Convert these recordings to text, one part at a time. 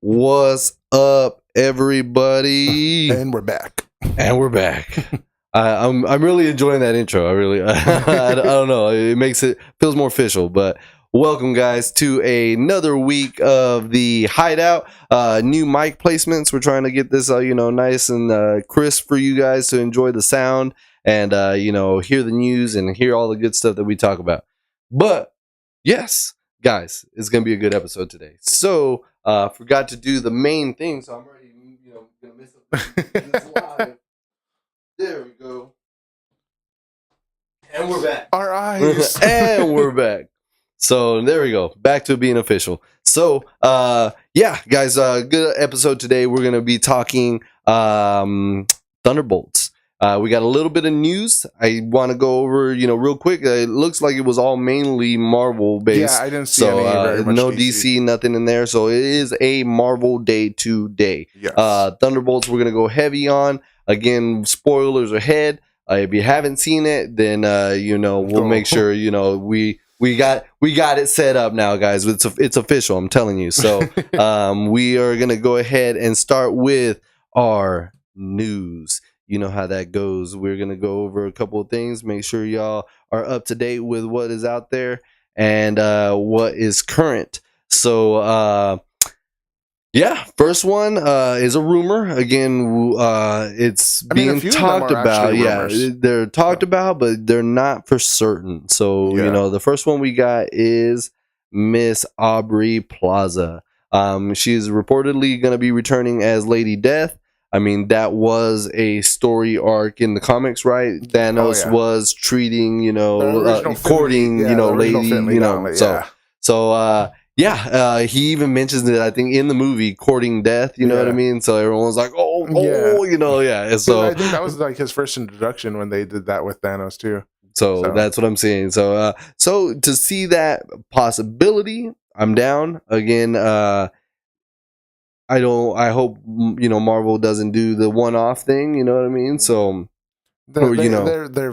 What's up, everybody? And we're back. And we're back. I'm really enjoying that intro. I don't know. It feels more official. But welcome, guys, to another week of the Hydeout. New mic placements. We're trying to get this, nice and crisp for you guys to enjoy the sound and hear the news and hear all the good stuff that we talk about. But yes, guys, it's gonna be a good episode today. So forgot to do the main thing, so I'm already gonna miss this live. There we go. And we're back. Our eyes. And we're back. So there we go. Back to being official. So yeah, guys, good episode today. We're gonna be talking Thunderbolts. We got a little bit of news I want to go over, real quick. It looks like it was all mainly Marvel based. Yeah, I didn't see any very much no DC, nothing in there. So it is a Marvel day to day. Yes. Thunderbolts we're gonna go heavy on. Again, spoilers ahead. If you haven't seen it, then we'll make sure we got it set up now, guys. It's official. I'm telling you. So we are gonna go ahead and start with our news. You know how that goes. We're going to go over a couple of things. Make sure y'all are up to date with what is out there and what is current. So, yeah, first one is a rumor. Again, it's being talked about. Yeah, they're talked about, but they're not for certain. So, the first one we got is Miss Aubrey Plaza. She is reportedly going to be returning as Lady Death. I mean, that was a story arc in the comics, right? Thanos was treating, courting, lady, he even mentions it, I think, in the movie, courting death, you know what I mean? So everyone's like, So I think that was like his first introduction when they did that with Thanos too. So that's what I'm saying. So to see that possibility, I'm down. Again, I hope Marvel doesn't do the one-off thing, you know what I mean? So they're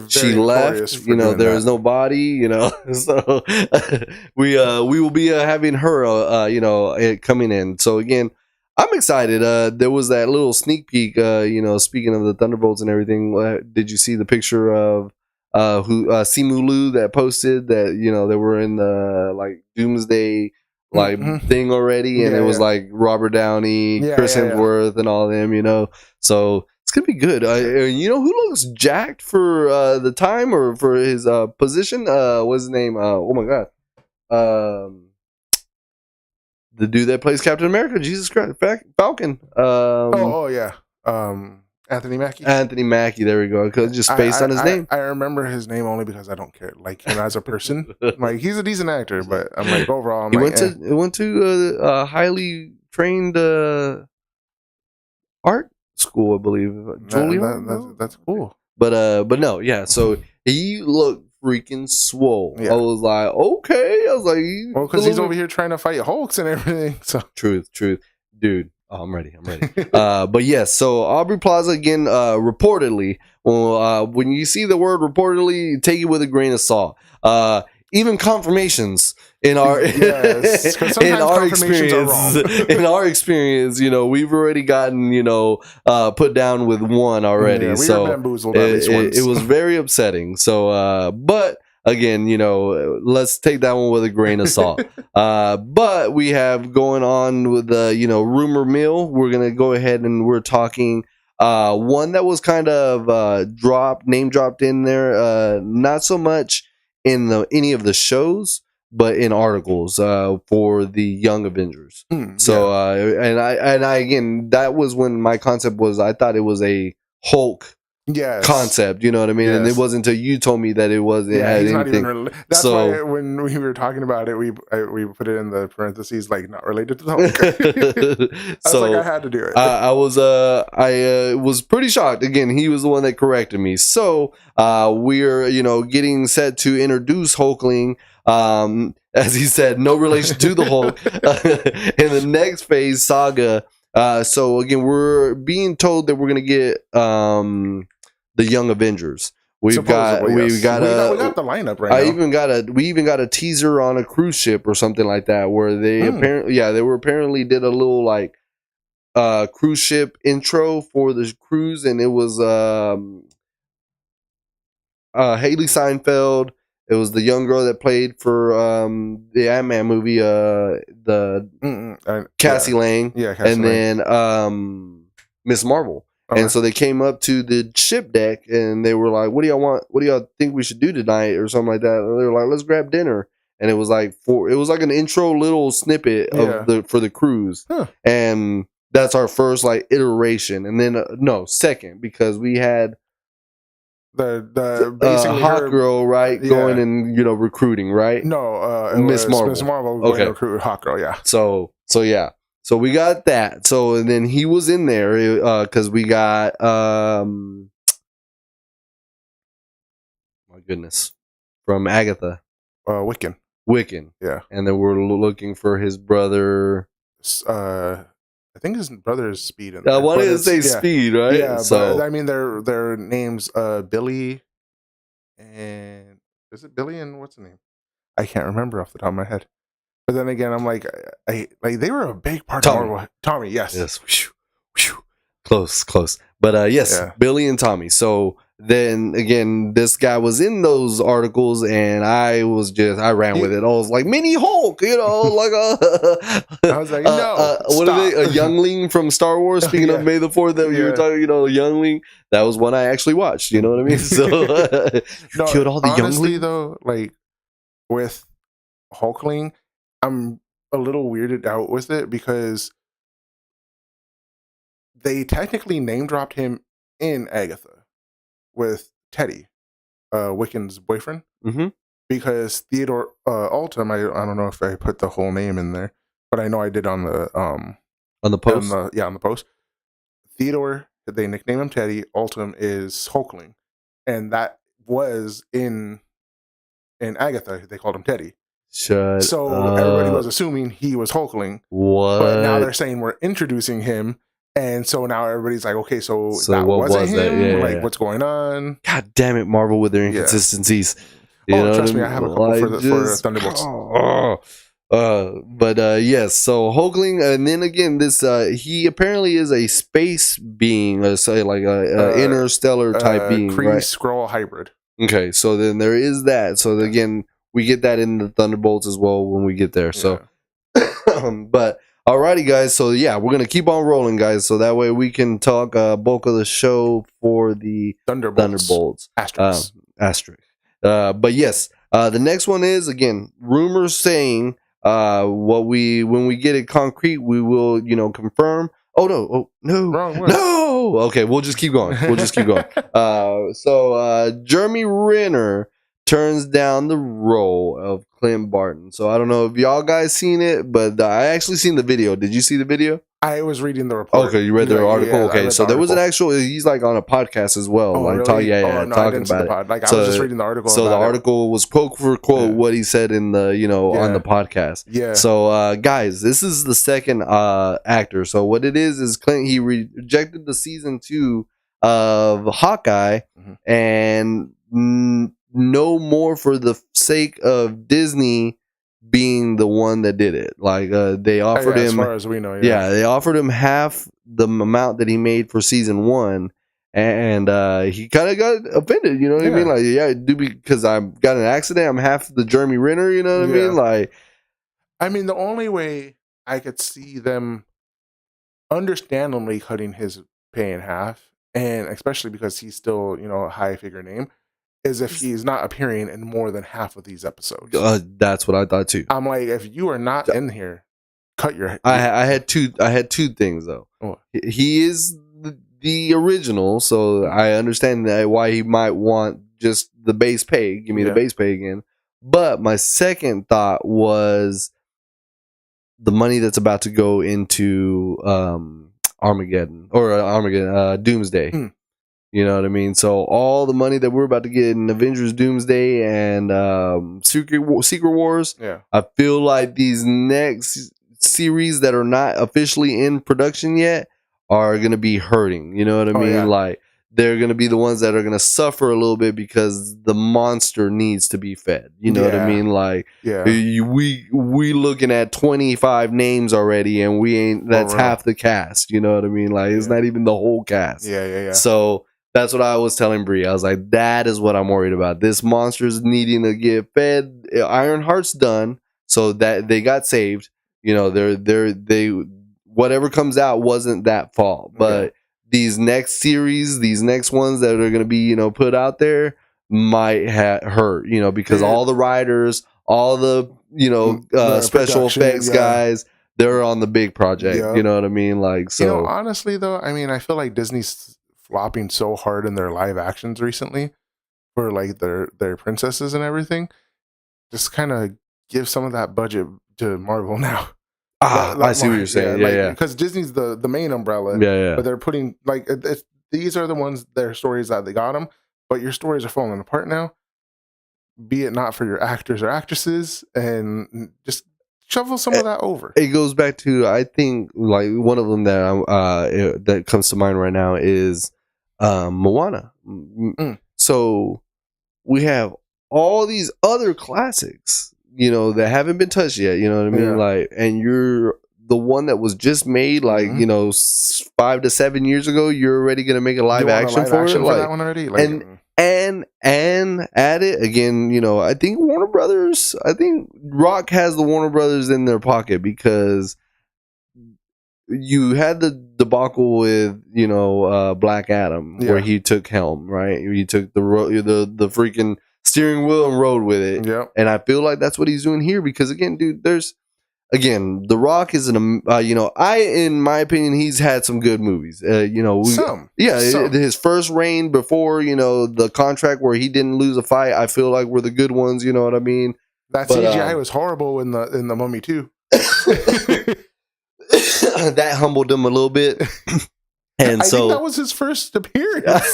she left, there is no body, so we will be having her coming in. So again, I'm excited. There was that little sneak peek, speaking of the Thunderbolts and everything. Did you see the picture of Simu Liu that posted that they were in the Doomsday thing already, and it was like Robert Downey, Chris Hemsworth, and all them, so it's gonna be good. Who looks jacked for the time or for his position? What's his name? Oh my god, the dude that plays Captain America, Jesus Christ, Falcon. Anthony Mackie. Anthony Mackie, there we go. Cause just based on his name. I remember his name only because I don't care like him as a person. Like, he's a decent actor, but I'm like, overall, he went to a highly trained art school, I believe. That's cool. But no, yeah. So he looked freaking swole. Yeah. I was like, okay. I was like, because he's over here trying to fight Hulks and everything. So truth, dude. Oh, I'm ready. But yes, so Aubrey Plaza again, reportedly. Well, when you see the word reportedly, take it with a grain of salt. Even confirmations in our experience, we've already gotten put down with one already. We were bamboozled at least once. It was very upsetting. So, but. Again, let's take that one with a grain of salt. But we have going on with the, rumor mill. We're going to go ahead and we're talking one that was kind of name dropped in there. Not so much in any of the shows, but in articles for the Young Avengers. So, and I again, that was when my concept was, I thought it was a Hulk concept, you know what I mean? And it wasn't until you told me that it had anything. That's why when we were talking about it, we put it in the parentheses, like, not related to the Hulk. I had to do it. I was pretty shocked. Again, he was the one that corrected me. So we're getting set to introduce Hulkling. As he said, no relation to the Hulk in the next phase saga. So again, we're being told that we're gonna get the Young Avengers, We got the lineup right now. We even got a teaser on a cruise ship or something like that where they apparently did a little like cruise ship intro for the cruise, and it was Haley Steinfeld. It was the young girl that played for the Ant-Man movie, Cassie Lang, and then Miss Marvel. Okay. And so they came up to the ship deck and they were like, "What do y'all want? What do y'all think we should do tonight?" or something like that. And they were like, "Let's grab dinner." And it was like an intro little snippet of for the cruise, and that's our first like iteration. And then second, because we had the basically hot girl going and recruiting Miss Marvel going to recruit hot girl So we got that. So and then he was in there because we got my goodness, from Agatha, Wiccan, and then we're looking for his brother. I think his brother is Speed. I wanted to say Speed, right? Yeah, so but I mean their names Billy and is it Billy and what's the name? I can't remember off the top of my head. But then again, I'm like, they were a big part of Marvel. Tommy, yes. Close. But Billy and Tommy. So then again, this guy was in those articles, and I ran with it. I was like, Mini Hulk, like I was like, no, what are they? A youngling from Star Wars. Speaking of May the 4th, that you were talking, youngling. That was one I actually watched. You know what I mean? So killed all the honestly, though, like with Hulkling, I'm a little weirded out with it because they technically name dropped him in Agatha with Teddy, Wiccan's boyfriend, because Theodore Altum. I don't know if I put the whole name in there, but I know I did on the post. On the post. Theodore, they nickname him Teddy. Altum is Hulkling, and that was in Agatha. They called him Teddy. So everybody was assuming he was Hulkling. What? But now they're saying we're introducing him, and so now everybody's like, okay, so that wasn't him. What's going on? God damn it, Marvel with their inconsistencies. Trust me, I have a couple for Thunderbolts. Yes. So Hulkling, and then again, this he apparently is a space being, like a interstellar type being, Kree Skrull hybrid. Okay, so then there is that. So again, we get that in the Thunderbolts as well when we get there. So, but alrighty, guys. So we're gonna keep on rolling, guys. So that way we can talk bulk of the show for the Thunderbolts. Asterisk. But yes, the next one is again rumors saying when we get it concrete, we will confirm. Oh no! Wrong one. No. Okay, we'll just keep going. So Jeremy Renner turns down the role of Clint Barton. So I don't know if y'all guys seen it, but I actually seen the video. Did you see the video? I was reading the report. Okay, you read the article. Okay, so there was an actual. He's like on a podcast as well. Really? Talking about it. I was just reading the article. So the article was quote for quote what he said in the on the podcast. Yeah. So guys, this is the second actor. So what it is Clint, he rejected the season 2 of Hawkeye and no more for the sake of Disney being the one that did it. Like they offered him, as far as we know, they offered him half the amount that he made for season 1, and he kind of got offended. You know what I mean? Like, because I got an accident, I'm half the Jeremy Renner. You know what I mean? Like, I mean, the only way I could see them understandably cutting his pay in half, and especially because he's still a high figure name, is if he's not appearing in more than half of these episodes. That's what I thought too. I'm like, if you are not in here, cut your. I had two things though. Oh. He is the original, so I understand that why he might want just the base pay. Give me the base pay again. But my second thought was the money that's about to go into Doomsday. You know what I mean? So all the money that we're about to get in Avengers Doomsday and Secret Wars, I feel like these next series that are not officially in production yet are going to be hurting. You know what I mean? Yeah. Like they're going to be the ones that are going to suffer a little bit because the monster needs to be fed. You know what I mean? Like, we looking at 25 names already, and we ain't. That's half the cast. You know what I mean? Like, it's not even the whole cast. Yeah. So that's what I was telling Brie. I was like, that is what I'm worried about. This monster's needing to get fed. Ironheart's done, so that they got saved. You know, they whatever comes out wasn't that fault, but these next series, these next ones that are going to be, you know, put out there might hurt, you know, because all the writers, all the, you know, special effects guys, they're on the big project. You know what I mean? Like, so, you know, honestly though, I mean, I feel like Disney's flopping so hard in their live actions recently for like their princesses and everything. Just kind of give some of that budget to Marvel now. I see what you're saying. Because Disney's the main umbrella. But they're putting like these are the ones, their stories that they got them. But your stories are falling apart now. Be it not for your actors or actresses, and just shovel some of that over. It goes back to, I think, like one of them that that comes to mind right now is Moana. So we have all these other classics, you know, that haven't been touched yet, you know what I mean? Like, and you're the one that was just made, like, you know, 5 to 7 years ago. You're already gonna make a live action for it, like, that one already, like, and at it again. You know, I think Warner Brothers, I think Rock has the Warner Brothers in their pocket, because you had the debacle with, you know, Black Adam, where he took helm, right? He took the freaking steering wheel and rode with it. And I feel like that's what he's doing here, because again, dude, The Rock is you know, in my opinion, he's had some good movies. You know, his first reign before, you know, the contract where he didn't lose a fight, I feel like were the good ones. You know what I mean? That CGI was horrible in the Mummy too. That humbled him a little bit. And I think that was his first appearance.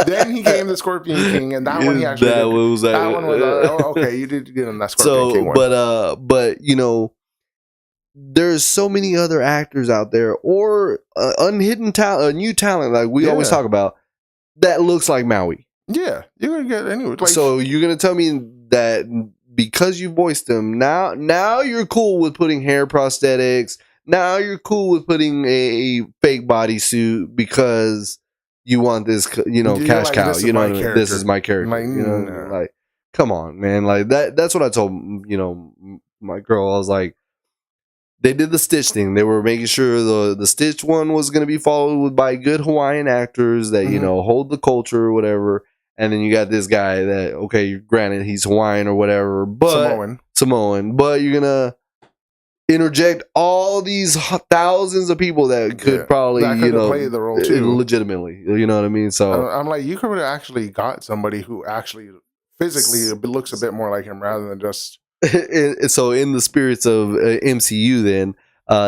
Then he came the Scorpion King, and that one he actually that was okay. You did get him that Scorpion King one. But you know, there's so many other actors out there, or unhidden talent, new talent, like we always talk about, that looks like Maui. Yeah, you're gonna get anyway. Like, so you're gonna tell me that because you voiced him, now you're cool with putting hair prosthetics. Now you're cool with putting a fake bodysuit because you want this, you know, cash cow. You know, this is my character. Like, you know, like, come on, man. Like that's what I told, you know, my girl. I was like, they did the Stitch thing. They were making sure the Stitch one was going to be followed by good Hawaiian actors that, you know, hold the culture or whatever. And then you got this guy that, okay, granted he's Hawaiian or whatever, but Samoan, but you're gonna interject all these thousands of people that could probably, you know, play the role too, legitimately. You know what I mean? So I'm like, you could have actually got somebody who actually physically looks a bit more like him rather than just. So in the spirits of MCU, then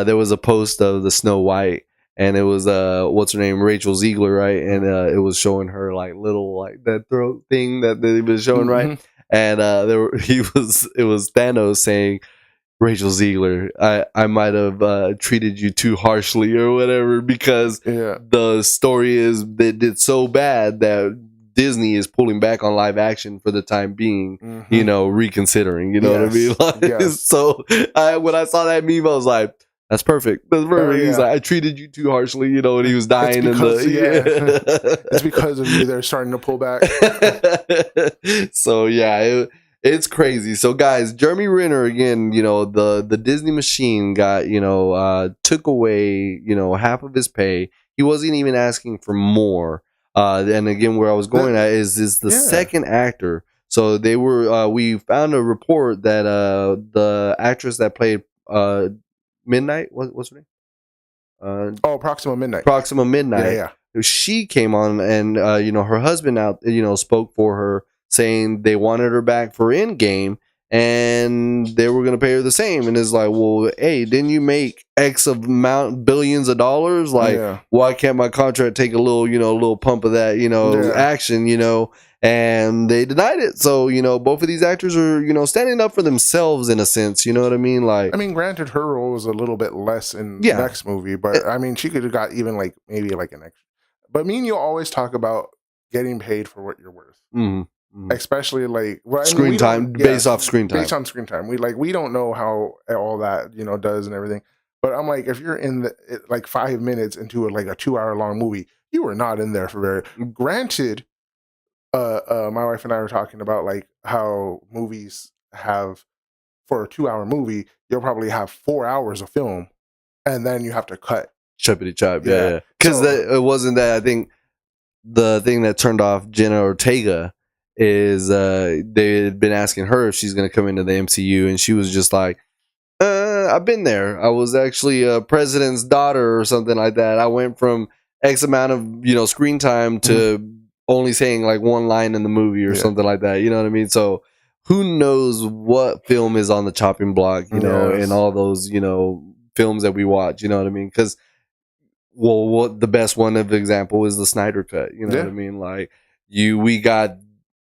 there was a post of the Snow White, and it was what's her name, Rachel Ziegler, right? And it was showing her like little like that throat thing that they was showing, right? And it was Thanos saying, Rachel Ziegler, I might have treated you too harshly or whatever, because the story is they did so bad that Disney is pulling back on live action for the time being, you know, reconsidering, you know what I mean? Like, so when I saw that meme, I was like, that's perfect. That's perfect. He's like, I treated you too harshly, you know, and he was dying. It's because of you. They're starting to pull back. So it's crazy. So guys, Jeremy Renner, again, you know, the Disney machine got, you know, took away, you know, half of his pay. He wasn't even asking for more. And again, where I was going at is the second actor. So they were, we found a report that the actress that played Midnight, what's her name? Proxima Midnight. Proxima Midnight. Yeah. She came on, and you know, her husband spoke for her, saying they wanted her back for Endgame, and they were going to pay her the same. And it's like, well, hey, didn't you make X amount billions of dollars? Like, why can't my contract take a little pump of that, action, And they denied it. So, both of these actors are, standing up for themselves in a sense. You know what I mean? Like, I mean, granted, her role was a little bit less in the next movie, but I mean, she could have got even maybe an extra. But me and you always talk about getting paid for what you're worth. Especially like screen time based off screen time. Based on screen time. We don't know how all that, does and everything. But I'm like, if you're in like 5 minutes into like a 2-hour long movie, you were not in there for very. Granted, my wife and I were talking about like how movies have, for a 2-hour movie, you'll probably have 4 hours of film, and then you have to cut. Chippity chop, yeah. Because it wasn't that. I think the thing that turned off Jenna Ortega is they had been asking her if she's going to come into the MCU, and she was just like, I've been there. I was actually a president's daughter or something like that. I went from X amount of screen time to only saying like one line in the movie or something like that. You know what I mean? So who knows what film is on the chopping block, and all those films that we watch. You know what I mean? Because what the best one of example is the Snyder Cut. You know what I mean? Like we got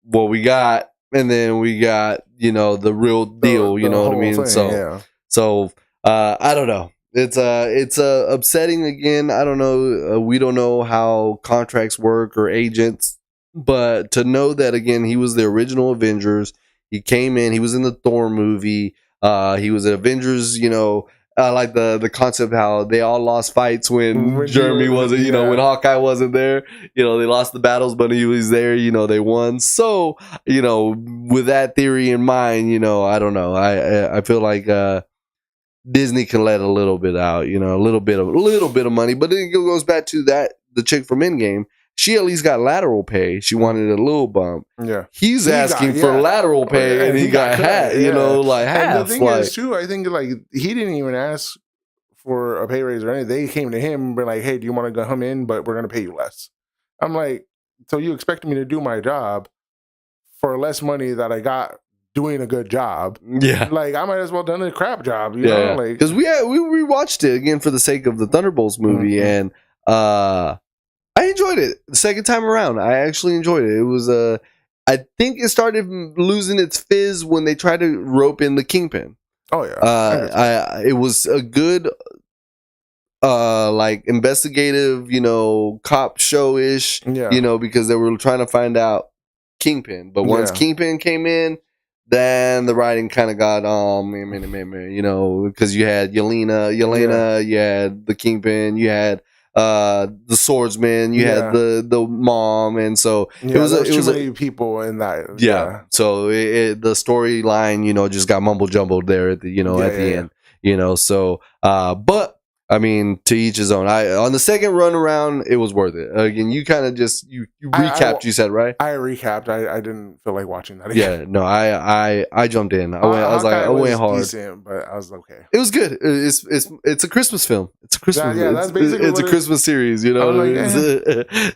what we got, and then we got the real deal. You know what I mean? Thing, so I don't know. It's upsetting again. I don't know. We don't know how contracts work or agents, but to know that again, he was the original Avengers. He came in. He was in the Thor movie. He was an Avengers. Like the concept how they all lost fights when Jeremy wasn't, when Hawkeye wasn't there. They lost the battles, but he was there. They won. So, with that theory in mind, I don't know. I feel like Disney can let a little bit out, a little bit of money. But then it goes back to that the chick from Endgame. She at least got lateral pay. She wanted a little bump. Yeah, he's asking for lateral pay, and he got half. Like half. And the thing is, too, I think like he didn't even ask for a pay raise or anything. They came to him and were like, "Hey, do you want to come in? But we're going to pay you less." I'm like, so you expect me to do my job for less money that I got doing a good job? Yeah, like I might as well done a crap job. You know, like because we rewatched it again for the sake of the Thunderbolts movie, and I enjoyed it the second time around. I actually enjoyed it. It was I think it started losing its fizz when they tried to rope in the Kingpin. Oh yeah, it was a good like investigative, cop show-ish, because they were trying to find out Kingpin. But once Kingpin came in, then the writing kind of got because you had Yelena, you had the Kingpin, you had the swordsman, you had the mom, and so it was too many people in that. So the storyline, just got mumble jumbled there at the at the end. So but I mean, to each his own. On the second run around, it was worth it. Again, you kind of just you recapped. You said right. I recapped. I didn't feel like watching that again. Yeah, no, I jumped in. I went hard. Decent, but I was okay. It was good. It's a Christmas film. It's a Christmas. That's basically it's a Christmas series.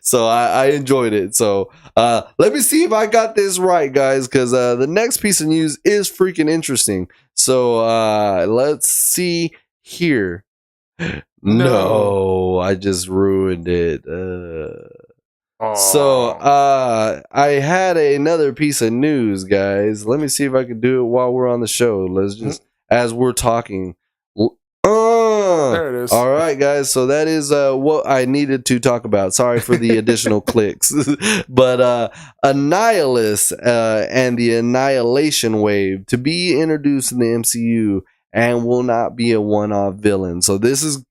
So I enjoyed it. So let me see if I got this right, guys, because the next piece of news is freaking interesting. So let's see here. No, I just ruined it. So I had another piece of news, guys. Let me see if I can do it while we're on the show. Let's just as we're talking. There it is. All right, guys. So that is what I needed to talk about. Sorry for the additional clicks, but Annihilus and the Annihilation Wave to be introduced in the MCU. And will not be a one-off villain. So this is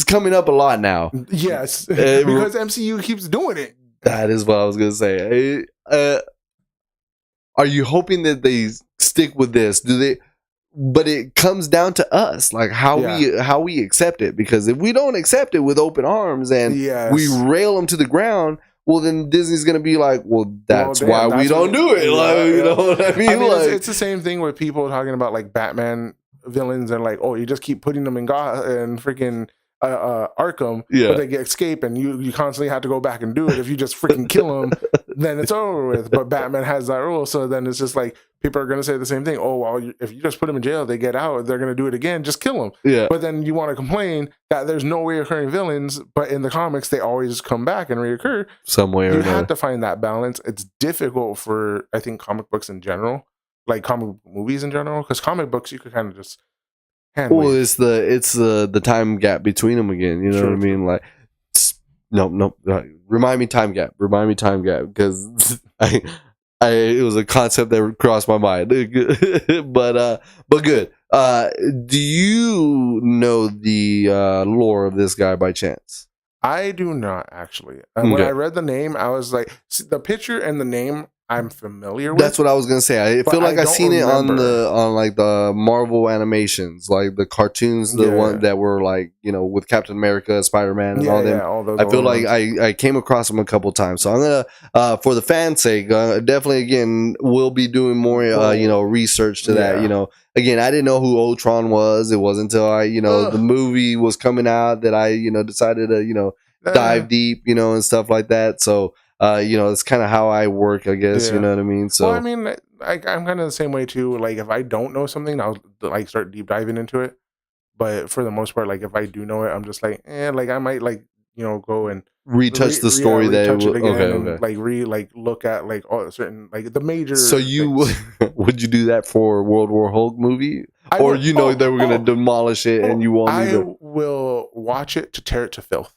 coming up a lot now. Yes, because MCU keeps doing it. That is what I was gonna say. Are you hoping that they stick with this? Do they? But it comes down to us, like how we accept it. Because if we don't accept it with open arms and we rail them to the ground, well, then Disney's gonna be like, well, that's why we don't do it. Like, you know what I mean? It's the same thing with people talking about like Batman villains and like, oh, you just keep putting them in and freaking Arkham, but they get escape, and you constantly have to go back and do it. If you just freaking kill them, then it's over with. But Batman has that rule, so then it's just like people are going to say the same thing. Oh, well, if you just put them in jail, they get out, they're going to do it again. Just kill them. Yeah. But then you want to complain that there's no reoccurring villains, but in the comics they always come back and reoccur some way or another. You have to find that balance. It's difficult for, I think, comic books in general, like comic movies in general, because comic books you could kind of just it's the time gap between them again. You know what I mean? Like No. Remind me time gap because it was a concept that crossed my mind. But good. Do you know the lore of this guy by chance? I do not actually. When I read the name, I was like, the picture and the name I'm familiar with. That's what I was gonna say. I feel like I seen remember. It on like the Marvel animations, like the cartoons, the one that were like, you know, with Captain America, Spider-Man, and all them. All those I feel like I came across them a couple times. So I'm gonna, for the fans' sake, definitely again we'll be doing more, you know, research to that. You know, again, I didn't know who Ultron was. It wasn't until the movie was coming out that I, decided to, dive deep, and stuff like that. So. It's kind of how I work, I guess. You know what I mean? So, well, I mean, I'm kind of the same way too. Like, if I don't know something, I'll like start deep diving into it. But for the most part, like if I do know it, I'm just like, like I might go and retouch the story retouch it again, and like look at like all certain like the major. So would you do that for World War Hulk movie, they were gonna demolish it and you won't? I will watch it to tear it to filth.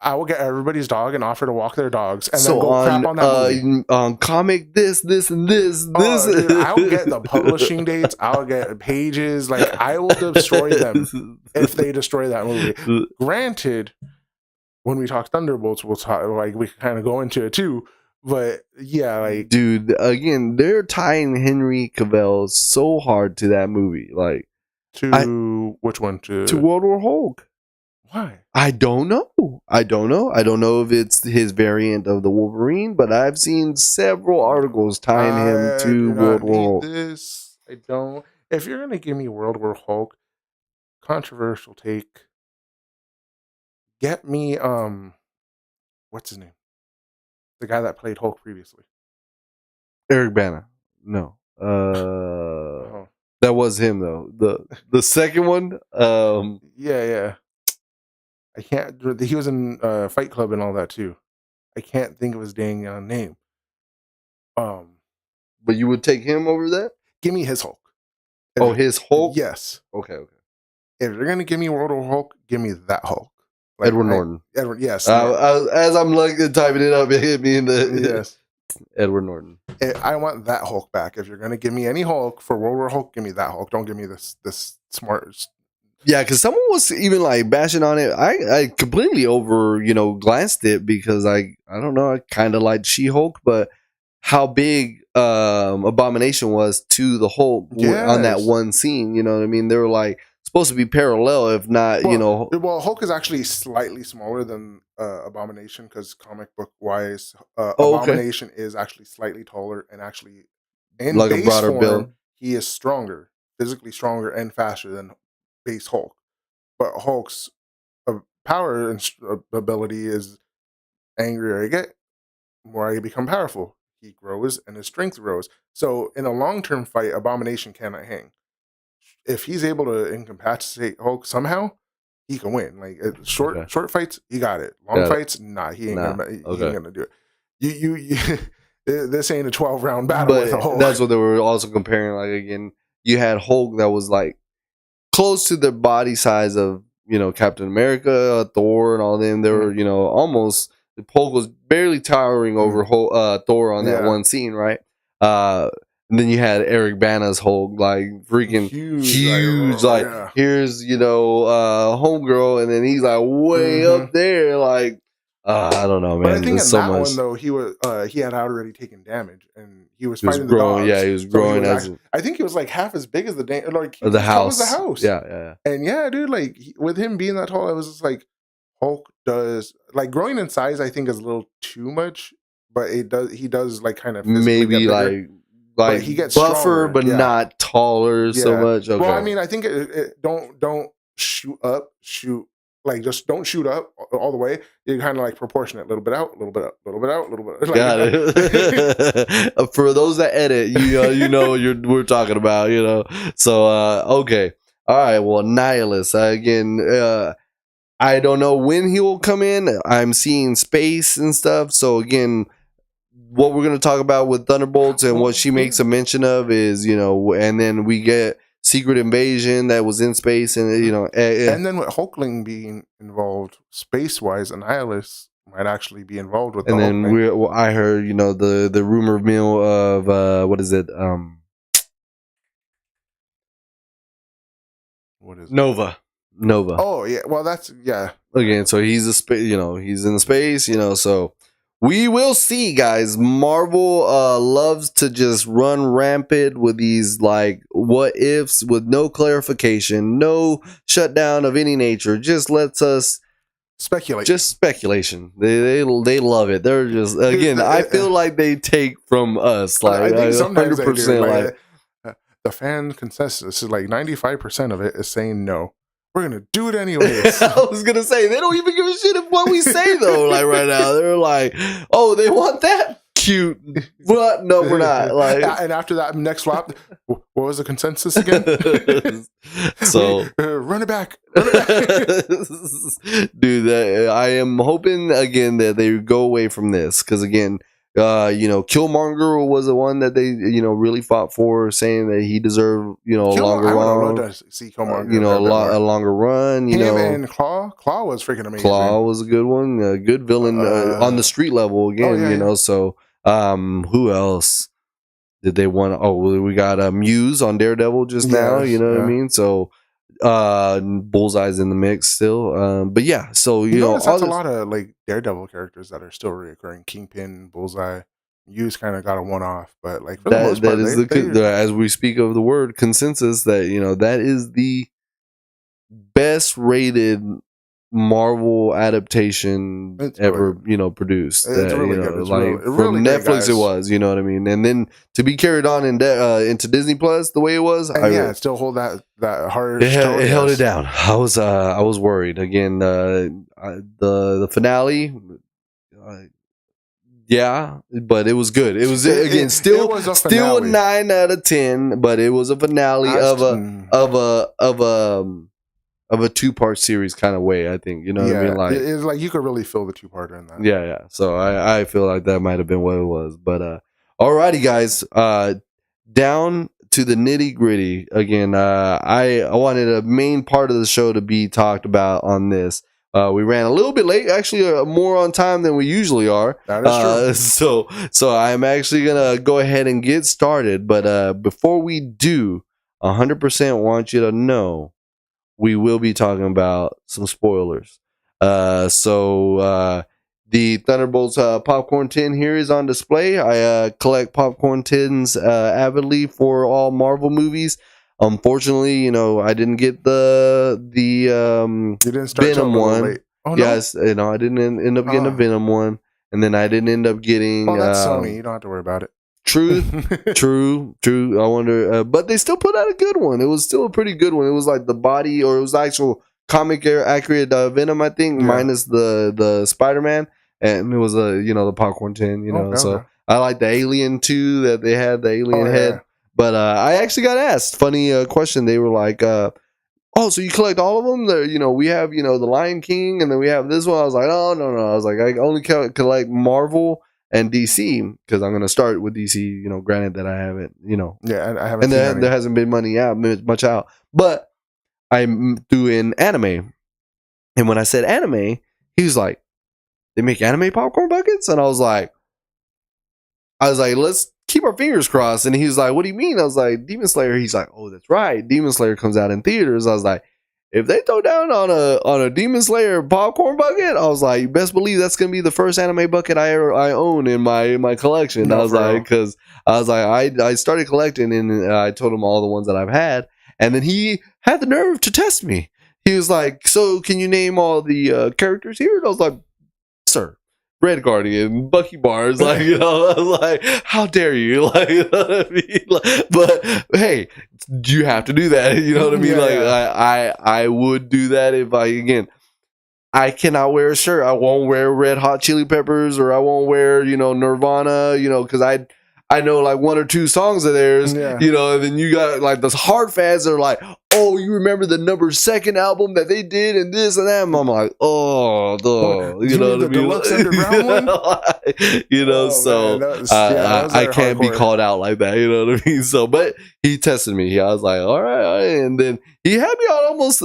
I will get everybody's dog and offer to walk their dogs, and then go crap on that movie. On comic this and this. Dude, I'll get the publishing dates. I'll get pages. Like, I will destroy them if they destroy that movie. Granted, when we talk Thunderbolts, we'll talk we kind of go into it too. But yeah, like, dude, again, they're tying Henry Cavill so hard to that movie, like which one? To World War Hulk. Why? I don't know. I don't know if it's his variant of the Wolverine, but I've seen several articles tying him to World War Hulk. This I don't. If you're gonna give me World War Hulk, controversial take. Get me what's his name? The guy that played Hulk previously. Eric Bana. No. That was him though. The second one. Yeah. I can't. He was in Fight Club and all that too. I can't think of his dang name. But you would take him over that? Give me his Hulk. His Hulk? Yes. Okay. If you're gonna give me World War Hulk, give me that Hulk. Like, Edward Norton. Edward, yes. As I'm typing it up, it hit me in the yes. Edward Norton. I want that Hulk back. If you're gonna give me any Hulk for World War Hulk, give me that Hulk. Don't give me this smart. Yeah, because someone was even like bashing on it. I completely glanced it because I don't know, I kind of liked She-Hulk, but how big Abomination was to the Hulk on that one scene, you know what I mean? They were like supposed to be parallel, if not, Well, Hulk is actually slightly smaller than Abomination because comic book wise, Abomination is actually slightly taller and actually in like base a broader form, build. He is stronger, physically stronger and faster than base Hulk, but Hulk's power and ability is angrier I get, more I become powerful. He grows and his strength grows. So in a long-term fight, Abomination cannot hang. If he's able to incapacitate Hulk somehow, he can win. Like short fights, he got it. Long fights, nah, he ain't gonna do it. You this ain't a 12-round battle with a Hulk. That's what they were also comparing. Like, again, you had Hulk that was like close to the body size of Captain America, Thor, and all them. They were almost, the Hulk was barely towering over Thor on that one scene, right? And then you had Eric Bana's Hulk, like freaking huge. Here's homegirl, and then he's like way up there, like I don't know, man. But I think in that one though, he had already taken damage, and he was fighting the dogs. Yeah, he was growing I think he was like half as big as the house. The house. Yeah. And yeah, dude, like with him being that tall, I was just like, Hulk does like growing in size. I think is a little too much, but he does like kind of maybe like he gets buffer, stronger, but not taller so much. Okay. Well, I mean, I think don't shoot. Like, just don't shoot up all the way. You're kind of like proportionate, a little bit out, a little bit up, a little bit out, a little bit. Like, got it. For those that edit, we're talking about, So okay, all right. Well, Nihilus again. I don't know when he will come in. I'm seeing space and stuff. So again, what we're going to talk about with Thunderbolts and what she makes a mention of is, and then we get secret invasion that was in space, and and then with Hulkling being involved space wise, Annihilus might actually be involved with. And the then Hulkling. I heard the rumor mill of what is it What is Nova. Oh yeah, well that's Again, so he's he's in the space, so we will see, guys. Marvel loves to just run rampant with these like what ifs with no clarification, no shutdown of any nature. Just lets us speculate. Just speculation. They love it. They're just, again, I feel like they take from us like I think sometimes 100%. Like the fan consensus is like 95% of it is saying no. We're gonna do it anyways. I was gonna say they don't even give a shit of what we say though. Like right now, they're like, "Oh, they want that cute." What? No, we're not. Like, and after that next swap, what was the consensus again? So run it back, dude. I am hoping again that they go away from this because again. Killmonger was the one that they, really fought for, saying that he deserved, a longer run. A longer run. And Claw was freaking amazing. Claw was a good one, a good villain on the street level again. So, who else did they want? Oh, we got Muse on Daredevil just now. You know what I mean? So. Bullseye's in the mix still, but yeah. So that's a lot of like Daredevil characters that are still reoccurring. Kingpin, Bullseye, Muse kind of got a one-off, but like for the most part, as we speak of the word consensus, that that is the best rated Marvel adaptation ever, produced. It's really good. It's really from Netflix, it was, you know what I mean. And then to be carried on into Disney Plus the way it was, it still hold that hard. It held it down. I was worried again. The finale. Yeah, but it was good. It was again still a 9 out of 10, but it was a finale of a 2-part series kind of way, I think. You know what I mean? Like, it's like you could really feel the 2-parter in that. Yeah. So I feel like that might have been what it was. But alrighty, guys. Down to the nitty gritty again. I wanted a main part of the show to be talked about on this. We ran a little bit late, actually, more on time than we usually are. That is true. So I'm actually gonna go ahead and get started. But before we do, 100% want you to know we will be talking about some spoilers. So the Thunderbolts popcorn tin here is on display. I collect popcorn tins avidly for all Marvel movies. Unfortunately, I didn't get the you didn't start Venom one. Late. Oh, no? Yes, I didn't end up getting a Venom one, and then I didn't end up getting. Well, that's Sony. You don't have to worry about it. True. I wonder, but they still put out a good one. It was still a pretty good one. It was like the body, or it was the actual comic accurate Venom, I think, minus the Spider-Man, and it was the popcorn tin. So I like the alien too, that they had the alien head. Yeah. But I actually got asked funny question. They were like, "Oh, so you collect all of them?" We have the Lion King, and then we have this one. I was like, "Oh no." I was like, I only collect Marvel and DC because I'm gonna start with DC. Granted that I haven't, I haven't. And there hasn't been much out, but I'm doing anime. And when I said anime, he was like, "They make anime popcorn buckets," and I was like, "Let's keep our fingers crossed." And he was like, "What do you mean?" I was like, "Demon Slayer." He's like, "Oh, that's right. Demon Slayer comes out in theaters." I was like, if they throw down on a Demon Slayer popcorn bucket, I was like, you best believe that's gonna be the first anime bucket I own in my collection. I was like, because I started collecting, and I told him all the ones that I've had, and then he had the nerve to test me. He was like, "So can you name all the characters here?" And I was like, "Sir, Red Guardian, Bucky Barnes," I was like, how dare you? But hey, you have to do that. You know what I mean? I would do that if I cannot wear a shirt. I won't wear Red Hot Chili Peppers, or I won't wear, Nirvana, because I know like 1 or 2 songs of theirs, and then you got like those hard fans that are like, oh, you remember the number 2 album that they did and this and that? And I'm like, oh, you know what I mean? Deluxe Underground one? You know, so I can't be called out like that. You know what I mean? So, but he tested me. I was like, all right. And then he had me on almost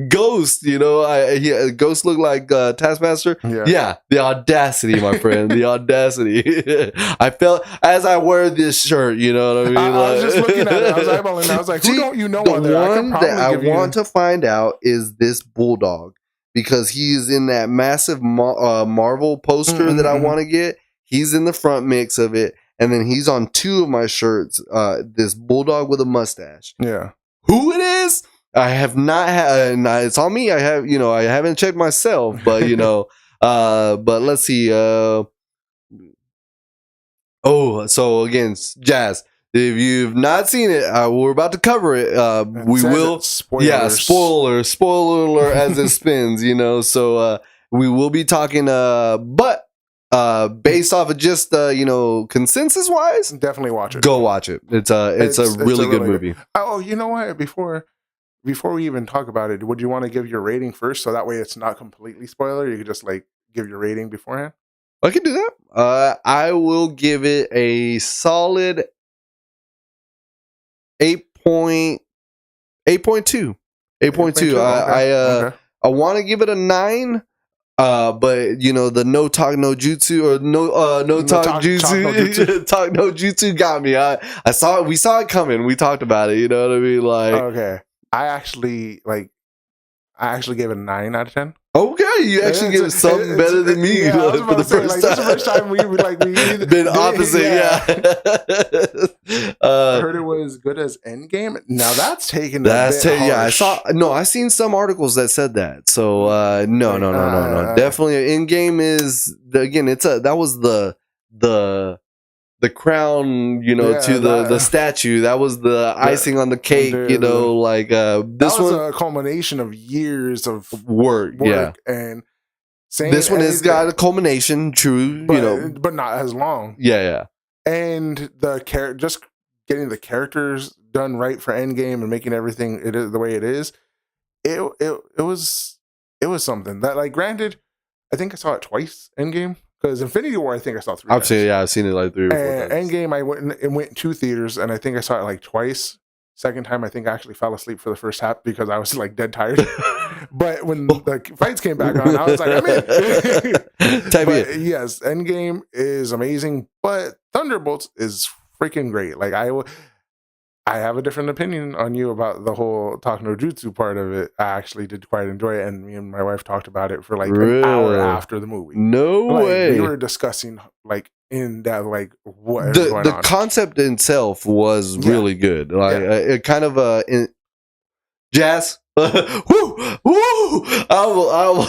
Ghost. You know, Ghost looked like Taskmaster. Yeah, the audacity, my friend, the audacity. I felt as I wear this shirt. You know what I mean? I was just looking at it. I was eyeballing. I was like, who don't you know? The one that I want to find out is this Bulldog, because he's in that massive Marvel poster that I want to get. He's in the front mix of it, and then he's on 2 of my shirts. This Bulldog with a mustache. Yeah, who it is? I have not had. It's on me. I haven't checked myself, but but let's see. So again, Jazz. If you've not seen it, we're about to cover it. We will. Spoilers. Yeah, spoiler alert as it spins. You know, so we will be talking. But based off of just consensus wise, definitely watch it. Go watch it. It's a really good movie. Oh, you know what? Before we even talk about it, would you want to give your rating first, so that way it's not completely spoiler? You could just like give your rating beforehand. I can do that. I will give it a solid 8.2. 8.2. I want to give it a 9. But the no talk no jutsu or no talk jutsu talk no jutsu got me. I saw it. We saw it coming. We talked about it. You know what I mean? Like, okay, I actually gave it a 9 out of 10. Okay, you actually give it something better than me for the first time. This is the first time we been opposite. Yeah. I heard it was good as Endgame. Now that's taken. I seen some articles that said that. So no. Definitely, Endgame is again. That was the crown, to the statue. That was the icing on the cake, this was a culmination of years of work. Yeah. And this one has got a culmination, true, but not as long. Yeah. And just getting the characters done right for Endgame and making everything it is the way it is. It was something that, like, granted, I think I saw it twice, Endgame. Because Infinity War, I think I saw 3 times. I've seen it like 3 or 4 times. Endgame, I went in 2 theaters, and I think I saw it like twice. Second time, I think I actually fell asleep for the first half because I was like dead tired. But when the fights came back on, I was like, I'm in. But yes, Endgame is amazing, but Thunderbolts is freaking great. Like, I have a different opinion on you about the whole talk no jutsu part of it. I actually did quite enjoy it, and me and my wife talked about it for like an hour after the movie. No way. We were discussing like in that, like, what is going on. The concept itself was really good. Like it kind of Jazz. Woo! I will.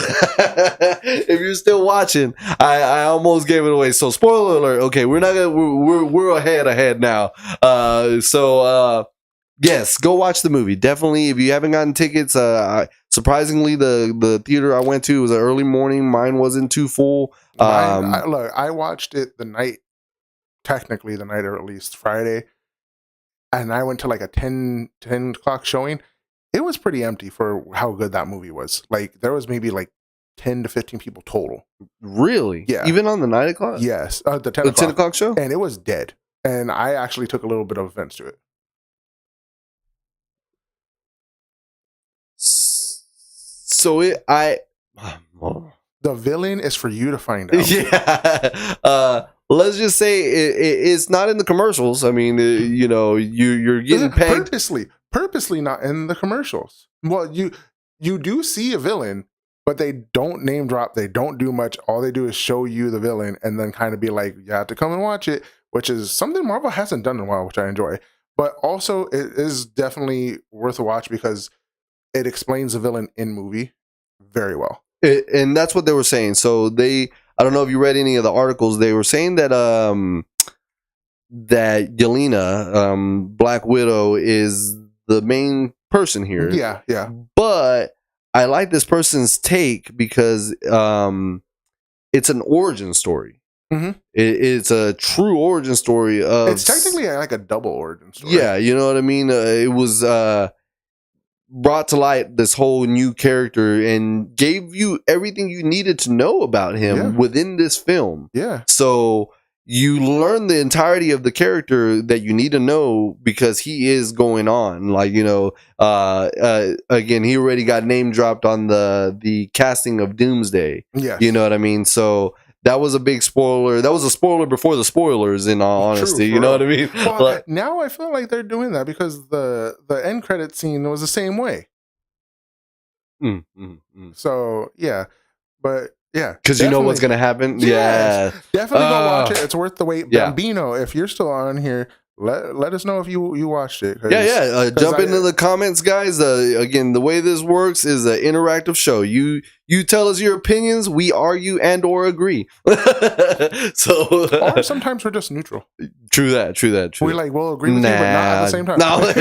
If you're still watching, I almost gave it away. So spoiler alert. Okay, we're not gonna. We're ahead now. Yes, go watch the movie. Definitely, if you haven't gotten tickets. Surprisingly, the theater I went to was an early morning. Mine wasn't too full. I watched it technically the night, or at least Friday, and I went to like a 10 o'clock showing. It was pretty empty for how good that movie was. Like, there was maybe like 10 to 15 people total. Really? Yeah. Even on the 9 o'clock? Yes. The 10 o'clock show? And it was dead. And I actually took a little bit of offense to it. So the villain is for you to find out. Yeah. Let's just say it's not in the commercials. I mean, you're getting pegged. Purposely not in the commercials. Well, you do see a villain, but they don't name drop. They don't do much. All they do is show you the villain and then kind of be like, you have to come and watch it, which is something Marvel hasn't done in a while, which I enjoy. But also, it is definitely worth a watch because it explains the villain in movie very well. And that's what they were saying. So I don't know if you read any of the articles. They were saying that that Yelena, Black Widow, is the main person here. Yeah. But I like this person's take because it's an origin story. Mm-hmm. It's a true origin story. It's technically like a double origin story. Yeah, you know what I mean? It was brought to light this whole new character and gave you everything you needed to know about him within this film. Yeah. So you learn the entirety of the character that you need to know because he is going on. Like, you know, again, he already got name dropped on the casting of Doomsday. Yeah. You know what I mean? So that was a big spoiler. That was a spoiler before the spoilers, in all honesty. You know what I mean? Well, now I feel like they're doing that because the end credit scene was the same way. So, yeah. But, yeah. Because you know what's going to happen? Yes, definitely go watch it. It's worth the wait. Yeah. Bambino, if you're still on here, let us know if you watched it. Jump into the comments, guys. Again, the way this works is an interactive show. You tell us your opinions, we argue and or agree. So or sometimes we're just neutral. True that. We'll agree with you, but not at the same time. No.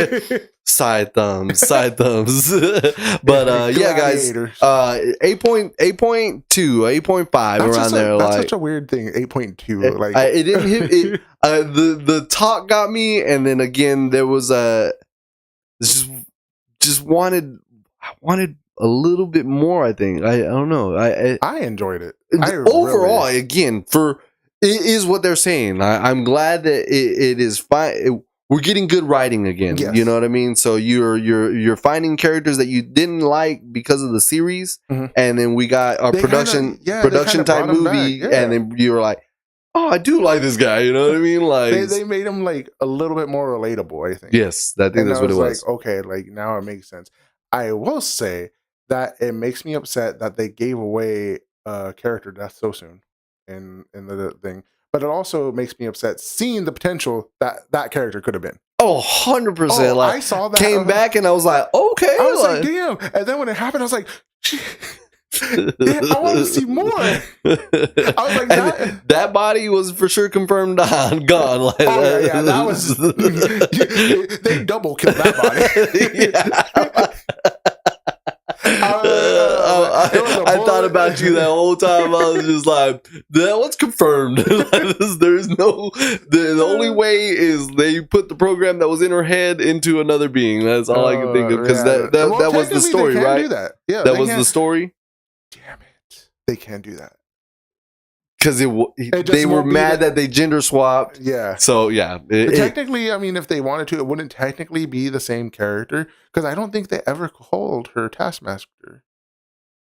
Side thumbs. But yeah, guys, 8.2, 8.5 around there. That's such a weird thing. 8.2. Like it didn't hit it. The talk got me, and then again there was just wanted a little bit more. I think I don't know. I enjoyed it. Overall, again, for it is what they're saying. I'm glad that it is fine. We're getting good writing again. Yes. You know what I mean? So you're finding characters that you didn't like because of the series, and then we got our production type movie, and then you're like, oh, I do like this guy. You know what I mean? Like they made him like a little bit more relatable. I think. Yes, I think that's what it was. Like, okay, like now it makes sense. I will say that it makes me upset that they gave away character death so soon in the thing. But it also makes me upset seeing the potential that character could have been. Oh, 100%. Like, I saw that. Came back and I was like, okay. I was like, damn. And then when it happened, I was like, I want to see more. I was like, that body was for sure confirmed gone. Like, that was they double killed that body. I thought about you that whole time. I was just like, that one's confirmed. There's no. The only way is they put the program that was in her head into another being. That's all I can think of, because that was the story, right? Do that. Yeah, that was the story. Damn it, they can't do that. Because they were mad that they gender swapped. Yeah. So, yeah. Technically, I mean, if they wanted to, it wouldn't technically be the same character. Because I don't think they ever called her Taskmaster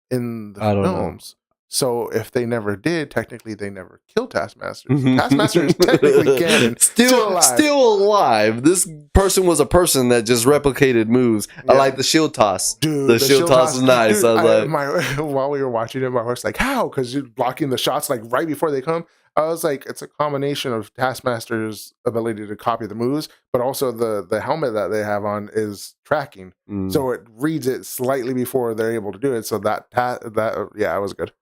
in the films. So, if they never did, technically they never killed Taskmaster. So Taskmaster is technically canon. Still alive. This person was a person that just replicated moves. Yeah. I like the shield toss. Dude, the shield toss was nice. Dude, I was while we were watching it, my horse like, how? Because you're blocking the shots like right before they come. I was like, it's a combination of Taskmaster's ability to copy the moves, but also the helmet that they have on is tracking. So it reads it slightly before they're able to do it. So that it was good.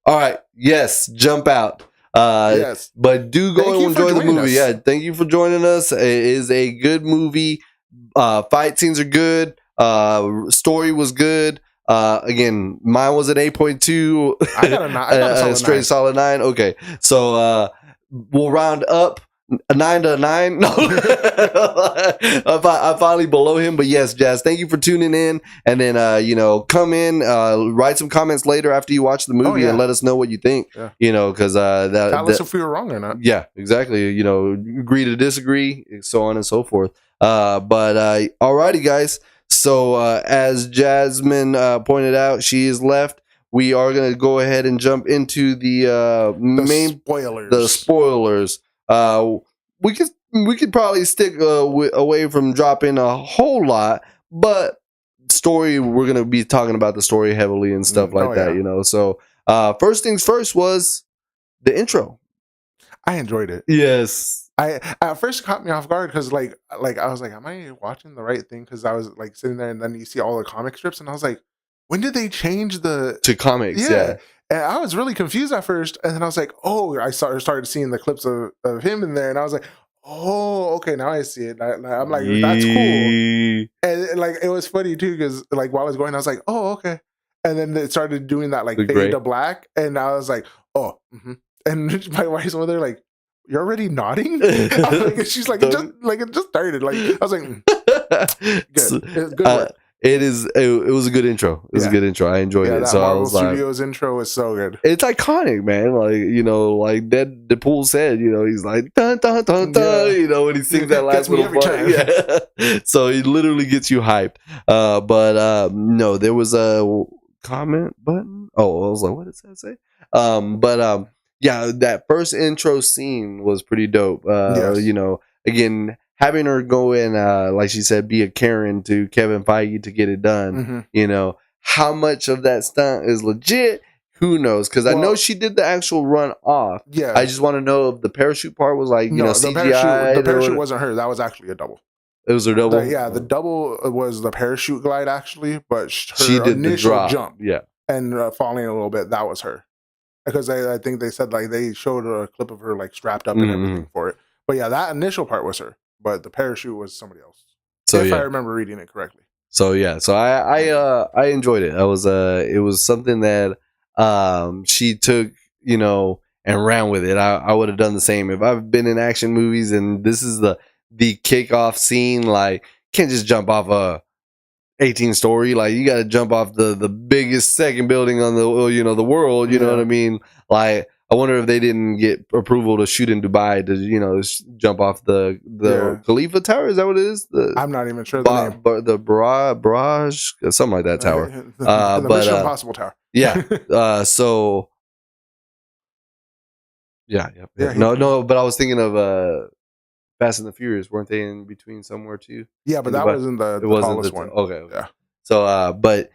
All right. Yes. Jump out. Yes. But do go and enjoy the movie. Yeah. Thank you for joining us. It is a good movie. Fight scenes are good. Story was good. Again, mine was an 8.2. I got a straight solid 9. Okay. So we'll round up a 9 to a 9. No. I'm finally below him, but yes, Jazz, thank you for tuning in. And then come in, write some comments later after you watch the movie and let us know what you think. Yeah. Because tell us if we were wrong or not. Yeah, exactly. Agree to disagree, so on and so forth. But alrighty, guys. So as Jasmine pointed out, she is left. We are going to go ahead and jump into the main spoilers. The spoilers. We could probably stick away from dropping a whole lot, but story, we're going to be talking about the story heavily and stuff like that. So first things first was the intro. I enjoyed it. Yes. I at first caught me off guard because like I was like, am I watching the right thing? Because I was like sitting there and then you see all the comic strips and I was like, when did they change to comics? Yeah. And I was really confused at first, and then I was like, oh, I started seeing the clips of him in there, and I was like, oh, okay, now I see it. I'm like, that's cool. And like it was funny too because like while I was going, I was like, oh, okay. And then it started doing that like fade to black, and I was like, oh, and my wife's over there like, you're already nodding? Like, she's like, it just started. Like I was like, good. Good work. It is. It was a good intro. It was a good intro. I enjoyed it. That So Marvel I was like, Studios intro is so good. it's iconic, man. Like, you know, like Deadpool said, you know, he's like dun dun dun dun. You know, when he sings that last little part. Yeah. So he literally gets you hyped. But no, there was a comment button. Oh, I was like, what does that say? Yeah, that first intro scene was pretty dope. You know, again, having her go in, like she said, be a Karen to Kevin Feige to get it done. You know, how much of that stunt is legit? Who knows? Because I know she did the actual run off. Yeah. I just want to know if the parachute part was like, you know, CGI. The parachute wasn't her. That was actually a double. It was her double? The double was the parachute glide, actually. But she did initial the jump. Yeah. And falling a little bit, that was her. Because I think they said, like, they showed a clip of her, like, strapped up and everything for it. But yeah, that initial part was her. But the parachute was somebody else. So if I remember reading it correctly. So yeah, so I enjoyed it. It was something that she took, you know, and ran with it. I would have done the same if I've been in action movies and this is the kickoff scene. Like, can't just jump off a 18 story. Like, you got to jump off the biggest second building on the, you know, the world. You know what I mean? Like, I wonder if they didn't get approval to shoot in Dubai to, you know, jump off the Khalifa Tower. Is that what it is? I'm not even sure the name. But the Barrage, something like that tower. The Mission Impossible Tower. Yeah. So. Yeah. No. But I was thinking of Fast and the Furious. Weren't they in between somewhere too? Yeah, but that wasn't the tallest one. Okay. Yeah. So, but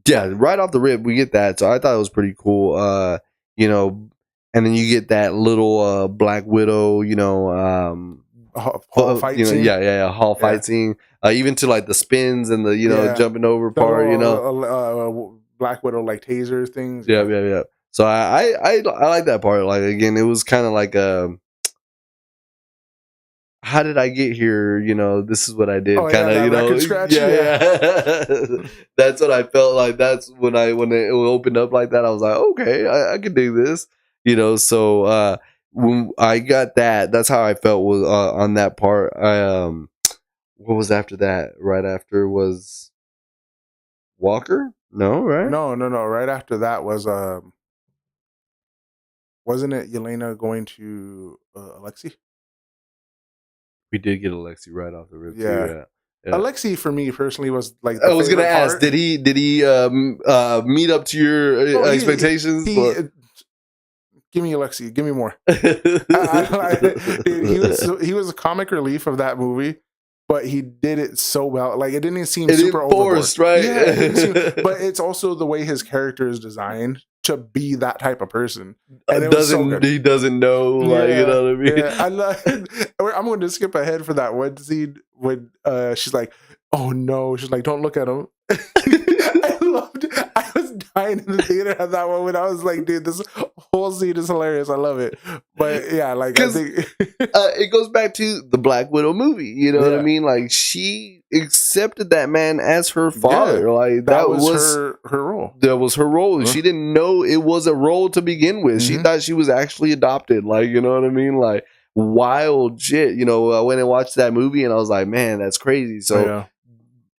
yeah, right off the rip, we get that. So I thought it was pretty cool. You know. And then you get that little Black Widow, you know, hall fight scene. Hall fight scene. Even to like the spins and the, you know, jumping over part, you know, Black Widow like taser things. Yeah. So I like that part. Like, again, it was kind of like how did I get here? You know, this is what I did. Kind of, you know, yeah. That's what I felt like. That's when it opened up like that. I was like, okay, I could do this. You know, so when I got that, that's how I felt was on that part. What was after that? Right after was Walker? No, right? No. Right after that was wasn't it Yelena going to Alexei? We did get Alexei right off the rip. Yeah. Alexei for me personally was like. I was gonna ask, did he meet up to your expectations? Give me Alexei. Give me more. He was a comic relief of that movie, but he did it so well. Like, it didn't seem super forced, right? Yeah, but it's also the way his character is designed to be that type of person. And he doesn't know, like, you know what I mean? Yeah, I'm going to skip ahead for that one scene when she's like, "Oh no," she's like, "Don't look at him." I was dying in the theater at that moment. I was like, dude, this whole scene is hilarious. I love it. But yeah, like, I think it goes back to the Black Widow movie. You know what I mean? Like, she accepted that man as her father. Yeah, like, that was her role. That was her role. She didn't know it was a role to begin with. She thought she was actually adopted. Like, you know what I mean? Like, wild shit. You know, I went and watched that movie and I was like, man, that's crazy. So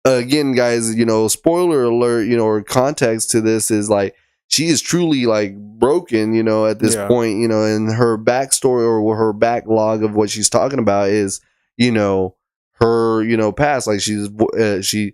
again, guys, you know, spoiler alert, you know, or context to this is like, she is truly like broken, you know, at this point, you know, and her backstory or her backlog of what she's talking about is, you know, her, you know, past. Like, she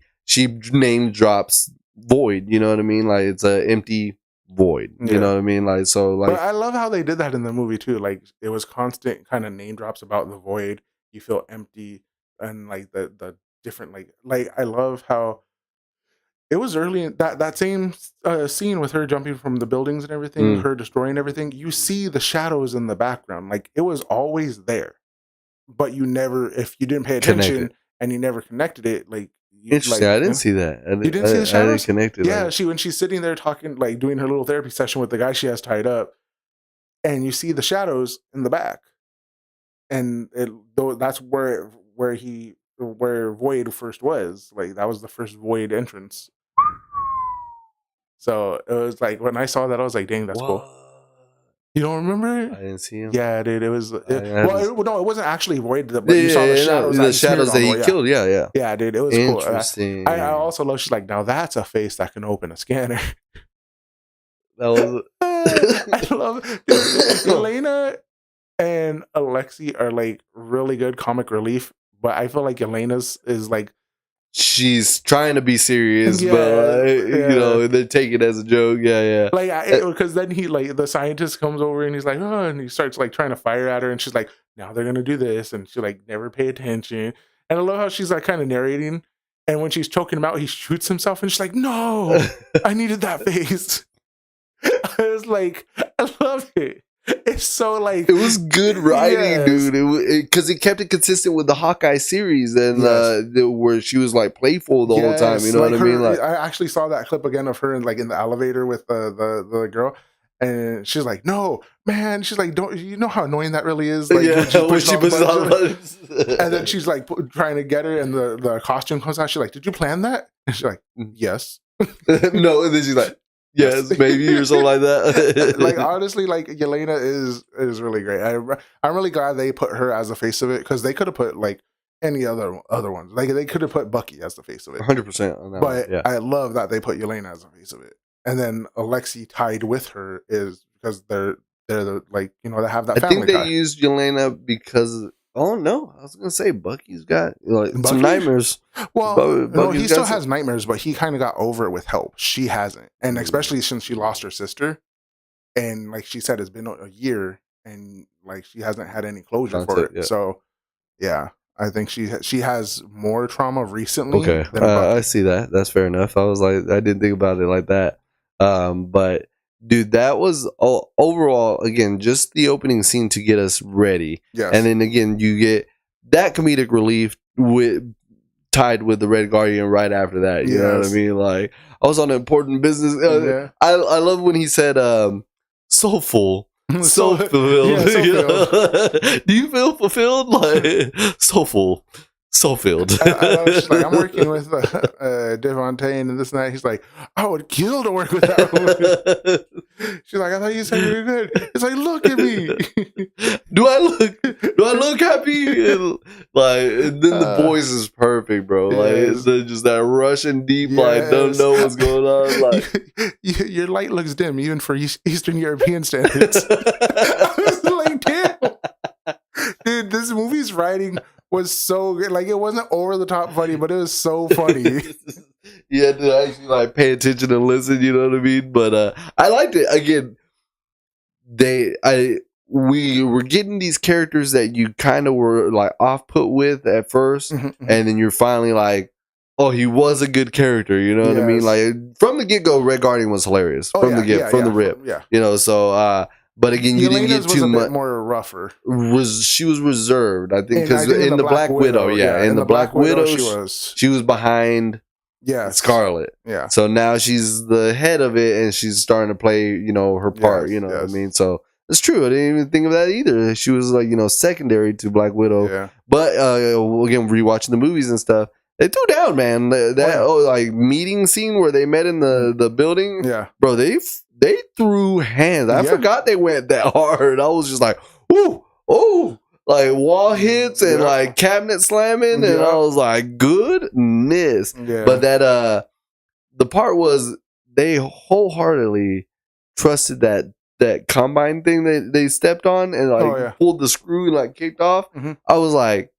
name drops void, you know what I mean? Like, it's an empty void, you know what I mean? Like, so, like, but I love how they did that in the movie too. Like, it was constant kind of name drops about the void. You feel empty, and like the different, like I love how it was early in that same scene with her jumping from the buildings and everything, her destroying everything. You see the shadows in the background, like, it was always there, but you never, if you didn't pay attention and you never connected it, like, interesting. I didn't see that. You didn't see the shadows? I didn't connect it. Yeah, when she's sitting there talking, like, doing her little therapy session with the guy she has tied up, and you see the shadows in the back, and that's where Void first was. Like, that was the first Void entrance. So it was like, when I saw that, I was like, dang, that's cool. You don't remember? I didn't see him. Yeah, dude. It was. no, it wasn't actually Void, but you saw the shadows. The shadows that he killed. Yeah. Yeah, dude. It was cool. Interesting. I also love. She's like, now that's a face that can open a scanner. That was. I love it. Elena and Alexi are like really good comic relief, but I feel like Elena's is like. She's trying to be serious, but you know, they take it as a joke. Yeah. Like, because then he like the scientist comes over and he's like, oh, and he starts like trying to fire at her, and she's like, now they're gonna do this, and she like never pay attention. And I love how she's like kind of narrating, and when she's choking him out, he shoots himself, and she's like, no, I needed that face. I was like, I love it. It's so like it was good writing, dude. Because it kept it consistent with the Hawkeye series, and where she was like playful the whole time. You know what I mean? Like, I actually saw that clip again of her in like in the elevator with the girl, and she's like, "No, man." She's like, "Don't you know how annoying that really is?" Like, when she pushes all the buttons, and then she's like trying to get her, and the costume comes out. She's like, "Did you plan that?" And she's like, "Yes." No, and then she's like. Yes, maybe or something like that. Like honestly, like Yelena is really great. I'm really glad they put her as the face of it, because they could have put like any other ones. Like they could have put Bucky as the face of it. 100%. But I love that they put Yelena as the face of it, and then Alexi tied with her is because they're the like they have that. I think they used Yelena because. Oh no! I was gonna say Bucky's got some nightmares. Well, no, he still has nightmares, but he kind of got over it with help. She hasn't, and especially since she lost her sister, and like she said, it's been a year, and like she hasn't had any closure for it. Yeah. So, yeah, I think she has more trauma recently. Okay, I see that. That's fair enough. I was like, I didn't think about it like that, but. Dude, that was overall, again, just the opening scene to get us ready. Yes. And then again, you get that comedic relief tied with the Red Guardian right after that. You know what I mean? Like, I was on important business. I love when he said, soulful. So fulfilled. Yeah, so Do you feel fulfilled? Like, soulful. So filled. She's like, I'm working with Devontae and this night. He's like, I would kill to work with that woman. She's like, I thought you said you were good. It's like, look at me. Do I look happy? And then the voice is perfect, bro. Like it's just that Russian deep, like don't know what's going on. Like your light looks dim, even for Eastern European standards. I was like, damn, dude, this movie's writing was so good. Like it wasn't over the top funny, but it was so funny. You had to actually like pay attention and listen, you know what I mean? But I liked it. Again, we were getting these characters that you kind of were like off put with at first, and then you're finally like, oh, he was a good character, you know what I mean? Like from the get go, Red Guardian was hilarious. From the rip. Yeah. You know, so but again, you didn't get too much more rougher. She was reserved, I think, because in the Black Widow, in the Black Widow, she was behind Scarlet. Yeah. So now she's the head of it, and she's starting to play, her part. You know what I mean? So it's true. I didn't even think of that either. She was like, secondary to Black Widow. Yeah. But again, rewatching the movies and stuff, they threw down, man. That meeting scene where they met in the building. Yeah, bro, they threw hands. I forgot they went that hard. I was just like, ooh, oh, like wall hits and like cabinet slamming, and I was like, goodness. Yeah. But that the part was they wholeheartedly trusted that combine thing that they stepped on and like pulled the screw and like kicked off. I was like,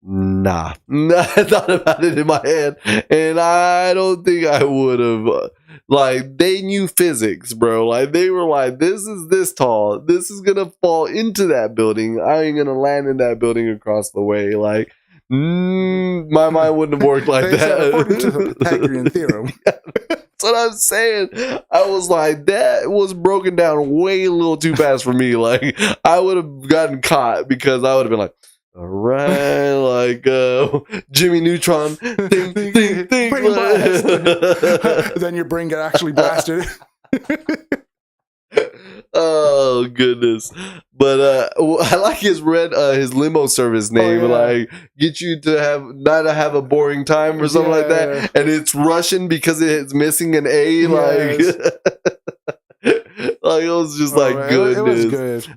nah. I thought about it in my head, and I don't think I would have. Like, they knew physics, bro. Like, they were like, this is this tall. This is gonna fall into that building. I ain't gonna land in that building across the way. Like, my mind wouldn't have worked like that. According to the Pythagorean theorem. That's what I'm saying. I was like, that was broken down way a little too fast for me. Like, I would have gotten caught because I would have been like, all right, like Jimmy Neutron, think. Brain blast. Then your brain got actually blasted. Oh goodness! But I like his limo service name. Like, get you to not have a boring time or something like that. And it's Russian because it's missing an A. Like, Like, it was just like goodness. It was good.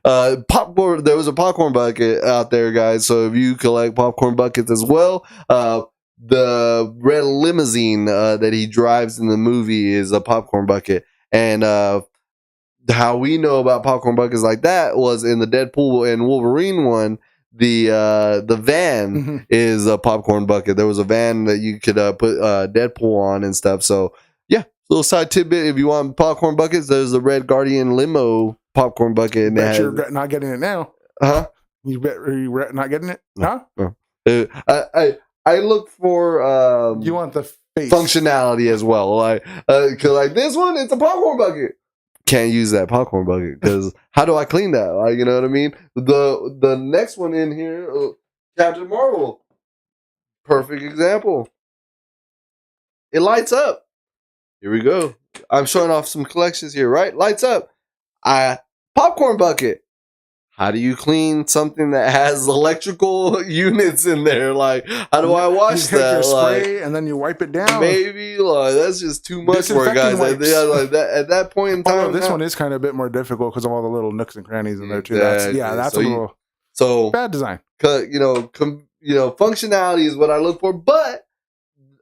Popcorn. There was a popcorn bucket out there, guys. So if you collect popcorn buckets as well, the red limousine that he drives in the movie is a popcorn bucket. And how we know about popcorn buckets like that was in the Deadpool and Wolverine one. The van is a popcorn bucket. There was a van that you could put Deadpool on and stuff. So yeah, little side tidbit. If you want popcorn buckets, there's the Red Guardian limo popcorn bucket. And bet you're not getting it now, huh? You bet you're not getting it, huh? No. I look for you want the face functionality as well, like because like this one, it's a popcorn bucket. Can't use that popcorn bucket because how do I clean that? Like, you know what I mean? The next one in here, Captain Marvel, perfect example. It lights up. Here we go. I'm showing off some collections here, right? Lights up. Popcorn bucket. How do you clean something that has electrical units in there? Like, how do I wash that? You spray and then you wipe it down. Maybe like that's just too much for guys. Like that at that point in time. This one is kind of a bit more difficult because of all the little nooks and crannies in there too. That's a little bad design. Functionality is what I look for, but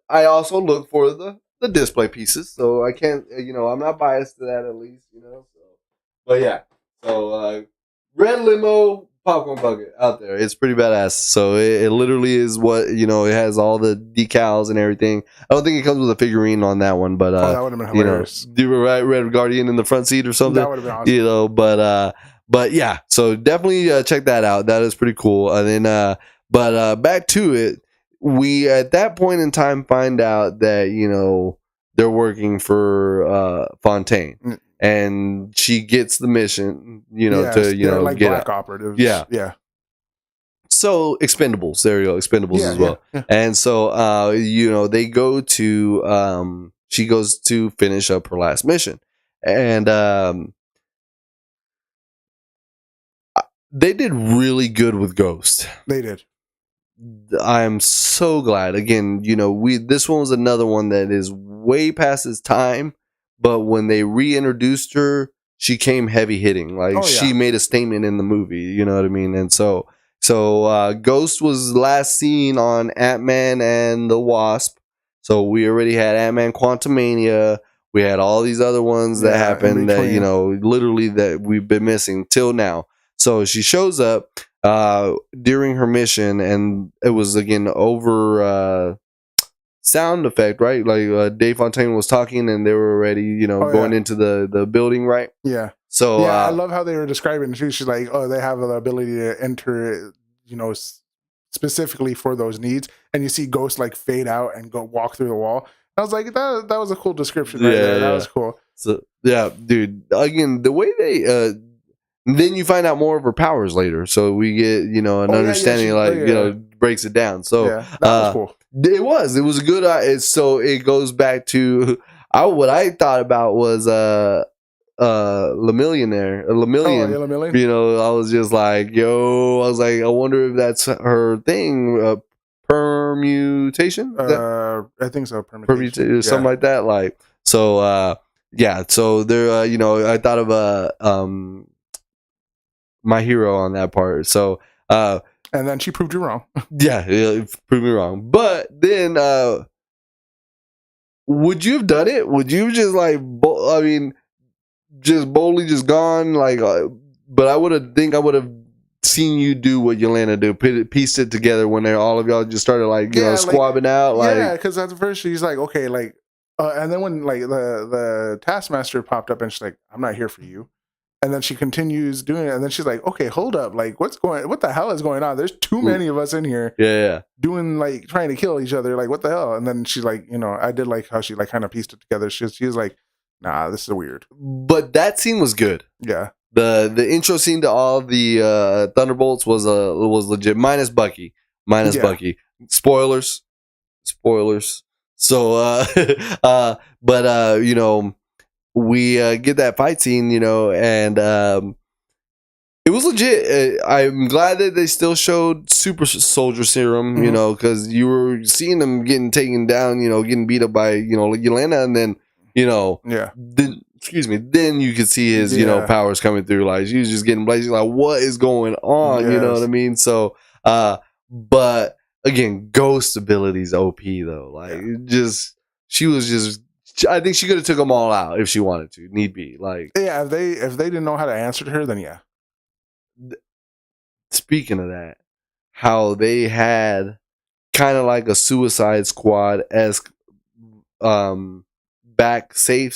I also look for the display pieces. So I can't, I'm not biased to that at least, So, but yeah, so. Red limo popcorn bucket out there. It's pretty badass. So it literally is what, it has all the decals and everything. I don't think it comes with a figurine on that one, but that would have been hilarious. You were right, Red Guardian in the front seat or something. That would have been awesome. But yeah, so definitely check that out. That is pretty cool. And then back to it, we at that point in time find out that, they're working for Fontaine. And she gets the mission, to like get black operatives. Yeah. So Expendables, there you go, Expendables as well. Yeah. And so they go to she goes to finish up her last mission, and they did really good with Ghost. They did. I am so glad. Again, this one was another one that is way past its time. But when they reintroduced her, she came heavy hitting. Like she made a statement in the movie. You know what I mean? And so Ghost was last seen on Ant-Man and the Wasp. So we already had Ant-Man Quantumania. We had all these other ones that happened that literally that we've been missing till now. So she shows up during her mission, and it was again over. Sound effect, right? Like Dave Fontaine was talking and they were already, going into the building, right? Yeah. So I love how they were describing it too. She's like, they have the ability to enter, specifically for those needs. And you see Ghost like fade out and go walk through the wall. I was like, that was a cool description right there. That was cool. So yeah, dude. Again, the way they then you find out more of her powers later. So we get, an understanding, breaks it down. So that was cool. It was a good. So it goes back to what I thought about was Lemillion. I was just like, I wonder if that's her thing. Permutation. I think so. Permutation, something like that. Like so. So there. I thought of My Hero on that part. So. And then she proved you wrong. Yeah, proved me wrong. But then, would you have done it? Would you just just boldly just gone? But I would have seen you do what Yelena do, pieced it together when all of y'all just started squabbing out. Because at first she's like, okay, and then when the Taskmaster popped up and she's like, I'm not here for you. And then she continues doing it, and then she's like, "Okay, hold up! What the hell is going on? There's too many of us in here, doing trying to kill each other. What the hell?" And then she's like, I did like how she kind of pieced it together. She was like, "Nah, this is weird." But that scene was good. Yeah, the intro scene to all the Thunderbolts was legit. Minus Bucky. Bucky. Spoilers. So, we get that fight scene, and it was legit. I'm glad that they still showed super soldier serum, because you were seeing them getting taken down, getting beat up by, Yelena, and then, excuse me, then you could see his, Yeah. powers coming through. Like, she was just getting blazing. Like, what is going on? You know what I Yes. mean? So, but again, Ghost abilities OP though. Like, she was just. I think she could have took them all out if she wanted to. Need be. Like, Yeah, if they didn't know how to answer to her, then yeah. Speaking of that, how they had kind of like a Suicide Squad esque back safe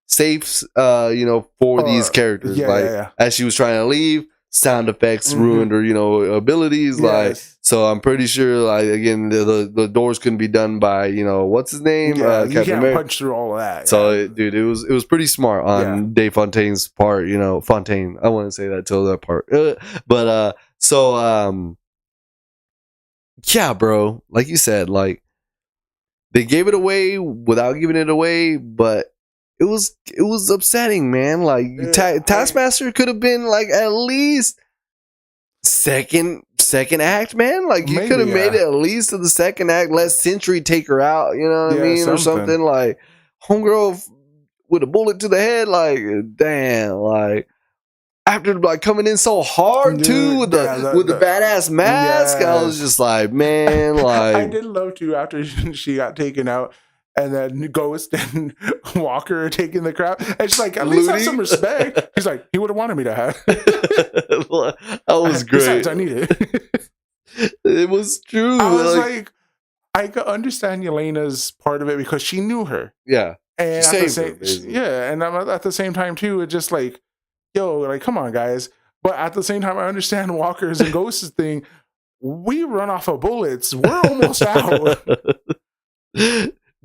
for these characters. Yeah, like, yeah. as she was trying to leave, sound effects ruined her abilities. Like, Yes. so I'm pretty sure, like, again, the doors couldn't be done by what's his name, Yeah, you Captain can't America. punch through all of that. So, dude, it was pretty smart on Dave Fontaine's part. Fontaine. I wouldn't say that till that part, but yeah, bro. Like you said, like, they gave it away without giving it away, but it was upsetting, man. Like, Taskmaster could have been like at least second act, man. Like, you could have made it at least to the second act. Let Sentry take her out, you know what I mean, or something. Like, homegirl with a bullet to the head. Like, damn, like. After, like, coming in so hard too with the badass mask, I was just like, man, like, I did love too after she got taken out, and then Ghost and Walker are taking the crap, and she's like, at least have some respect. He's like, he would have wanted me to have. That was great. Besides, I need it. It was true. I was like, I could understand Yelena's part of it because she knew her. Yeah, and and at the same time too, it's just like, yo, like, come on, guys. But at the same time, I understand Walker's and Ghost's thing. We run off of bullets. We're almost out.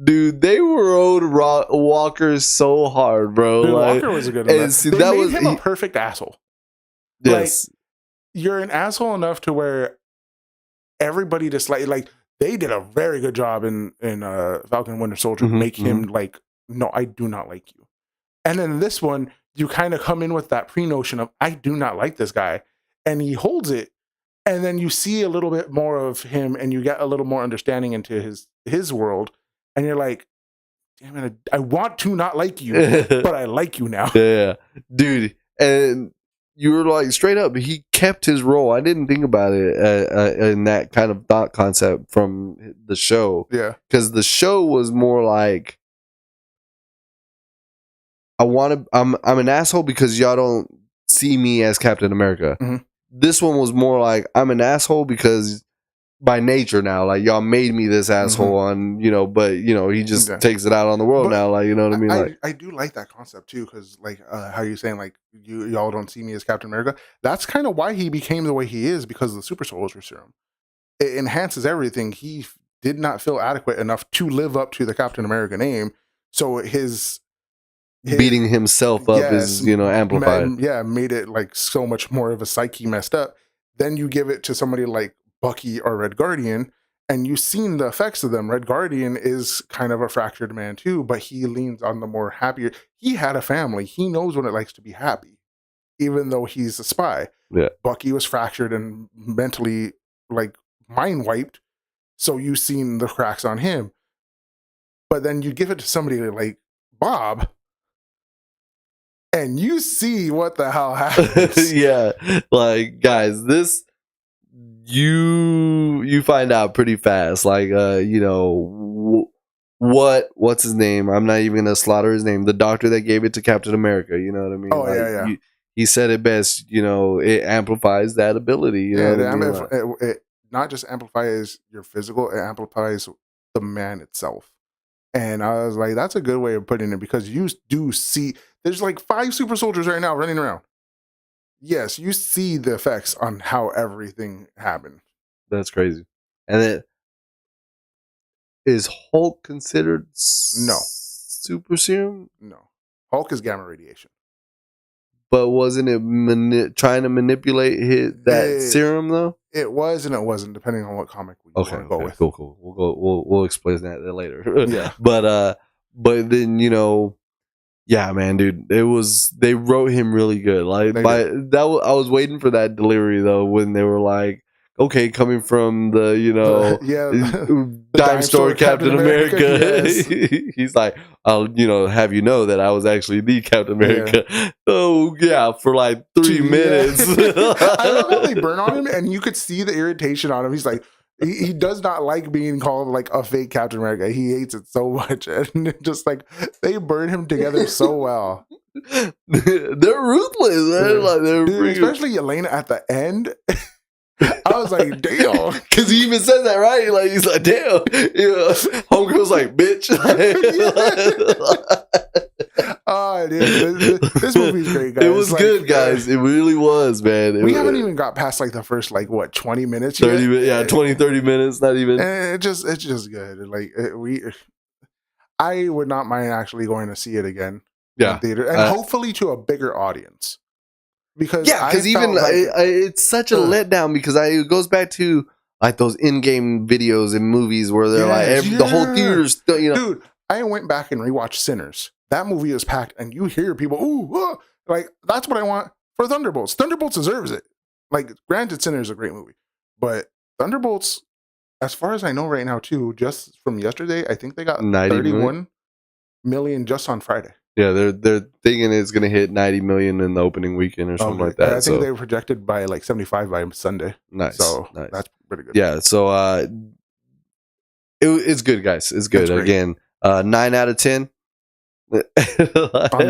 Dude, they rode Walker so hard, bro. Dude, like, Walker was a good one. They made him a perfect asshole. Yes. Like, you're an asshole enough to where everybody like they did a very good job in Falcon and Winter Soldier to make him like, no, I do not like you. And then this one, you kind of come in with that pre-notion of, I do not like this guy. And he holds it. And then you see a little bit more of him and you get a little more understanding into his world. And you're like, damn it, I want to not like you, but I like you now. Yeah, dude. And you were like, straight up, he kept his role. I didn't think about it in that kind of thought concept from the show. Yeah. Because the show was more like, I'm an asshole because y'all don't see me as Captain America. This one was more like, I'm an asshole because by nature now, like, y'all made me this asshole on, but he just takes it out on the world now, like, you know what I mean? Like, I do like that concept too, because like how you're saying, like, y'all don't see me as Captain America. That's kind of why he became the way he is, because of the super soldier serum. It enhances everything. He did not feel adequate enough to live up to the Captain America name, so his beating himself up is amplified. Made it like so much more of a psyche messed up. Then you give it to somebody like Bucky or Red Guardian, and you've seen the effects of them. Red Guardian is kind of a fractured man too, but he leans on the more happier. He had a family. He knows what it likes to be happy, even though he's a spy. Yeah. Bucky was fractured and mentally, like, mind wiped. So you've seen the cracks on him. But then you give it to somebody like Bob, and you see what the hell happens. Yeah, like, guys, this you find out pretty fast. Like, what's his name? I'm not even gonna slaughter his name. The doctor that gave it to Captain America. You know what I mean? Oh, like, yeah. He said it best. It amplifies that ability. You know what I mean? It not just amplifies your physical; it amplifies the man itself. And I was like, that's a good way of putting it, because you do see there's like 5 super soldiers right now running around. Yes, you see the effects on how everything happened. That's crazy. And then, is Hulk considered super serum? No. Hulk is gamma radiation. But wasn't it trying to manipulate that serum though? It was and it wasn't, depending on what comic we want to go with. Cool. We'll explain that later. Yeah. But then, yeah, man, dude, they wrote him really good. Like, I was waiting for that delivery though, when they were like, okay, coming from the the dime store Captain America. Yes. He's like, I'll have you know that I was actually the Captain America. Oh yeah, for like 3 minutes. I love how they burn on him, and you could see the irritation on him. He's like, he does not like being called like a fake Captain America. He hates it so much, and just like they burn him together so well. They're ruthless. They're especially Elena at the end. I was like, damn, because he even said that, right? Like he's like, damn. Homegirl's like, bitch. Oh, dude, this movie's great, guys. It was good, guys. It really was, man. We haven't even got past like the first 20 minutes. 30 minutes, not even. And it's just good. I would not mind actually going to see it again. Yeah, in theater, and hopefully to a bigger audience. Because even it's such a letdown because it goes back to like those in-game videos and movies where they're the whole theater's Dude, I went back and rewatched Sinners. That movie is packed, and you hear people like that's what I want for Thunderbolts. Thunderbolts deserves it. Like, granted, Sinners is a great movie, but Thunderbolts, as far as I know right now, too, just from yesterday, I think they got 31 million just on Friday. Yeah, they're thinking it's going to hit 90 million in the opening weekend or something like that. I think they were projected by 75 by Sunday. Nice. So that's pretty good. Yeah, so it's good, guys. It's good. Again, 9 out of 10. On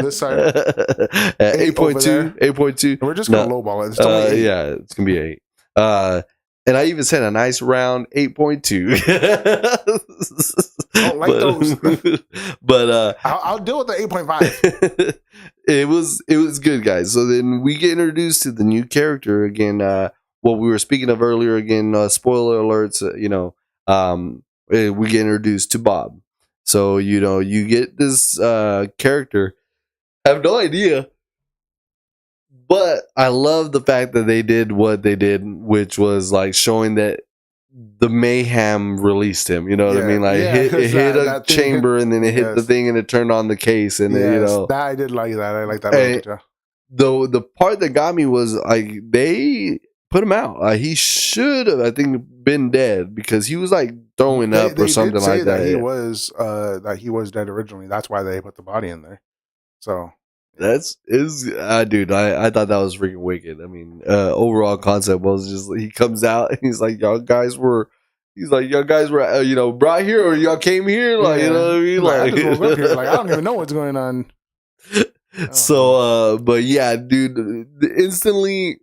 this side. 8.2. 8.2. We're just going to lowball it. It's only 8. Yeah, it's going to be 8. And I even said a nice round 8.2. Don't like those. But I'll deal with the 8.5. It was good, guys. So then we get introduced to the new character again. What we were speaking of earlier again. Spoiler alerts. We get introduced to Bob. So you get this character. I have no idea. But I love the fact that they did what they did, which was like showing that the mayhem released him. You know what I mean? Like it hit a chamber and then it hit the thing and it turned on the case and that I did like that. I like that. The part that got me was like they put him out. He should have, I think, been dead because he was like throwing up or something like that. He was dead originally. That's why they put the body in there. So. Dude, I thought that was freaking wicked. I mean, overall concept was just he comes out and he's like, y'all guys were brought here or y'all came here, like you know what I mean? Like I just woke up here, like I don't even know what's going on. So, but yeah, dude, instantly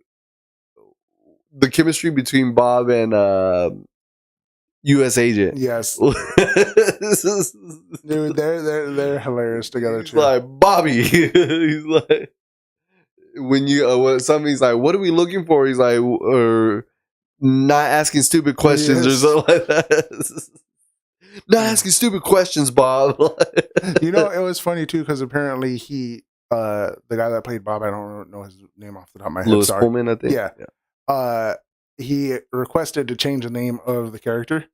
the chemistry between Bob and U.S. Agent. Yes. Dude, they're hilarious together too. He's like, Bobby. He's like, when somebody's like, what are we looking for? He's like, or not asking stupid questions or something like that. Not asking stupid questions, Bob. It was funny too because apparently the guy that played Bob, I don't know his name off the top of my head. Louis Pullman, I think. Yeah. He requested to change the name of the character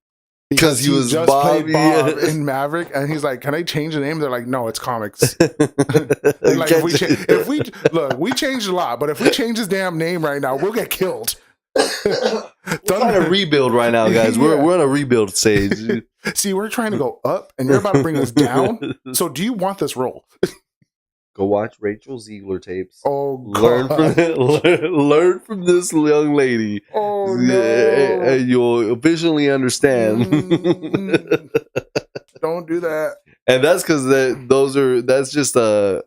because he was just played Bob in Maverick, and he's like, "Can I change the name?" They're like, "No, it's comics." Like if we changed a lot, but if we change his damn name right now, we'll get killed. We're trying to rebuild right now, guys. We're on a rebuild stage. See, we're trying to go up, and you're about to bring us down. So, do you want this role? Go watch Rachel Ziegler tapes. Oh, God. Learn from this young lady. Oh, no. And you'll officially understand. Don't do that. And that's because that's just a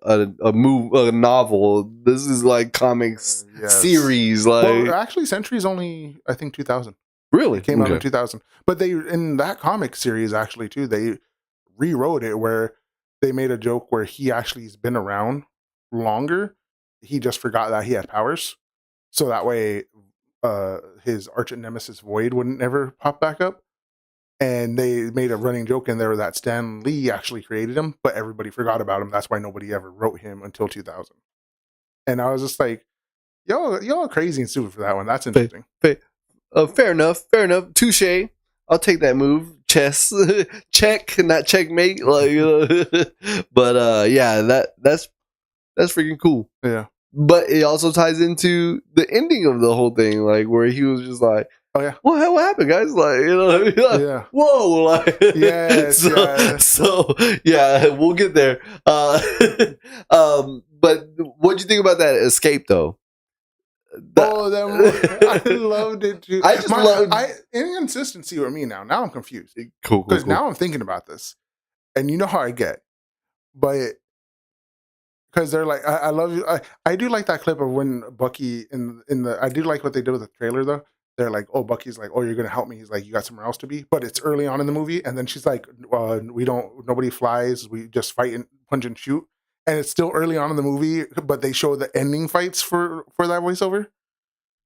novel. This is like comics series. Like, actually, Century's only, I think, 2000. Really? It came out in 2000. But in that comic series, actually, too, they rewrote it where they made a joke where he actually has been around longer. He just forgot that he had powers. So that way his arch nemesis Void wouldn't ever pop back up. And they made a running joke in there that Stan Lee actually created him, but everybody forgot about him. That's why nobody ever wrote him until 2000. And I was just like, y'all are crazy and stupid for that one. That's interesting. Fair enough. Touche. I'll take that move. Chess. Check, not checkmate. Like, but yeah, that's freaking cool. Yeah. But it also ties into the ending of the whole thing, like where he was just like, Oh yeah. What happened, guys? Like, you know what I mean? Like, Yeah. whoa, like, Yes, so yeah, we'll get there. But what'd you think about that escape though? I loved it too. I just loved Inconsistency with me now. Now I'm confused cool. because now I'm thinking about this, and you know how I get, but because they're like, I love you. I do like that clip of when Bucky in the. I do like what they did with the trailer though. They're like, oh, Bucky's like, oh, you're gonna help me. He's like, you got somewhere else to be, but it's early on in the movie, and then she's like, we don't. Nobody flies. We just fight and punch and shoot, and it's still early on in the movie, but they show the ending fights for that voiceover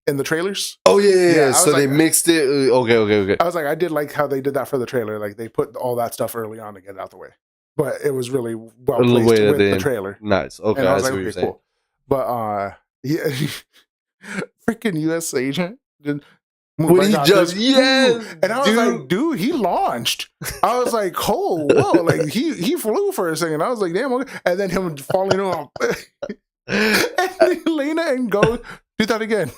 in the trailers. Oh yeah. So like, they mixed it. Okay. I was like, I did like how they did that for the trailer. Like they put all that stuff early on to get it out the way, but it was really well placed with the trailer. Nice. Okay, and I was like, okay, cool. But yeah, freaking U.S. agent when he jumps, yes, and I was like, dude, he launched. I was like, oh, whoa, like he flew for a second. I was like, damn, okay. And then him falling off, and then Elena and go do that again.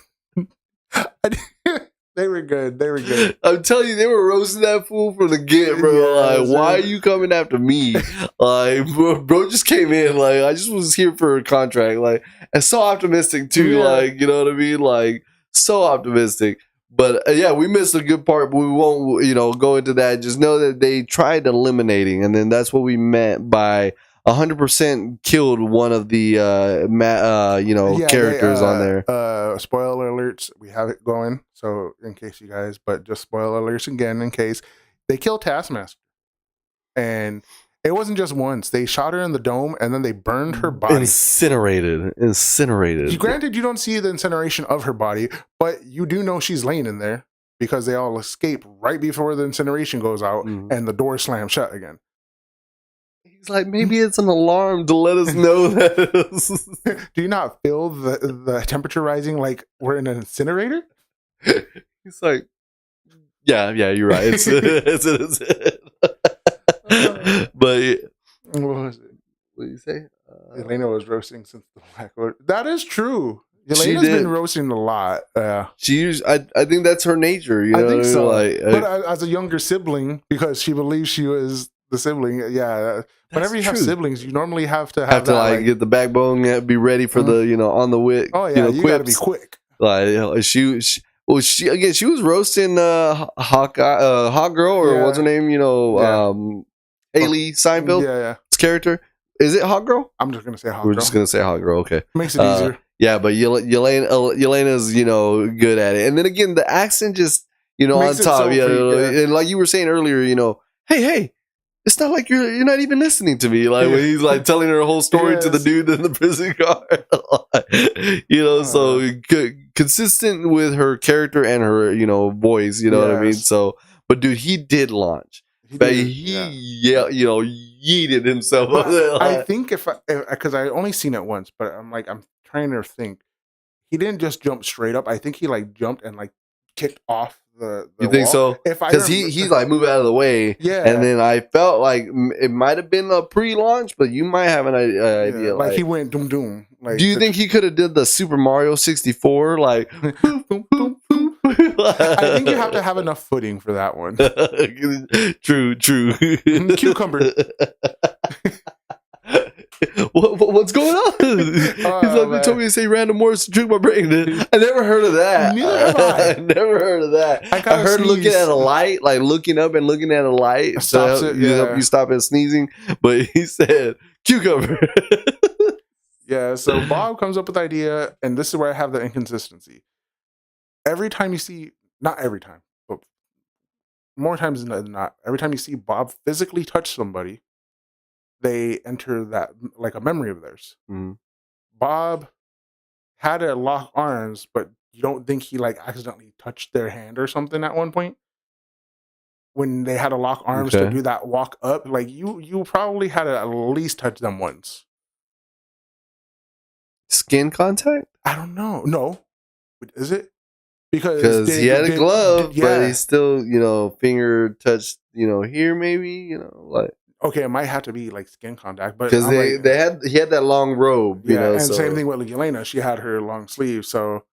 They were good. I'm telling you, they were roasting that fool from the get, bro. Like, why are you coming after me? Like, bro just came in. Like, I just was here for a contract. Like, and so optimistic too. Yeah. Like, you know what I mean? Like, so optimistic. But yeah, we missed a good part, but we won't, go into that. Just know that they tried eliminating, and then that's what we meant by 100% killed one of the characters on there. Spoiler alerts, we have it going, so in case you guys, but just spoiler alerts again in case they killed Taskmaster, and it wasn't just once. They shot her in the dome, and then they burned her body. Incinerated. Granted, you don't see the incineration of her body, but you do know she's laying in there because they all escape right before the incineration goes out, and the door slams shut again. He's like, maybe it's an alarm to let us know that. Do you not feel the temperature rising like we're in an incinerator? He's like, yeah, you're right. It's but what was it? What did you say? Elena was roasting since the Black Order. That is true. Elena's been roasting a lot. I think that's her nature. You know? I think so. But as a younger sibling, because she believes she was the sibling, yeah. Whenever you have siblings, you normally have to get the backbone, be ready for the on the wit. Oh yeah, you got to be quick. Like she was roasting Hawk Girl, or what's her name? Haley Steinfeld. Yeah. Character. Is it Hawk Girl? I'm just gonna say Hawk Girl. We're just gonna say Hawk Girl. Okay, makes it easier. Yeah, but Yelena's good at it, and then again the accent just on top. And like you were saying earlier, hey. It's not like you're not even listening to me. Like when he's like telling her whole story to the dude in the prison car. So consistent with her character and her, voice, you know what I mean? So, but dude, he did launch. He yeeted himself. I think because I only seen it once, but I'm trying to think. He didn't just jump straight up. I think he jumped and kicked off the you think wall. So? Because he's moving out of the way. Yeah. And then I felt like it might have been a pre-launch, but you might have an idea. He went doom doom. Do you think he could have did the Super Mario 64? Like, boom, boom, boom, boom. I think you have to have enough footing for that one. True. Cucumber. What's going on? He's they told me to say random words to trick my brain. I never heard of that. Neither have I. Never heard of that. I heard looking at a light, like looking up and looking at a light, stops it. You stop and sneezing. But he said cucumber. Yeah. So Bob comes up with the idea, and this is where I have the inconsistency. Every time you see, not every time, but more times than not, every time you see Bob physically touch somebody, they enter that a memory of theirs. Bob had to lock arms, but you don't think he accidentally touched their hand or something at one point when they had to lock arms to do that walk up? You probably had to at least touch them once. Skin contact? I don't know. No, is it? Because he had a glove, but he still finger touched here maybe Okay, it might have to be skin contact, but because he had that long robe, and same thing with Yelena, she had her long sleeve, so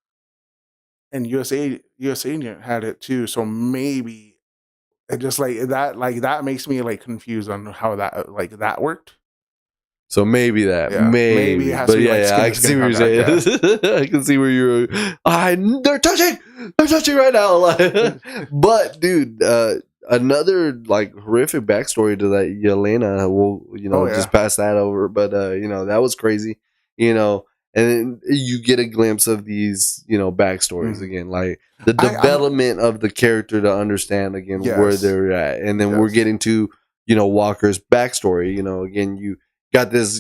and US Agent had it too. So maybe it just like that makes me like confused on how that worked. So maybe that, Yeah, maybe it maybe, has to but be like yeah, skin I to can see skin what you're contact. Yeah. saying. I can see where you're. They're touching right now. Like, but dude, another like horrific backstory to that Yelena. We'll Oh yeah. just pass that over, but that was crazy. You know, and then you get a glimpse of these backstories Mhm. again, like the I'm development of the character to understand again where yes, they're at, and then we're yes. getting to Walker's backstory. Again, you got this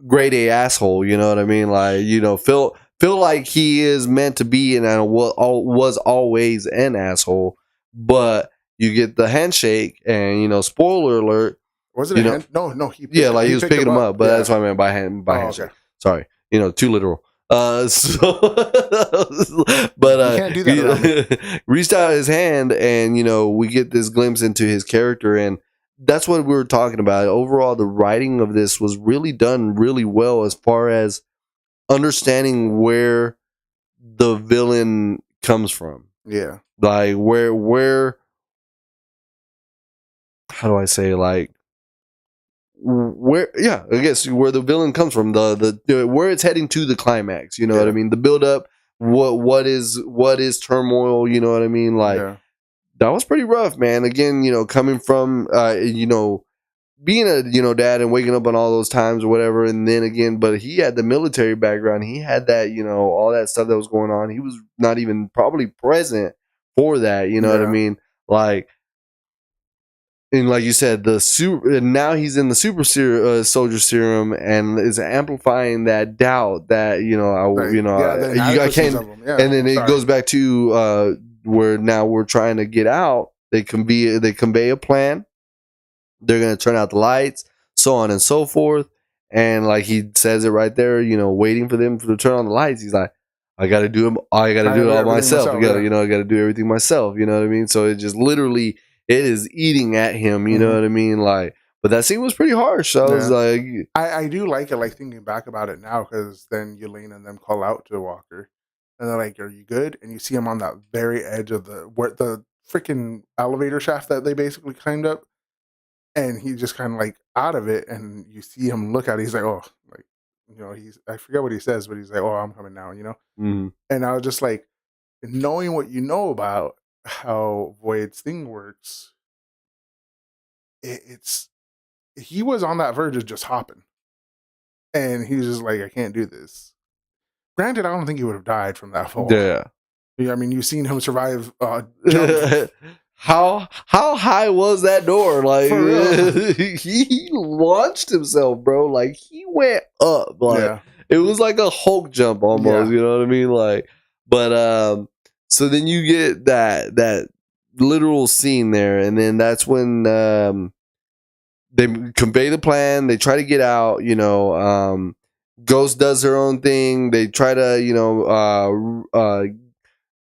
grade A asshole, you know what I mean? Like, feel like he is meant to be and was always an asshole, but you get the handshake and spoiler alert, Was it a you know hand? No, no. yeah, like he He was picked picking him him up. up, but Yeah. that's what I meant by Oh, okay. handshake. Sorry, too literal. So, but You can't do that around me. reached out his hand, and we get this glimpse into his character, and that's what we were talking about. Overall, the writing of this was really done really well as far as understanding where the villain comes from, Yeah. like where how do I say, like, where, yeah, I guess where the villain comes from, the where it's heading to the climax, you know what I Yeah. mean, the build up, what is turmoil, you know what I mean, like Yeah. that was pretty rough, man. Again, coming from being a dad and waking up on all those times or whatever, and then again, but he had the military background, he had that, all that stuff that was going on, he was not even probably present for that, you know what I Yeah. mean, like, and like you said, the super, and now he's in the soldier serum and is amplifying that doubt that Like, yeah, the I inadequacies can't. of them. Yeah. And then it Sorry. goes back to where now we're trying to get out. They convey a plan. They're gonna turn out the lights, so on and so forth. And like he says it right there, waiting for them to turn on the lights. He's like, I gotta do it. I gotta I do gotta it do all everything myself. myself. Yeah. I gotta do everything myself. You know what I mean? So it just literally, it is eating at him. You know Mhm. what I mean? Like, but that scene was pretty harsh. So I was Yeah. like, I do like it, like thinking back about it now, because then Yelena and them call out to Walker, and they're like, "Are you good?" And you see him on that very edge of the freaking elevator shaft that they basically climbed up, and he just kind of like out of it, and you see him look at it. He's like, "Oh, like he's I forget what he says, but he's like, "Oh, I'm coming now." mm, And I was just like, knowing what you know about how Void's thing works, it's he was on that verge of just hopping, and he's just like, "I can't do this." Granted, I don't think he would have died from that fall. yeah. Yeah, I mean, you've seen him survive jump How high was that door? Like, for real. he launched himself, bro. Like, he went up. Like, Yeah, it was like a Hulk jump almost. yeah, You know what I mean? Like, but so then you get that literal scene there, and then that's when they convey the plan. They try to get out. Ghost does her own thing. They try to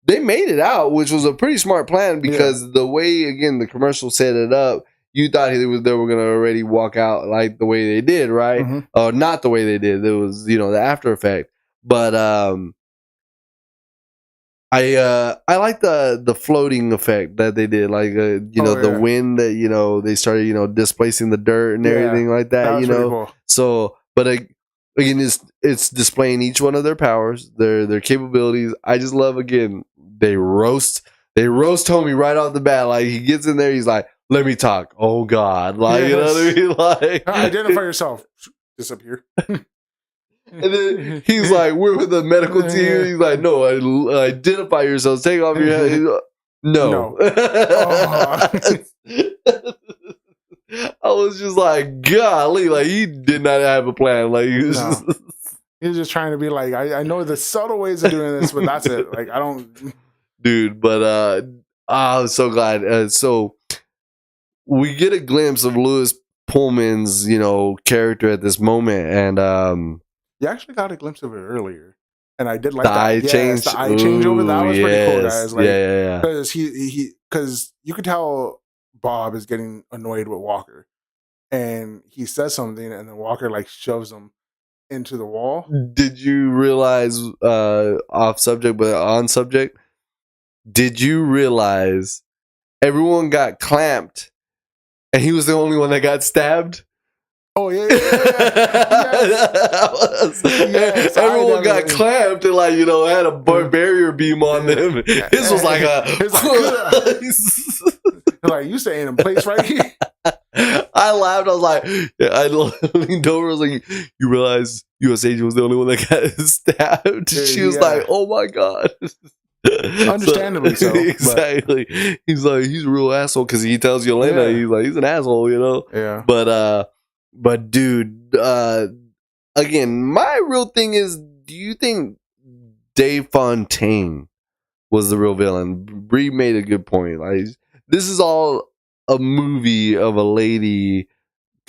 they made it out, which was a pretty smart plan yeah. because the way, again, the commercial set it up, you thought they were going to already walk out like the way they did, right? Hmm. Or not the way they did. It was, the after effect. But I like the floating effect that they did, like Oh the yeah, wind that they started displacing the dirt and yeah. everything like That that, was pretty cool. So, but again, it's displaying each one of their powers, their capabilities. I just love, again, they roast Tommy right off the bat. Like, he gets in there, he's like, "Let me talk." Oh God, like, you know what I Yes. mean? Like, Identify yourself. Disappear. and then he's like, "We're with the medical team." He's like, "No, identify yourselves. Take off your head." He's like, no. No. Oh. I was just like, golly, like, he did not have a plan. Like, he was No. just He's just trying to be like, I know the subtle ways of doing this, but that's it. Like, I don't. dude. But I was so glad. So we get a glimpse of Lewis Pullman's, character at this moment, and You actually got a glimpse of it earlier, and I did the like that. eye Yes, change. the eye changeover, that Ooh, was pretty cool, yes, guys. yeah, Like, yeah, yeah. because you could tell Bob is getting annoyed with Walker, and he says something, and then Walker like shoves him, into the wall. Did you realize, off subject but on subject? Did you realize everyone got clamped and he was the only one that got stabbed? Oh yeah, yes. Everyone got clamped and had a barrier beam on them. His was like like you staying in place right here. I laughed. I was like, I leaned over. I was like, you realize U.S. agent was the only one that got stabbed? She was like, oh my god. Understandably so. Exactly. He's like, he's a real asshole because he tells Yelena, he's like, he's an asshole, Yeah. But dude, again, my real thing is, do you think Dave Fontaine was the real villain? Bree made a good point. Like, this is all a movie of a lady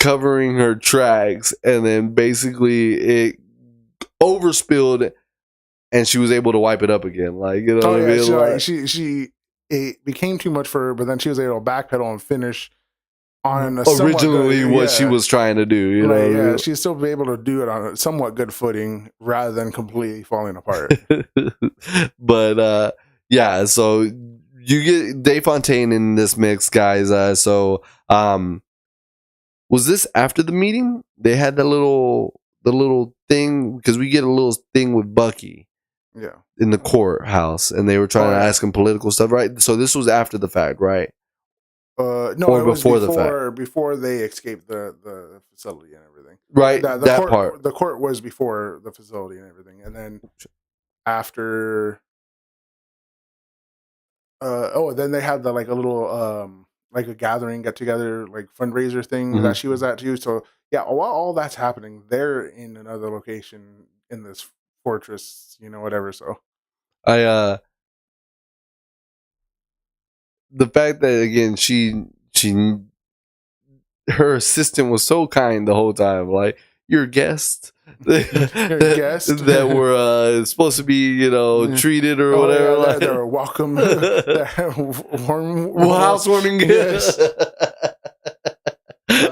covering her tracks, and then basically it overspilled, and she was able to wipe it up again. Like, what I mean? She it became too much for her, but then she was able to backpedal and finish on originally what she was trying to do. She's still able to do it on a somewhat good footing rather than completely falling apart. But so you get Dave Fontaine in this mix, guys. Was this after the meeting? They had the little thing, because we get a little thing with Bucky. Yeah. In the courthouse, and they were trying to ask him political stuff, right? So this was after the fact, right? No, it was before the fact. Before they escaped the facility and everything. Right, that part. The court was before the facility and everything, and then after. Then they had the a little like a gathering, get together, like fundraiser thing that she was at too. So yeah, while all that's happening, they're in another location in this fortress, whatever. So the fact that again her assistant was so kind the whole time, like, you're a guest. That were supposed to be, treated or whatever. Yeah, they were welcome. Housewarming. Yes.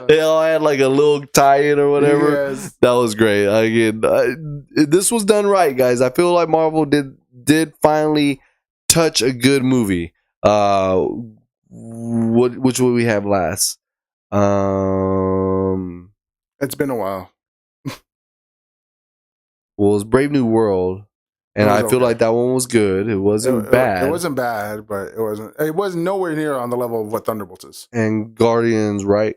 They all had like a little tie-in or whatever. Yes. That was great. Again, this was done right, guys. I feel like Marvel did finally touch a good movie. Which would we have last? It's been a while. Well, it's Brave New World, and I feel like that one was good. It wasn't bad. It wasn't bad, but it wasn't nowhere near on the level of what Thunderbolts is. And Guardians, right?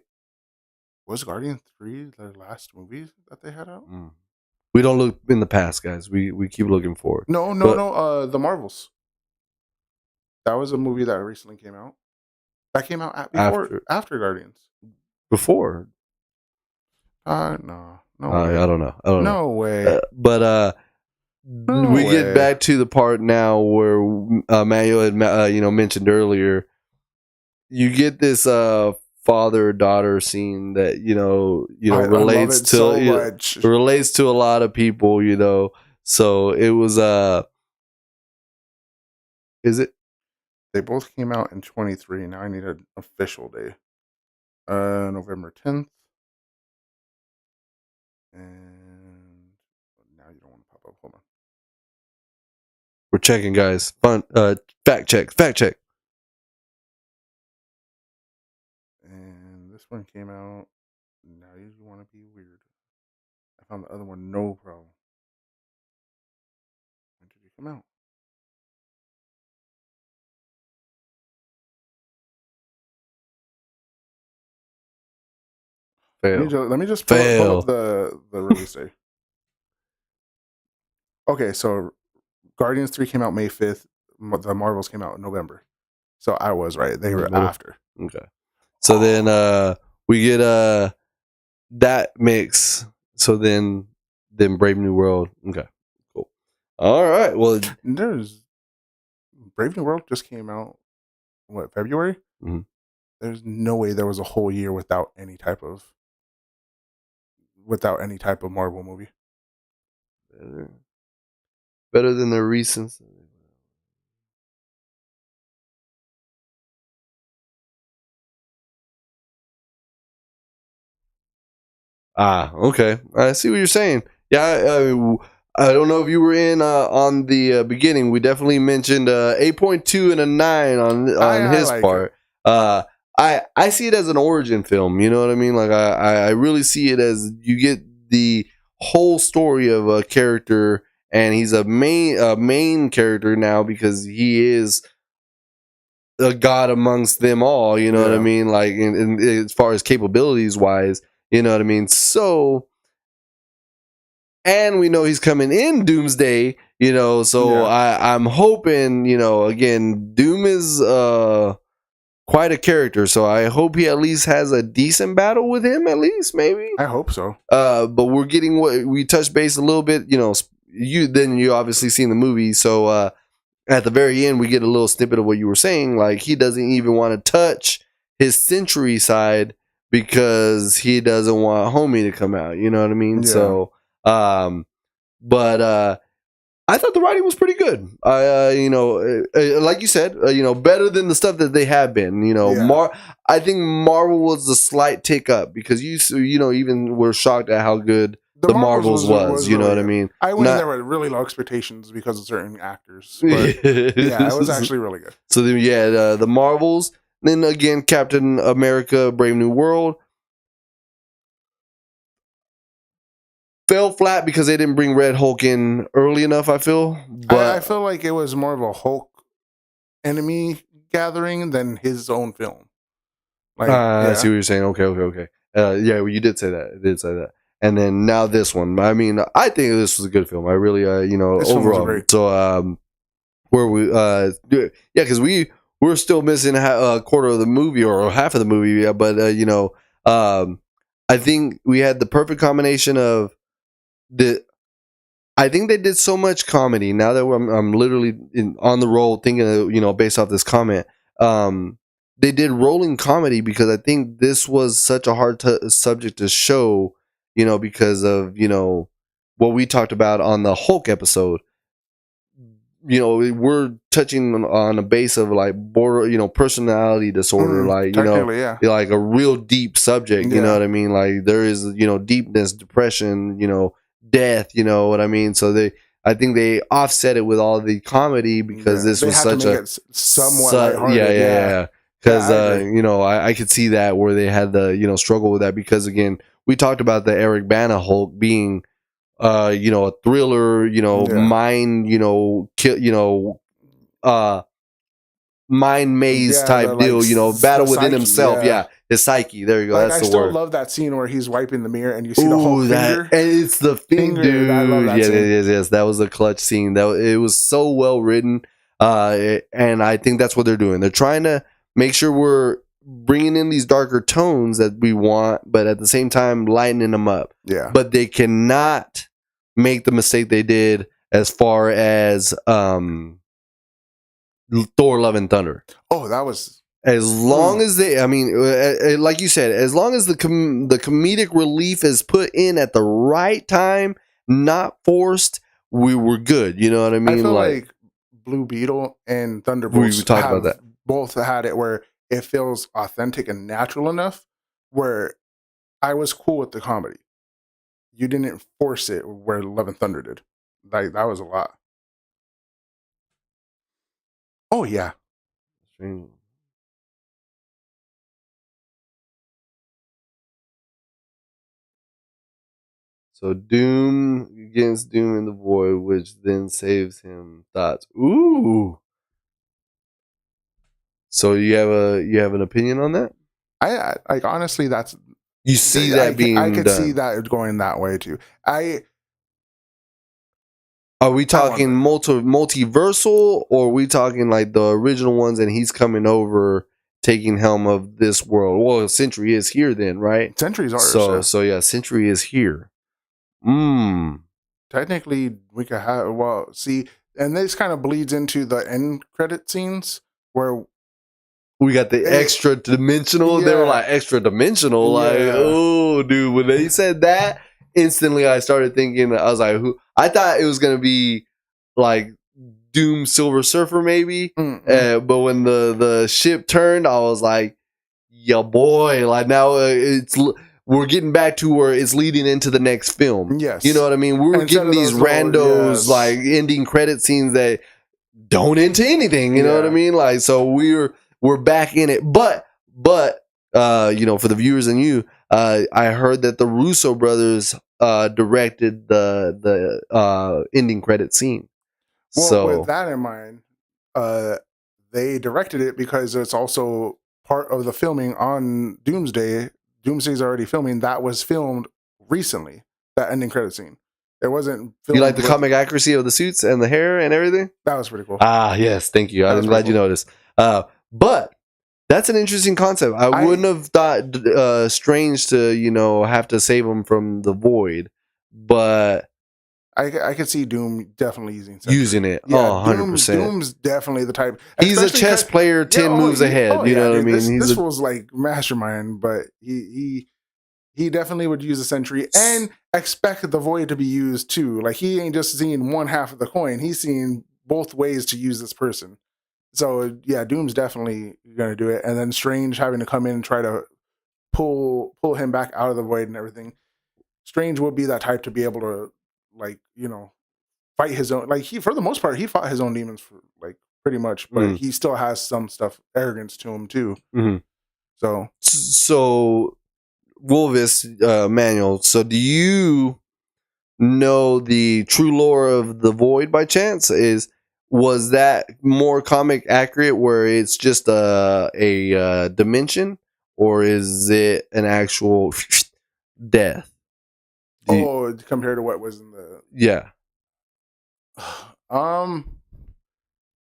Was Guardian 3 the last movie that they had out? We don't look in the past, guys. We keep looking forward. No. The Marvels. That was a movie that recently came out. That came out after Guardians. Before? No. I don't know. No way. We get back to the part now where Manuel had mentioned earlier. You get this father-daughter scene that relates to a lot of people. So it was is it? They both came out in 23. Now I need an official day. November 10th. And now you don't want to pop up. Hold on. We're checking, guys. Fact check. And this one came out. Now you want to be weird. I found the other one, no problem. When did it come out? Fail. Let me just pull up the release day. Okay, so Guardians 3 came out May 5th. The Marvels came out in November. So I was right. They were after. Okay. So then we get that mix. So then Brave New World. Okay. Cool. All right. Well, there's Brave New World just came out February? Mm-hmm. There's no way there was a whole year without any type of Marvel movie. Better than the recent. Okay. I see what you're saying. I don't know if you were in on the beginning. We definitely mentioned 8.2 and a 9 on his like part. I see it as an origin film. You know what I mean? Like I really see it as you get the whole story of a character, and he's a main character now because he is a god amongst them all. You know what I mean? Like in as far as capabilities wise, you know what I mean? So, and we know he's coming in Doomsday, you know, so I'm hoping, you know, again, Doom is quite a character, so I hope he at least has a decent battle with him, at least, maybe. I hope so. But we're getting what we touched base a little bit, you know, you obviously seen the movie, so at the very end we get a little snippet of what you were saying, like he doesn't even want to touch his Century side because he doesn't want Homie to come out, you know what I mean? So but I thought the writing was pretty good. You know, like you said, you know, better than the stuff that they have been. You know, I think Marvel was a slight tick up because you know, even were shocked at how good the Marvels was. You know what I mean? I went in there with really low expectations because of certain actors. But yeah, it was actually really good. So then, the Marvels. Then again, Captain America: Brave New World. Fell flat because they didn't bring Red Hulk in early enough, I feel. But I feel like it was more of a Hulk enemy gathering than his own film. Like, I see what you're saying. Okay. Yeah, well, you did say that. And then now this one. I mean, I think this was a good film. I really, you know, this overall. So, where we, because we're still missing a quarter of the movie or half of the movie. But you know, I think we had the perfect combination of I think they did so much comedy. Now that I'm literally on the roll thinking of, you know, based off this comment, they did rolling comedy because I think this was such a hard subject to show, you know, because of, you know, what we talked about on the Hulk episode. You know, we're touching on a base of like border, you know, personality disorder, like, you know, like a real deep subject. You know what I mean? Like there is, you know, deepness, depression, you know, death, you know what I mean? So I think they offset it with all the comedy because this was such a somewhat because you know, I could see that where they had the, you know, struggle with that because again, we talked about the Eric Bana Hulk being you know, a thriller, you know, mind, you know, kill, you know, mind maze type deal, like, you know, battle within psyche, himself, his psyche. There you go. Like, that's the word. I still love that scene where he's wiping the mirror and you see the whole finger. And it's the finger, dude. I love that scene. Yes. That was a clutch scene. It was so well written, and I think that's what they're doing. They're trying to make sure we're bringing in these darker tones that we want, but at the same time lightening them up. Yeah. But they cannot make the mistake they did as far as Thor: Love and Thunder. Oh, that was as long as they. I mean, like you said, as long as the comedic relief is put in at the right time, not forced, we were good. You know what I mean? I feel like Blue Beetle and Thunderbolts we talked about that. Both had it where it feels authentic and natural enough where I was cool with the comedy. You didn't force it where Love and Thunder did. Like that was a lot. Oh yeah. So Doom against Doom in the Void, which then saves him. Thoughts? Ooh. So you have an opinion on that? I like honestly, that's you see that being. I could done. see that going that way too. Are we talking multiversal, or are we talking like the original ones, and he's coming over, taking helm of this world? Well, Century is here, then, right? Century's ours. So yeah, Century is here. Technically, we could have. Well, see, and this kind of bleeds into the end credit scenes where we got the extra dimensional. Yeah. They were like extra dimensional. Like, oh, dude, when they said that, instantly I started thinking. I was like, who? I thought it was gonna be like Doom Silver Surfer, maybe. But when the ship turned, I was like, yeah, boy. Like now it's we're getting back to where it's leading into the next film. Yes. You know what I mean? We were Instead getting of these those little- randos yes. like ending credit scenes that don't into anything. You know what I Yeah. mean? Like, so we're back in it. But you know, for the viewers and you, I heard that the Russo brothers directed the ending credit scene. Well, So with that in mind, they directed it because it's also part of the filming on Doomsday. Doomsday's already filming. That was filmed recently. That ending credit scene. It wasn't. Filmed you like the with- comic accuracy of the suits and the hair and everything? That was pretty cool. Ah, yes, thank you. I'm was glad pretty you cool. noticed. But that's an interesting concept. I wouldn't have thought Strange to, you know, have to save him from the void, but I could see Doom definitely using it. Yeah, Oh, 100%. Doom's definitely the type. He's a especially chess 'cause- player 10 moves ahead. You know what I mean? This He's was like mastermind, but he definitely would use a sentry and expect the void to be used too. Like he ain't just seeing one half of the coin; he's seeing both ways to use this person. So yeah, Doom's definitely gonna do it, and then Strange having to come in and try to pull him back out of the void and everything. Strange would be that type to be able to, like, you know, fight his own. Like he, for the most part, he fought his own demons for like pretty much, but he still has some stuff, arrogance to him too. So Wolvis, Manuel. So do you know the true lore of the void by chance? Was that more comic accurate where it's just a dimension, or is it an actual death? Compared to what was in the Yeah,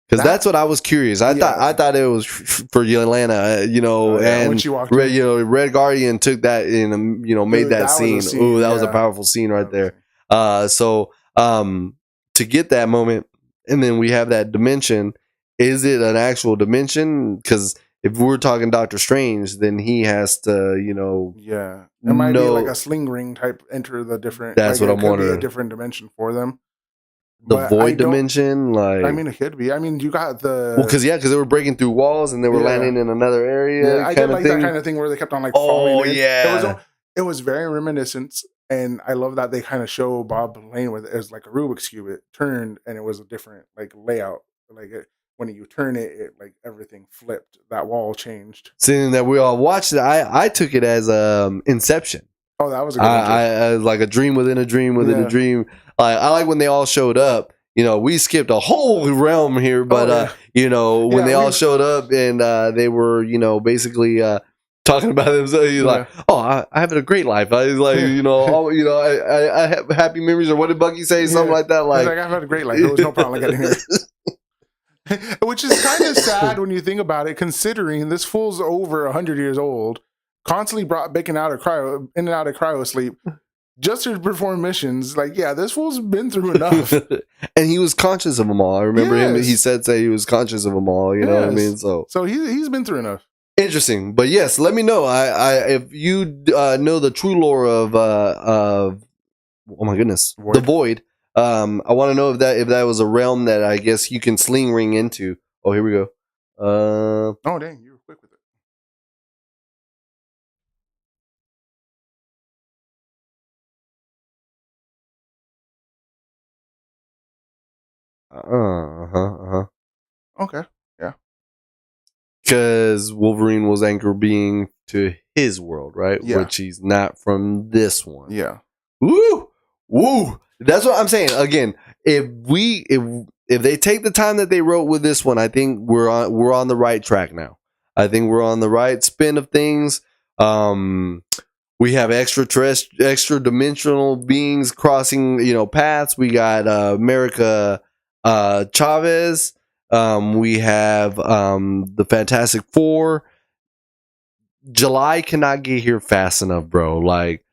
because that's what I was curious. I thought it was for Yelena, you know, when and she walked Red, in. you know, Red Guardian took that and, you know, made Dude, that that scene. was a scene, Ooh, that was a yeah. powerful scene right That was there. So to get that moment, and then we have that dimension. Is it an actual dimension? Because if we're talking Doctor Strange, then he has to, you know, yeah, it might be like a sling ring type. Enter the different. That's like, what I'm it could be wondering. a different dimension for them. The But I void don't- dimension, like, I mean, it could be. I mean, you got the because they were breaking through walls and they were Yeah. landing in another area. Yeah, I did like that kind of thing where they kept on like Oh, falling in. yeah. It was very reminiscent, and I love that they kind of show Bob playing with it as like a Rubik's cube. It turned, and it was a different like layout. Like when you turn it, like everything flipped. That wall changed. Seeing that we all watched it, I took it as Inception. Oh, that was a good. I like a dream within a dream within a Yeah. dream. I like when they all showed up. You know, we skipped a whole realm here, but you know, when they all showed up and they were, you know, basically talking about themselves, you're like, oh, I have a great life. I like, you know, I have happy memories, or what did Bucky say? Something like that. Like, I've had a great life. There was no problem getting here. Which is kind of sad when you think about it, considering this fool's over 100 years old, constantly brought back in and out of cryo sleep, just to perform missions. Like, yeah, this fool's been through enough. And he was conscious of them all. I remember him. He said he was conscious of them all. You know what I mean? So he's been through enough. Interesting, but yes, let me know. If you know the true lore of oh my goodness, the void. I want to know if that was a realm that I guess you can sling ring into. Oh, here we go. Oh dang, you were quick with it. Okay. Yeah. Because Wolverine was anchor being to his world, right? Yeah. Which he's not from this one. Yeah. Woo. That's what I'm saying. Again, if they take the time that they wrote with this one, I think we're on the right track now. I think we're on the right spin of things. We have extra dimensional beings crossing, you know, paths. We got America Chavez. We have the Fantastic Four. July cannot get here fast enough, bro. Like,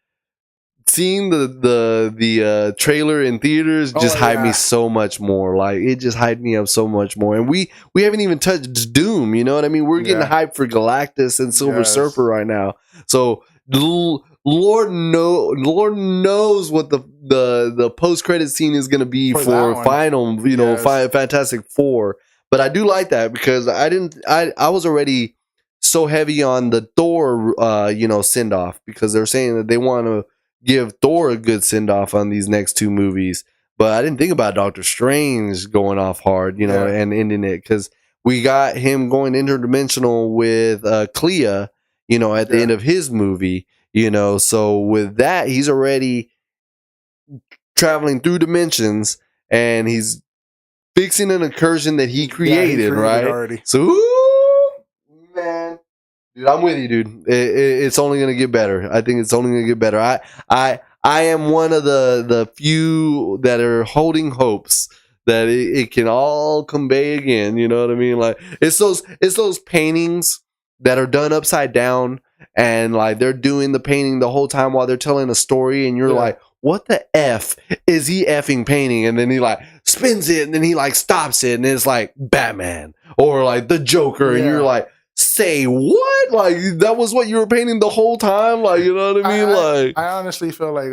seeing the trailer in theaters just hyped me so much more. Like, it just hyped me up so much more. And we haven't even touched Doom. You know what I mean? We're getting hyped for Galactus and Silver Surfer right now. So Lord knows what the post credit scene is going to be for final, you know, Fantastic Four. But I do like that because I was already so heavy on the Thor, send off, because they're saying that they want to give Thor a good send off on these next two movies. But I didn't think about Doctor Strange going off hard, and ending it, because we got him going interdimensional with Clea, at the end of his movie, So with that, he's already traveling through dimensions, and he's fixing an incursion that he created, right? Already. So, man, dude, I'm with you, dude. It's only gonna get better. I think it's only gonna get better. I am one of the few that are holding hopes that it can all convey again. You know what I mean? Like it's those paintings that are done upside down, and like they're doing the painting the whole time while they're telling a story, and you're like, what the F is he effing painting? And then he like spins it, and then he like stops it, and it's like Batman or like the Joker, and you're like, say what? Like that was what you were painting the whole time? Like, you know what I mean? I honestly feel like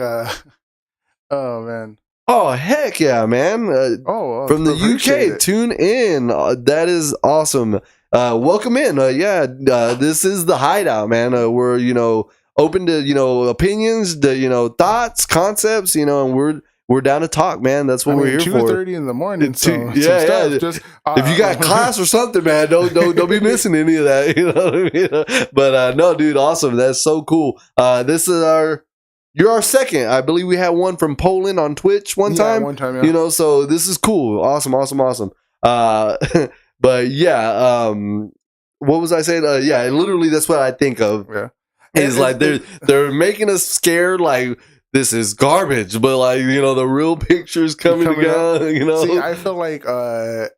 oh man. Oh heck yeah, man. From the UK, tune in. That is awesome. Welcome in. This is the Hydeout, man. We're open to opinions, to thoughts, concepts, and we're down to talk, man. That's what we're here for. 2:30 in the morning. Just if you got class or something, man, don't be missing any of that. You know what I mean? But no, dude, awesome. That's so cool. This is you're our second. I believe we had one from Poland on Twitch one time. One time, yeah. So this is cool. Awesome. But yeah, what was I saying? Literally that's what I think of. Yeah. Is like they're making us scared, like this is garbage, but like the real picture's coming down. See, I feel like it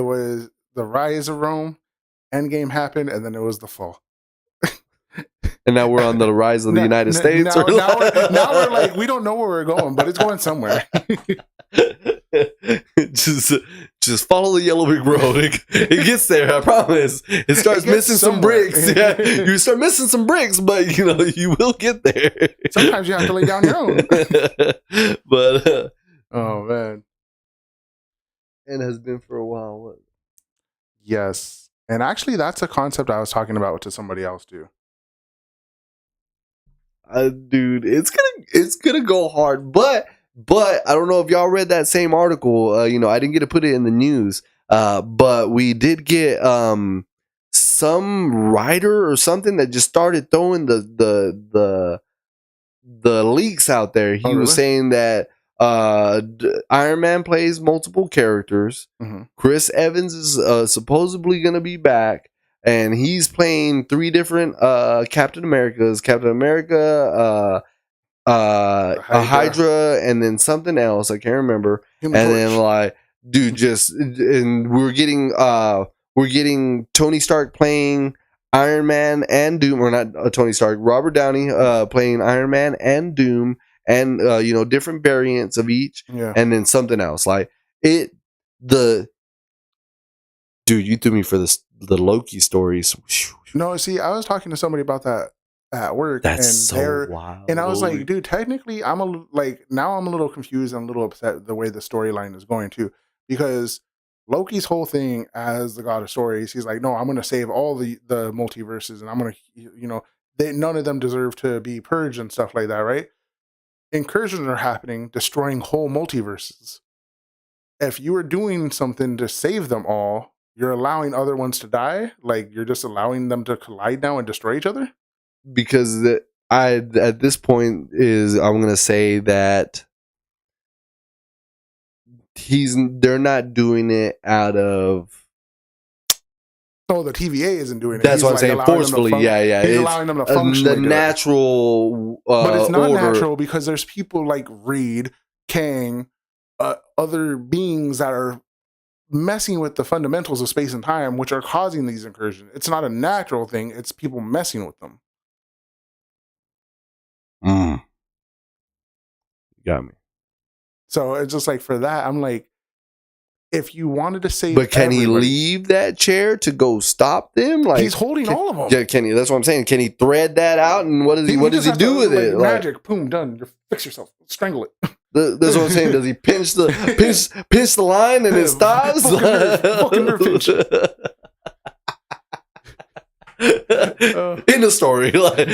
was the rise of Rome, Endgame happened, and then it was the fall. And now we're on the rise of the United States. Now we're like, we don't know where we're going, but it's going somewhere. just follow the yellow brick road. It gets there, I promise. It starts missing some bricks. Yeah, you start missing some bricks, but you will get there. Sometimes you have to lay down your own. But oh man, and has been for a while. What? Yes, and actually, that's a concept I was talking about to somebody else too. Dude, it's gonna go hard, but I don't know if y'all read that same article. I didn't get to put it in the news, but we did get some writer or something that just started throwing the leaks out there. He was saying that Iron Man plays multiple characters. Mm-hmm. Chris Evans is supposedly gonna be back. And he's playing 3 different Captain Americas. Captain America, a Hydra, and then something else. I can't remember. Then like, dude, and we're getting Tony Stark playing Iron Man and Doom, or not Tony Stark, Robert Downey playing Iron Man and Doom, and different variants of each, and then something else like it. Dude, you threw me for the Loki stories. No, see, I was talking to somebody about that at work. That's so wild. And I was like, dude, technically, now I'm a little confused and a little upset the way the storyline is going too, because Loki's whole thing as the god of stories, he's like, no, I'm going to save all the multiverses, and I'm going to, none of them deserve to be purged and stuff like that, right? Incursions are happening, destroying whole multiverses. If you were doing something to save them all, you're allowing other ones to die? Like, you're just allowing them to collide now and destroy each other? Because at this point I'm going to say that they're not doing it out of... Oh, the TVA isn't doing it. That's what I'm saying, forcefully. He's allowing them to function. The natural but it's not order. natural, because there's people like Reed, Kang, other beings that are messing with the fundamentals of space and time, which are causing these incursions. It's not a natural thing. It's people messing with them. You got me. So it's just like, for that, I'm like, if you wanted to save, but can he leave that chair to go stop them? Like, he's holding all of them. Yeah, can he? That's what I'm saying. Can he thread that out? And what does he do with it? Magic, boom, done. Fix yourself. Strangle it. That's what I'm saying. Does he pinch the line and it stops? Fucking nerve pinch. In the story, like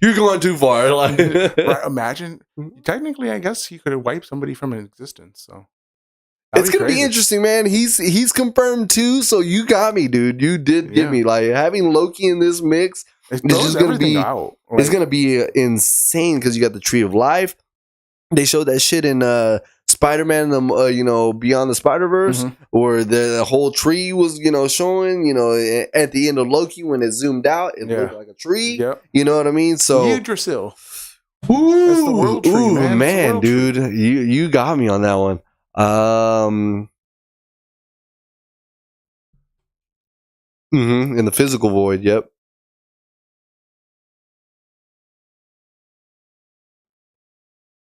you're going too far. Like, right, imagine. Technically, I guess he could have wiped somebody from an existence. So it's gonna be interesting, man. He's confirmed too. So you got me, dude. You did get me. Like having Loki in this mix. It's just gonna be out. Like, it's gonna be insane because you got the Tree of Life. They showed that shit in Spider-Man, Beyond the Spider-Verse, where the whole tree was, showing, at the end of Loki when it zoomed out, it looked like a tree. Yep. You know what I mean? So Yggdrasil. Ooh, that's the world tree, man dude, you got me on that one. In the physical void, yep.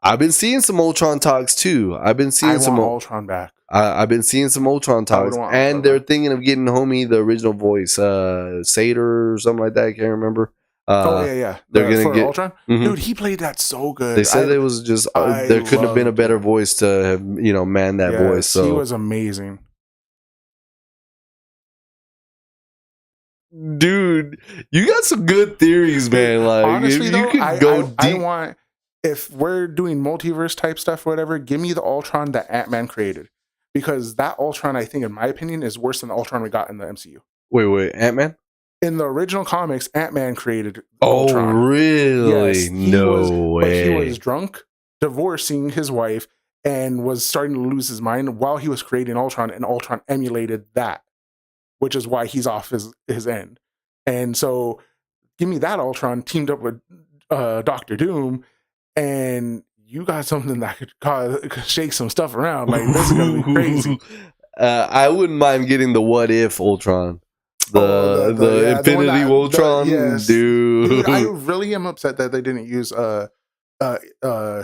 I've been seeing some Ultron talks too. I've been seeing some Ultron back. I've been seeing some Ultron talks, and they're thinking of getting homie the original voice, Sator or something like that. I can't remember. Yeah. They're gonna get Ultron. Dude, he played that so good. They said it was just there couldn't have been a better voice to have man that voice. So he was amazing. Dude, you got some good theories, man. Like honestly, you could go deep. I want. If we're doing multiverse type stuff or whatever, give me the Ultron that Ant-Man created. Because that Ultron, I think, in my opinion, is worse than the Ultron we got in the MCU. Wait, Ant-Man? In the original comics, Ant-Man created Ultron. Oh, really? Yes, no way. But he was drunk, divorcing his wife, and was starting to lose his mind while he was creating Ultron, and Ultron emulated that, which is why he's off his end. And so, give me that Ultron teamed up with Doctor Doom, and you got something that could shake some stuff around. Like, this is gonna be crazy. I wouldn't mind getting the What If Ultron, the Infinity Ultron, dude. I really am upset that they didn't use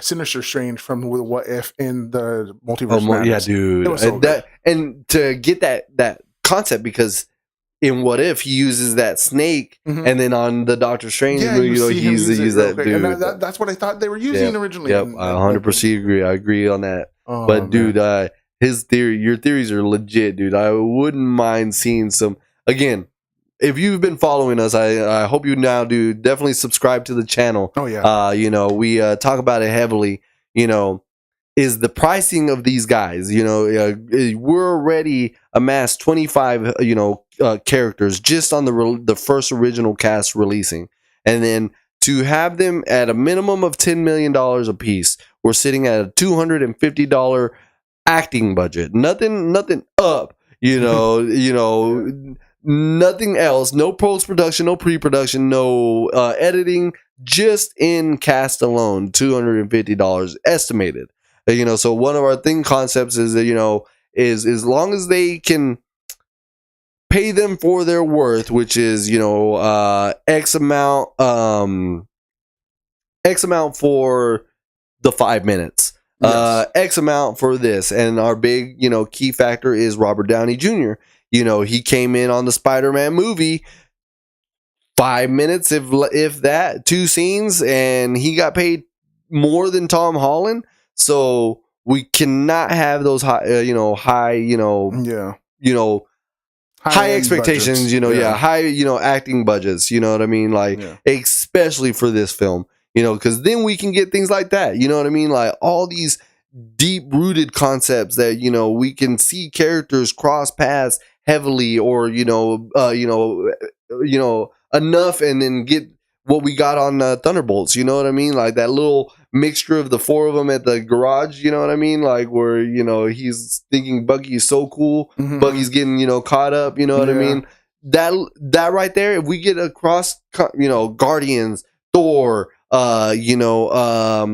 Sinister Strange from What If in the multiverse. Yeah, dude. It was so good. And to get that concept, because in What If he uses that snake, and then on the Doctor Strange, he uses that dude. And that's what I thought they were using originally. Yep, I 100% agree. I agree on that. But dude, your theories are legit, dude. I wouldn't mind seeing some. Again, if you've been following us, I hope you now do. Definitely subscribe to the channel. Oh yeah. We talk about it heavily. Is the pricing of these guys, we're already amassed 25, characters just on the first original cast releasing. And then to have them at a minimum of $10 million a piece, we're sitting at a $250 acting budget. Nothing up, nothing else. No post-production, no pre-production, no editing, just in cast alone, $250 estimated. So one of our concepts is that, is as long as they can pay them for their worth, which is, X amount for the 5 minutes, X amount for this. And our big, key factor is Robert Downey Jr. He came in on the Spider-Man movie, 5 minutes, if that, 2 scenes, and he got paid more than Tom Holland. So we cannot have those high expectations, high, acting budgets, you know what I mean? Especially for this film, because then we can get things like that, you know what I mean? Like all these deep rooted concepts that, we can see characters cross paths heavily, or, enough, and then get what we got on Thunderbolts, you know what I mean? Like that little mixture of the 4 of them at the garage, you know what I mean? Like where, he's thinking Bucky is so cool, Bucky's getting, caught up, you know what I mean? That right there, if we get across, Guardians, Thor,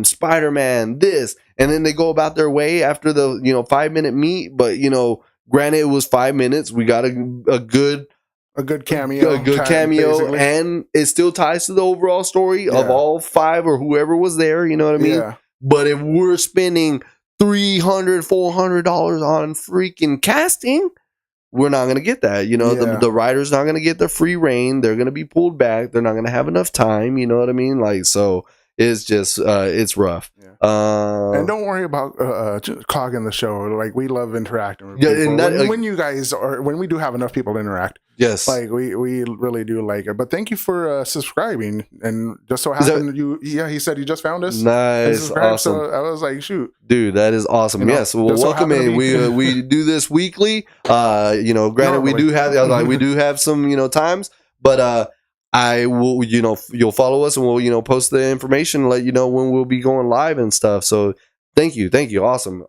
Spider-Man, this, and then they go about their way after the, 5-minute meet, but, granted it was 5 minutes, we got a good cameo, basically. And it still ties to the overall story of all 5 or whoever was there, you know what I mean? Yeah. But if we're spending $300, $400 on freaking casting, we're not going to get that. The writer's not going to get the free reign. They're going to be pulled back. They're not going to have enough time, you know what I mean? Like, so it's just it's rough. Yeah. And don't worry about clogging the show. Like, we love interacting with people. And that, when you guys are, when we do have enough people to interact, yes, like we really do like it. But thank you for subscribing. And just so happened he said he just found us. Nice, awesome. So I was like, shoot, dude, that is awesome. You know, yes, well, welcome in. We do this weekly. You know, granted, normally, we do have we do have some times, but I will, you'll follow us and we'll, post the information and let you know when we'll be going live and stuff. So thank you. Awesome.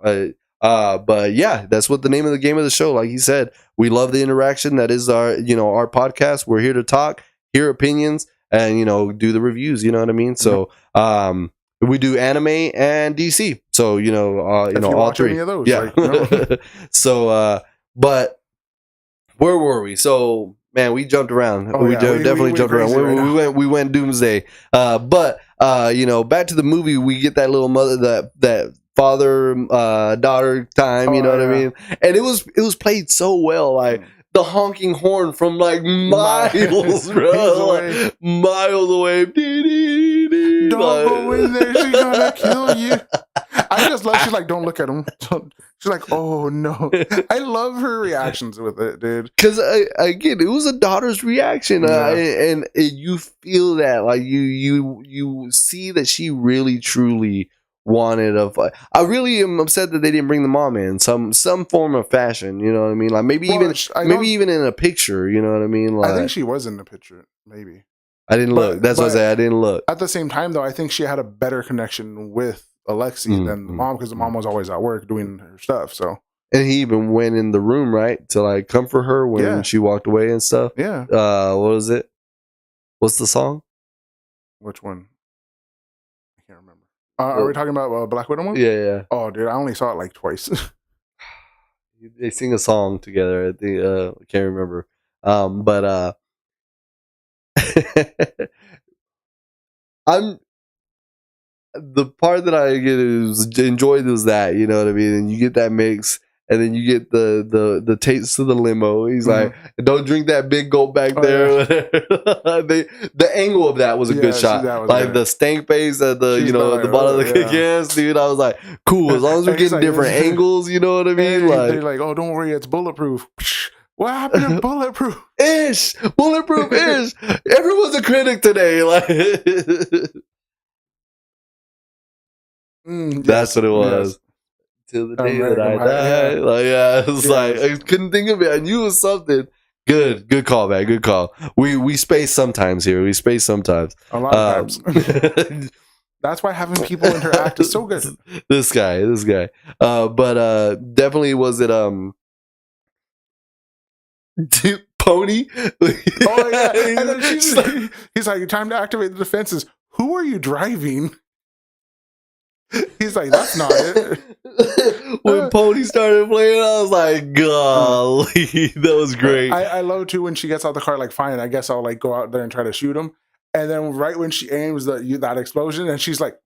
But yeah, that's what the name of the game of the show. Like he said, we love the interaction. That is our, our podcast. We're here to talk, hear opinions, and, do the reviews. You know what I mean? So, we do anime and DC. So, all three. Any of those, yeah. Like, so, but where were we? So, man, we jumped around. We definitely jumped around. We went doomsday. But back to the movie. We get that little that father daughter time. You know what I mean? And it was played so well. Like the honking horn from like miles, bro, like, miles away. Don't go in there. She's gonna kill you. I just love. She's like, don't look at him. She's like, oh no. I love her reactions with it, dude. Because again, it was a daughter's reaction, and you feel that, like you see that she really truly wanted a fight. I really am upset that they didn't bring the mom in some form of fashion. You know what I mean? Like maybe even in a picture. You know what I mean? Like, I think she was in the picture. Maybe I didn't look. That's what I say. I didn't look. At the same time, though, I think she had a better connection with Alexi than the mom, because the mom was always at work doing her stuff. So, and he even went in the room, right, to like comfort her when she walked away and stuff. Yeah. What was it? What's the song? Which one? I can't remember. Are we talking about Black Widow one? Yeah. Oh, dude, I only saw it like twice. They sing a song together. I think I can't remember. But I'm. The part that I enjoyed was that, you know what I mean, and you get that mix, and then you get the taste of the limo. He's like, "Don't drink that big gulp back there." Yeah. The angle of that was a good shot. Like the stank face at the at the bottom of the gas, dude. I was like, cool. As long as we're getting different angles, you know what I mean? Like, they're like, "Oh, don't worry, it's bulletproof." What happened to bulletproof? Bulletproof ish. Everyone's a critic today. Like. That's what it was. Yes. Till the day that I die. Yeah. Like, it was like I couldn't think of it. I knew it was something. Good call, man. Good call. We space sometimes here. We space sometimes. A lot of times. That's why having people interact is so good. This guy. But definitely was it Pony? Oh yeah. And then he's like, time to activate the defenses. Who are you driving? He's like, that's not it. When Pony started playing, I was like, golly, that was great. I love too when she gets out the car, like, fine, I guess I'll like go out there and try to shoot him. And then right when she aims that explosion, and she's like,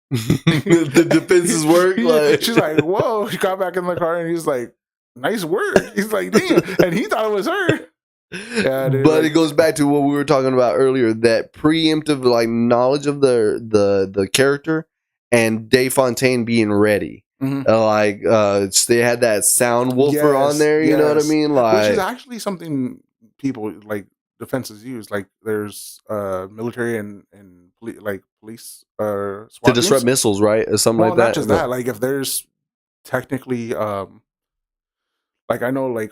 the defenses work. Like. She's like, whoa. She got back in the car and he's like, nice work. He's like, damn. And he thought it was her. Yeah, dude, but it goes back to what we were talking about earlier, that preemptive like knowledge of the character. And Dave Fontaine being ready. Like they had that sound woofer on there, you know what I mean? Like, which is actually something people like defenses use. Like there's military and police to disrupt missiles, right? Or something like that. Not just that. Like if there's technically like I know like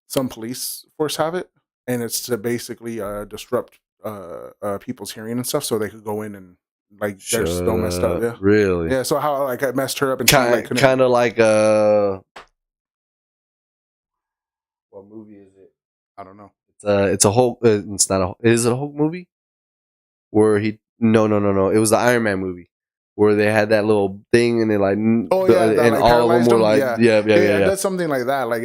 some police force have it, and it's to basically disrupt people's hearing and stuff, so they could go in and like they're still messed up. Yeah, really. Yeah, so how like I messed her up and kind of like what movie is it? I don't know. It's a Hulk. It's not a. Is it a Hulk movie? Where he no. It was the Iron Man movie where they had that little thing and they like and like all of them were like yeah. That's something like that. Like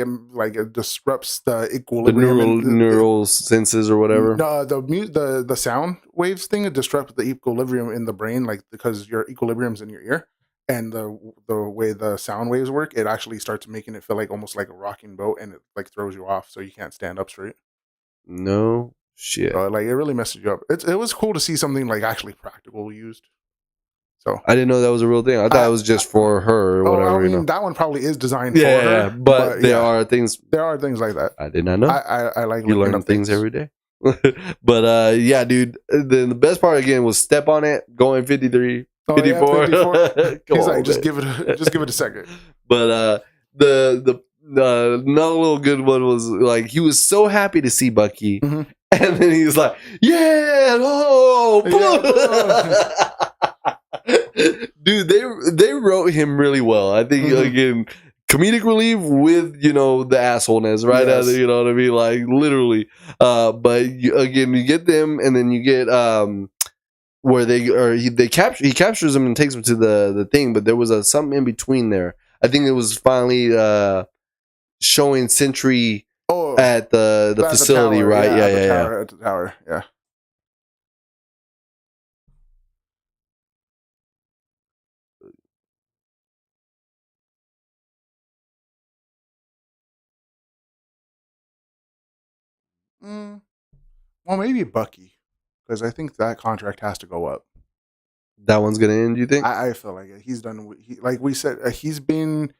it disrupts the equilibrium, the neural senses or whatever. No, the sound waves thing, it disrupts the equilibrium in the brain, like because your equilibrium's in your ear, and the way the sound waves work, it actually starts making it feel like almost like a rocking boat, and it like throws you off, so you can't stand up straight. No Shit. Like, it really messes you up. It was cool to see something like actually practical used. So I didn't know that was a real thing. I thought it was just for her or whatever. I mean, you know. that one probably is designed for her. But there are things. There are things like that. I did not know. I like you learn things every day. But yeah, dude. Then the best part again was step on it, going 53, 54. Yeah, 54. He's like, just give it a second. But the another little good one was like he was so happy to see Bucky, and then he was like, "Yeah, oh, dude." They wrote him really well. I think again, comedic relief with the assholeness right out there. You know what I mean? Like literally. But again, you get them, and then you get where he captures them and takes them to the thing. But there was something in between there. I think it was finally showing Sentry at the facility, tower, right? At the tower, yeah. Well, maybe Bucky, because I think that contract has to go up. That one's gonna end, you think? I feel like it. He's done. Like we said, he's been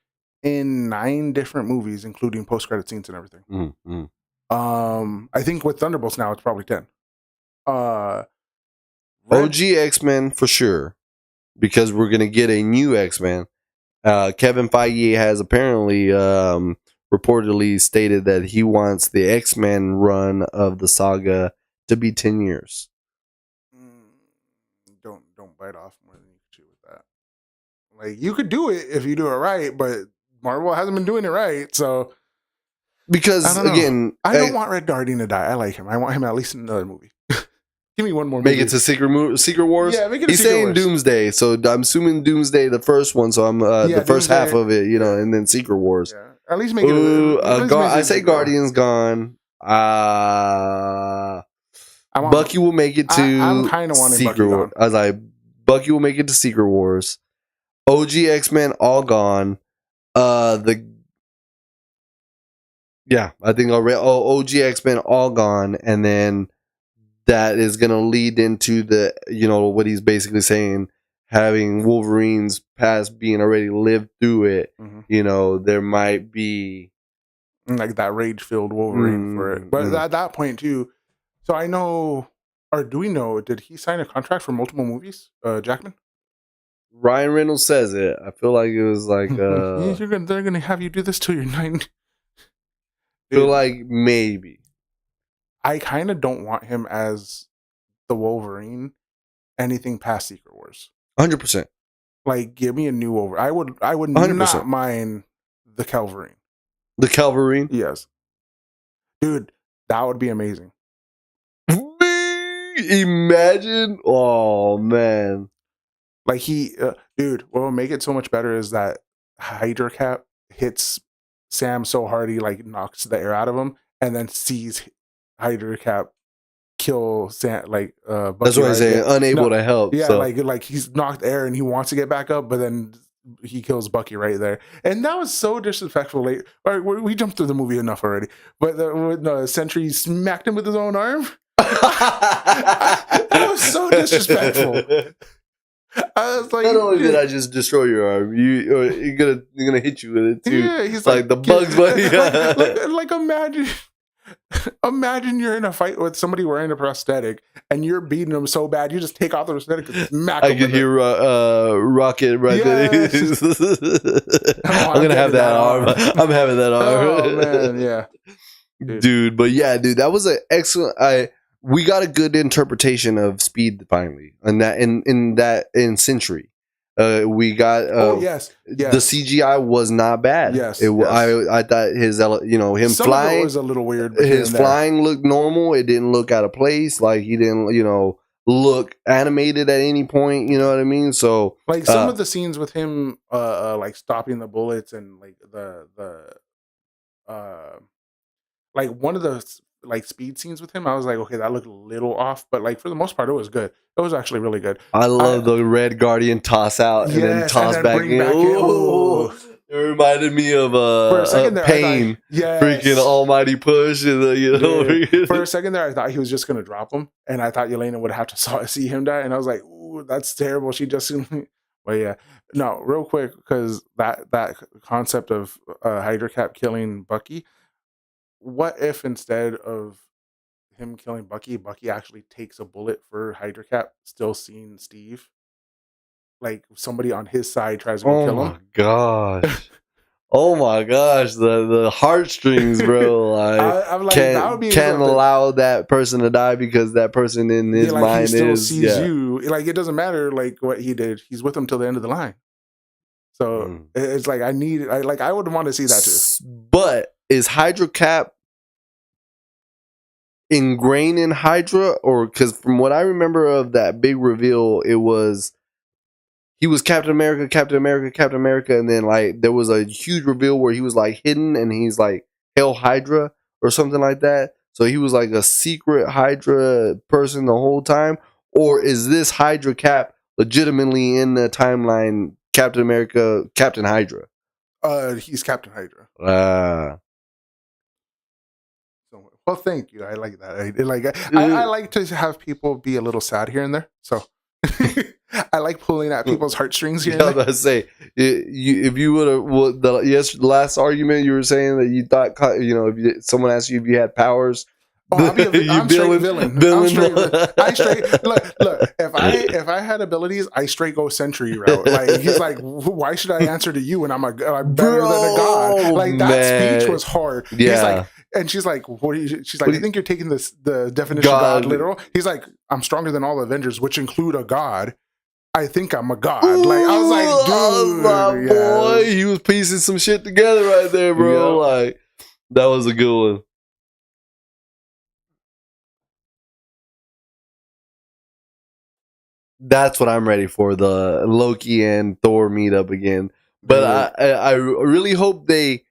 in 9 different movies, including post-credit scenes and everything. I think with Thunderbolts now, it's probably 10. OG X-Men for sure, because we're gonna get a new X-Men. Kevin Feige has apparently reportedly stated that he wants the X-Men run of the saga to be 10 years. Don't bite off more than you can chew with that. Like, you could do it if you do it right, but Marvel hasn't been doing it right, so because again, I don't want Red Guardian to die. I like him. I want him at least in another movie. Give me one more movie. Make it to Secret Wars? Yeah, make it to He's Secret saying Wars. Doomsday, so I'm assuming Doomsday the first one, so I'm the first Doomsday, half of it, and then Secret Wars. Yeah. At least make it. I say Guardian's gone. Bucky will make it to I'm kind of wanting Secret Wars. I was like, Bucky will make it to Secret Wars. OG X-Men all gone. I think already. OG X-Men all gone, and then that is gonna lead into the what he's basically saying, having Wolverine's past being already lived through it. There might be like that rage-filled Wolverine for it, but at that point too. So I know, or do we know? Did he sign a contract for multiple movies, Jackman? Ryan Reynolds says it. I feel like it was like they're gonna have you do this till you're 90. I feel like maybe. I kind of don't want him as the Wolverine anything past Secret Wars. 100%. Like, give me a new Wolverine. I would 100%. not mind the Calverine. The Calverine? Yes. Dude, that would be amazing. Imagine. Oh, man. Like, dude, what will make it so much better is that Hydra Cap hits Sam so hard he, like, knocks the air out of him, and then sees Hydra Cap kill Sam, like, Bucky. That's what I say, unable to help. Yeah, so. like he's knocked air and he wants to get back up, but then he kills Bucky right there. And that was so disrespectful. Like, all right, we jumped through the movie enough already. But the Sentry smacked him with his own arm. That was so disrespectful. I was like, not only did I just destroy your arm, you're gonna hit you with it too. Yeah, he's like the Bugs Bunny. like imagine you're in a fight with somebody wearing a prosthetic and you're beating them so bad you just take off the prosthetic and smack them. I could hear Rocket right there. I'm gonna have that arm. I'm having that arm. Oh man, yeah, dude. But yeah, dude, that was an excellent. We got a good interpretation of Speed finally, and that in Sentry. We got yes. The CGI was not bad. Yes, I thought his him some flying of it was a little weird. His flying looked normal. It didn't look out of place. Like he didn't look animated at any point. You know what I mean? So like some of the scenes with him like stopping the bullets and like the like one of the like speed scenes with him, I was like, okay, that looked a little off, but like for the most part, it was good. It was actually really good. I love the Red Guardian toss out and then toss back in. Ooh. reminded me of for a second there, Pain, freaking almighty push, and for a second there, I thought he was just gonna drop him, and I thought Yelena would have to see him die, and I was like, "Ooh, that's terrible." She just, but yeah, no, real quick, because that concept of Hydra Cap killing Bucky. What if instead of him killing Bucky, Bucky actually takes a bullet for Hydra Cap, still seeing Steve? Like somebody on his side tries to go kill him. Gosh. Oh my gosh, the heartstrings, bro. I'm like, that would be can't allow that person to die because that person in his mind he still sees you. Like, it doesn't matter like what he did. He's with him till the end of the line. So it's like I would want to see that too. But is Hydra Cap ingrained in Hydra, or because from what I remember of that big reveal, it was he was Captain America, Captain America, Captain America, and then like there was a huge reveal where he was like hidden and he's like Hail Hydra or something like that. So he was like a secret Hydra person the whole time, or is this Hydra Cap legitimately in the timeline Captain America, Captain Hydra? He's Captain Hydra. Well, thank you. I like that. I like to have people be a little sad here and there. So I like pulling at people's heartstrings here. I was about to say, if you would have the last argument you were saying that you thought, if someone asked you if you had powers. I'm straight villain. I straight look. If I had abilities, I straight go Sentry route. Like he's like, why should I answer to you when I'm better than a god? Like that speech was hard. Yeah. He's like, and she's like, what? She's like, you think you're taking the definition of God literal? He's like, I'm stronger than all Avengers, which include a god. I think I'm a god. Like I was like, dude, my boy, he was piecing some shit together right there, bro. Yeah. Like that was a good one. That's what I'm ready for, the Loki and Thor meetup again. But I really hope they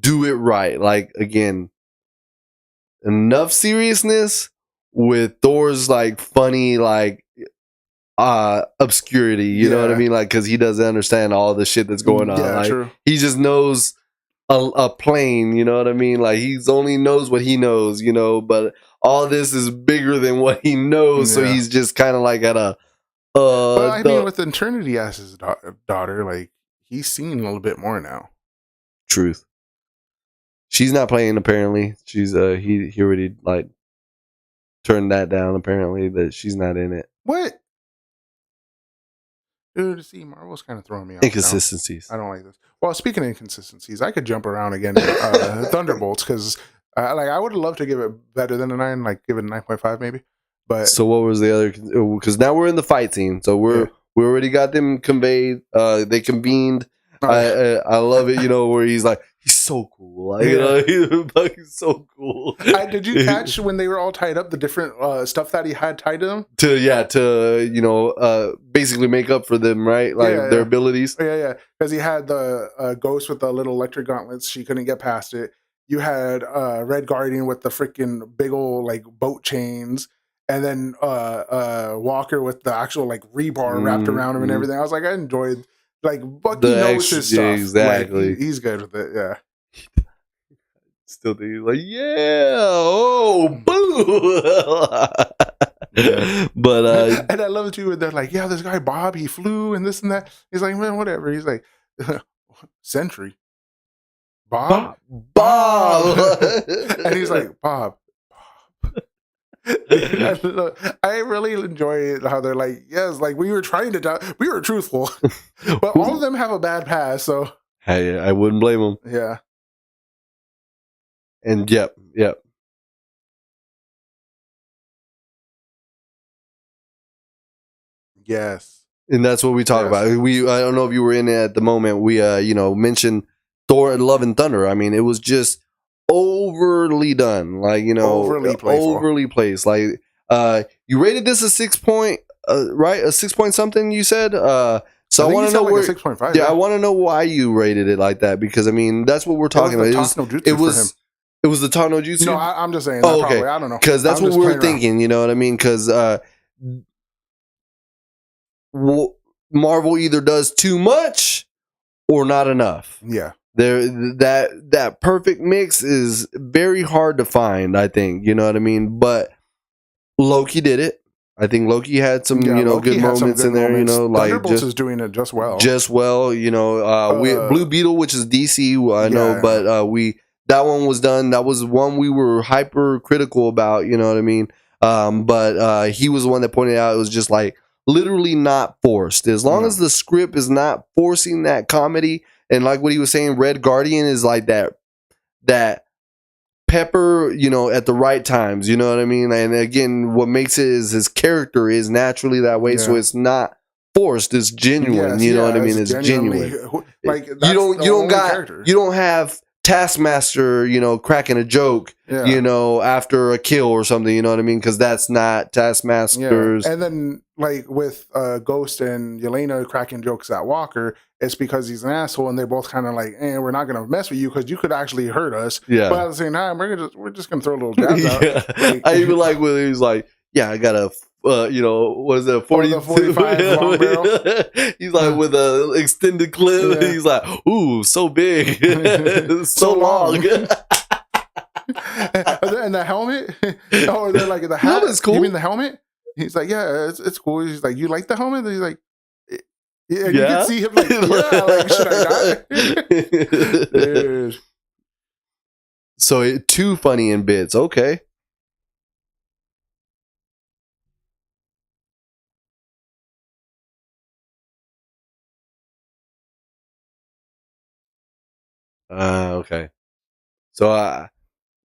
do it right. Like, again, enough seriousness with Thor's, like, funny, like, obscurity. You know what I mean? Like, because he doesn't understand all the shit that's going on. Yeah, like, true. He just knows a plane. You know what I mean? Like, he's only knows what he knows, but all this is bigger than what he knows, so he's just kind of like at a. But I mean, with Eternity as his daughter, like he's seen a little bit more now. Truth. She's not playing. Apparently, she's he already like turned that down. Apparently, that she's not in it. What? Dude, see, Marvel's kind of throwing me off. Inconsistencies. Now. I don't like this. Well, speaking of inconsistencies, I could jump around again to Thunderbolts because. I would have loved to give it better than a 9, like give it a 9.5 maybe. But so what was the other? Because now we're in the fight scene, so we already got them conveyed. They convened. I love it, where he's like, he's so cool. Like, he's so cool. Did you catch when they were all tied up, the different stuff that he had tied to them? To basically make up for them, right? Like their abilities. Yeah. Because he had the ghost with the little electric gauntlets. She couldn't get past it. You had Red Guardian with the freaking big old like boat chains, and then Walker with the actual like rebar wrapped around him and everything. I was like, I enjoyed like Bucky knows his stuff. Exactly, like, he's good with it. Yeah. Still thinking like, boo. But and I love it too. When they're like, this guy Bob, he flew and this and that. He's like, man, whatever. He's like, Sentry. Bob. And he's like, Bob. I really enjoy how they're like, yes, like we were trying to we were truthful. But all of them have a bad past, so hey, I wouldn't blame them. Yeah. And yep. Yes. And that's what we talk about. I don't know if you were in it at the moment. We mentioned Thor and Love and Thunder. I mean, it was just overly done. Like, overly placed. Like, you rated this a 6 point, right? A 6 point something, you said? So I want to know where. 6.5. Yeah, I want to know why you rated it like that, because I mean, that's what we're talking about. It was the talk no jutsu. No, I'm just saying. Oh, okay. Probably, I don't know. Because that's what we're thinking. You know what I mean? Because Marvel either does too much or not enough. Yeah. There, that perfect mix is very hard to find, I think. You know what I mean? But Loki did it. I think Loki had some, Loki good had some moments good in there. moments. Like Thunderbolts is doing it just well. Blue Beetle, which is DC, I know, but that one was done. That was one we were hyper critical about. You know what I mean? But he was the one that pointed out it was just like literally not forced. As long as the script is not forcing that comedy, and like what he was saying, Red Guardian is like that pepper, at the right times, you know what I mean? And again, what makes it is his character is naturally that way, so it's not forced, it's genuine. You know what I mean? It's genuine. Like you don't have Taskmaster, cracking a joke, after a kill or something, you know what I mean? Because that's not Taskmaster's. And then like with Ghost and Yelena cracking jokes at Walker, it's because he's an asshole, and they're both kind of like, we're not gonna mess with you because you could actually hurt us. Yeah. But at the same time, we're just gonna throw little jabs out. Like, I even like when he was like, I got a what is it, 45 long barrel. He's like with a extended clip. He's like, ooh, so big, so long. And the helmet, or they're like the hat. Helmet's cool. You mean the helmet? He's like, it's cool. He's like, you like the helmet? And he's like, yeah. You can see him like, like, should I die? So too funny in bits. Okay. Okay. So,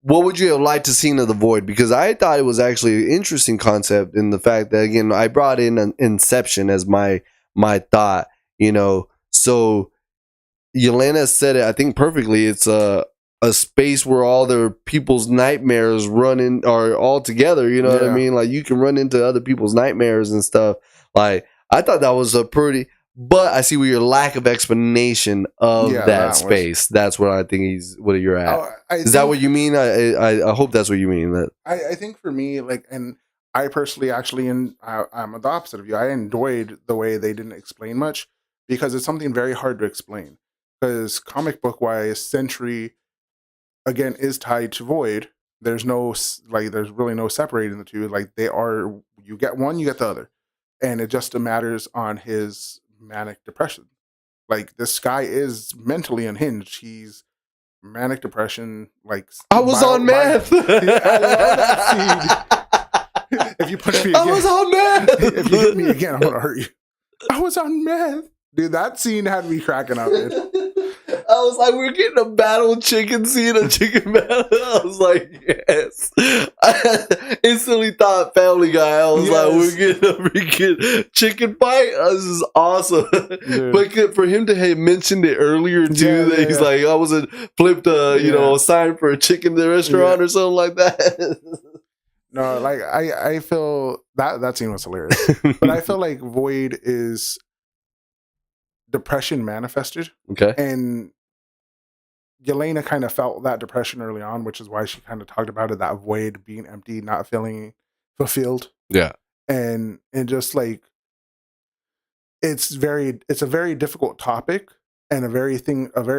what would you have liked to see in The Void? Because I thought it was actually an interesting concept in the fact that, again, I brought in an Inception as my thought, So Yelena said it, I think, perfectly. It's a space where all the people's nightmares are all together, you know what I mean? Like, you can run into other people's nightmares and stuff. Like, I thought that was a pretty... But I see where your lack of explanation of that space. That's what I think what you're at. Is that what you mean? I hope that's what you mean. That I think for me, like, and I personally actually, I'm the opposite of you. I enjoyed the way they didn't explain much because it's something very hard to explain. Because comic book wise, Sentry again is tied to Void. There's really no separating the two. Like they are, you get one, you get the other, and it just matters on his manic depression. Like this guy is mentally unhinged. He's manic depression. Like I was on meth. I love that scene. If you push me again, I was on meth. If you hit me again, I'm gonna hurt you. I was on meth, dude. That scene had me cracking up. Dude. I was like, we're getting a battle chicken scene, a chicken battle. I was like, yes. I instantly thought Family Guy. I was like, we're getting a freaking chicken fight. This is awesome. Dude. But for him to have mentioned it earlier too, that he's like, I wasn't flipped a sign for a chicken in the restaurant or something like that. No, like I feel that scene was hilarious. But I feel like Void is depression manifested. Okay. And Yelena kind of felt that depression early on, which is why she kind of talked about it, that void being empty, not feeling fulfilled. Yeah. And just like it's a very difficult topic and a very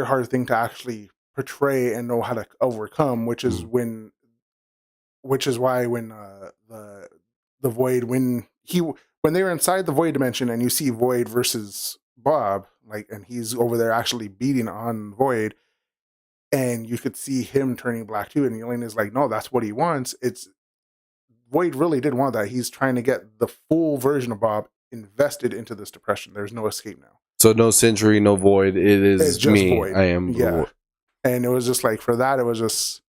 hard thing to actually portray and know how to overcome, which is why when the void, when they were inside the void dimension and you see Void versus Bob, like, and he's over there actually beating on Void, and you could see him turning black too, and Yelena's like, no, that's what he wants. It's Void really did want that. He's trying to get the full version of Bob invested into this depression. There's no escape now. So no Sentry, no Void. It's just me. Void. I am the Void. And it was just like, for that, it was just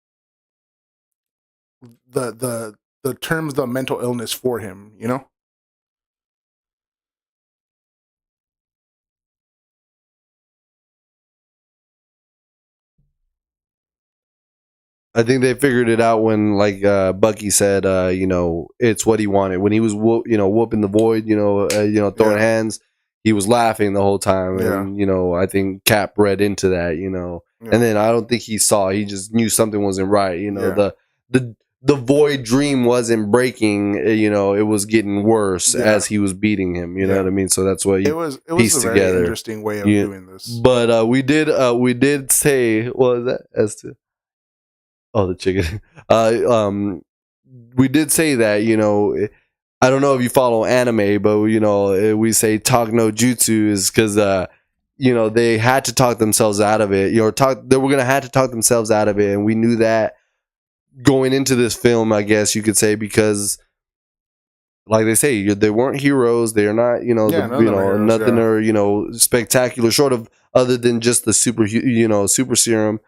the terms, the mental illness for him, you know? I think they figured it out when, like Bucky said, it's what he wanted. When he was, whooping the Void, throwing hands, he was laughing the whole time. And, I think Cap read into that, and then I don't think he saw. He just knew something wasn't right. The the void dream wasn't breaking. You know, it was getting worse as he was beating him. You know what I mean? So that's what it was a pieced very together. interesting way of doing this. But we did say, what was that as to the chicken? We did say that, you know, I don't know if you follow anime, but you know, we say talk no jutsu is because you know, they had to talk themselves out of it. You know, they were gonna have to talk themselves out of it, and we knew that going into this film, I guess you could say, because like they say, they weren't heroes. They're not, you know, nothing or, you know, spectacular, short of other than just the super serum.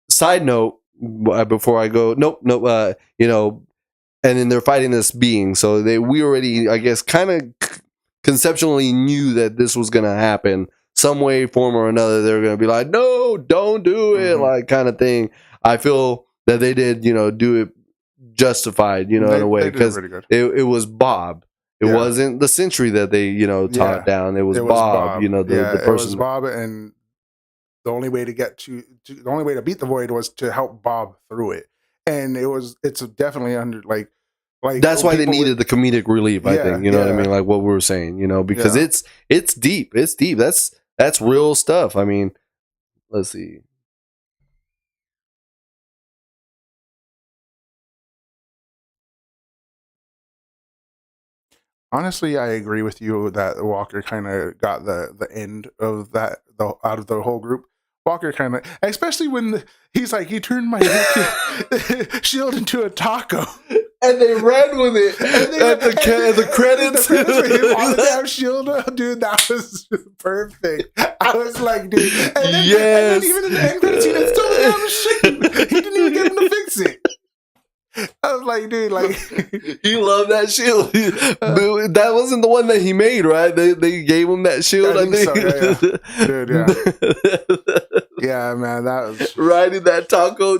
Side note, before I go, nope, you know, and then they're fighting this being. So we already, I guess, kind of conceptually knew that this was gonna happen some way, form, or another. They're gonna be like, no, don't do it, like kind of thing. I feel that they did, you know, do it justified, you know, in a way, because it was Bob. It wasn't the Sentry that they, you know, taught down. It was Bob. You know, the person. It was Bob, and the only way to the only way to beat the void was to help Bob through it. And it's definitely under like that's why they needed the comedic relief. I think, you know what I mean, like what we were saying, you know, because it's deep. It's deep. That's real stuff. I mean, let's see. Honestly, I agree with you that Walker kind of got the end of that out of the whole group. Walker kind of, especially when he's like, he turned my shield into a taco. And they ran with it. And the credits. The credits with him on the damn shield. Dude, that was perfect. I was like, dude. And then even in the end credits, he didn't still damn shit. He didn't even get him to fix it. I was like, dude, like he loved that shield. That wasn't the one that he made, right? They gave him that shield. I think. So, dude, yeah, man, that was riding that taco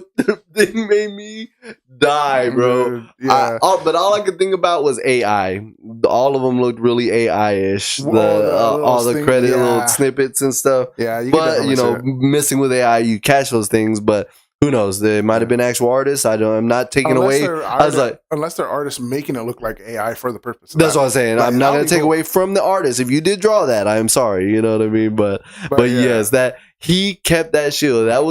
thing made me die, bro. Dude, but all I could think about was AI. All of them looked really AI-ish. All the credit little snippets and stuff. Yeah, but you know, messing with AI, you catch those things, but. Who knows? They might have been actual artists. I'm not taking away. I was like, unless they're artists making it look like AI for the purpose. That's what I'm saying. I'm not going to take away from the artist. If you did draw that, I'm sorry. You know what I mean? But yes, that he kept that shield. That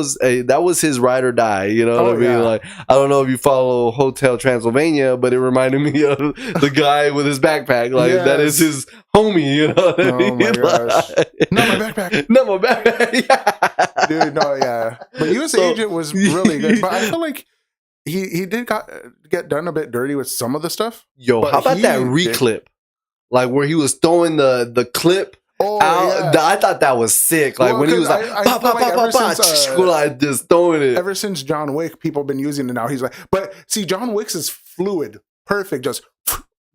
was his ride or die. You know what I mean? Yeah. Like, I don't know if you follow Hotel Transylvania, but it reminded me of the guy with his backpack. Like that is his homie. You know what I mean? My gosh! Not my backpack. Not my backpack. Dude, no, yeah. But US Agent was really good. But I feel like he did get done a bit dirty with some of the stuff. Yo, how about that reclip? Like where he was throwing the clip. I thought that was sick. Like when he was like, like just throwing it. Ever since John Wick, people have been using it now. He's like, but see, John Wick's is fluid, perfect, just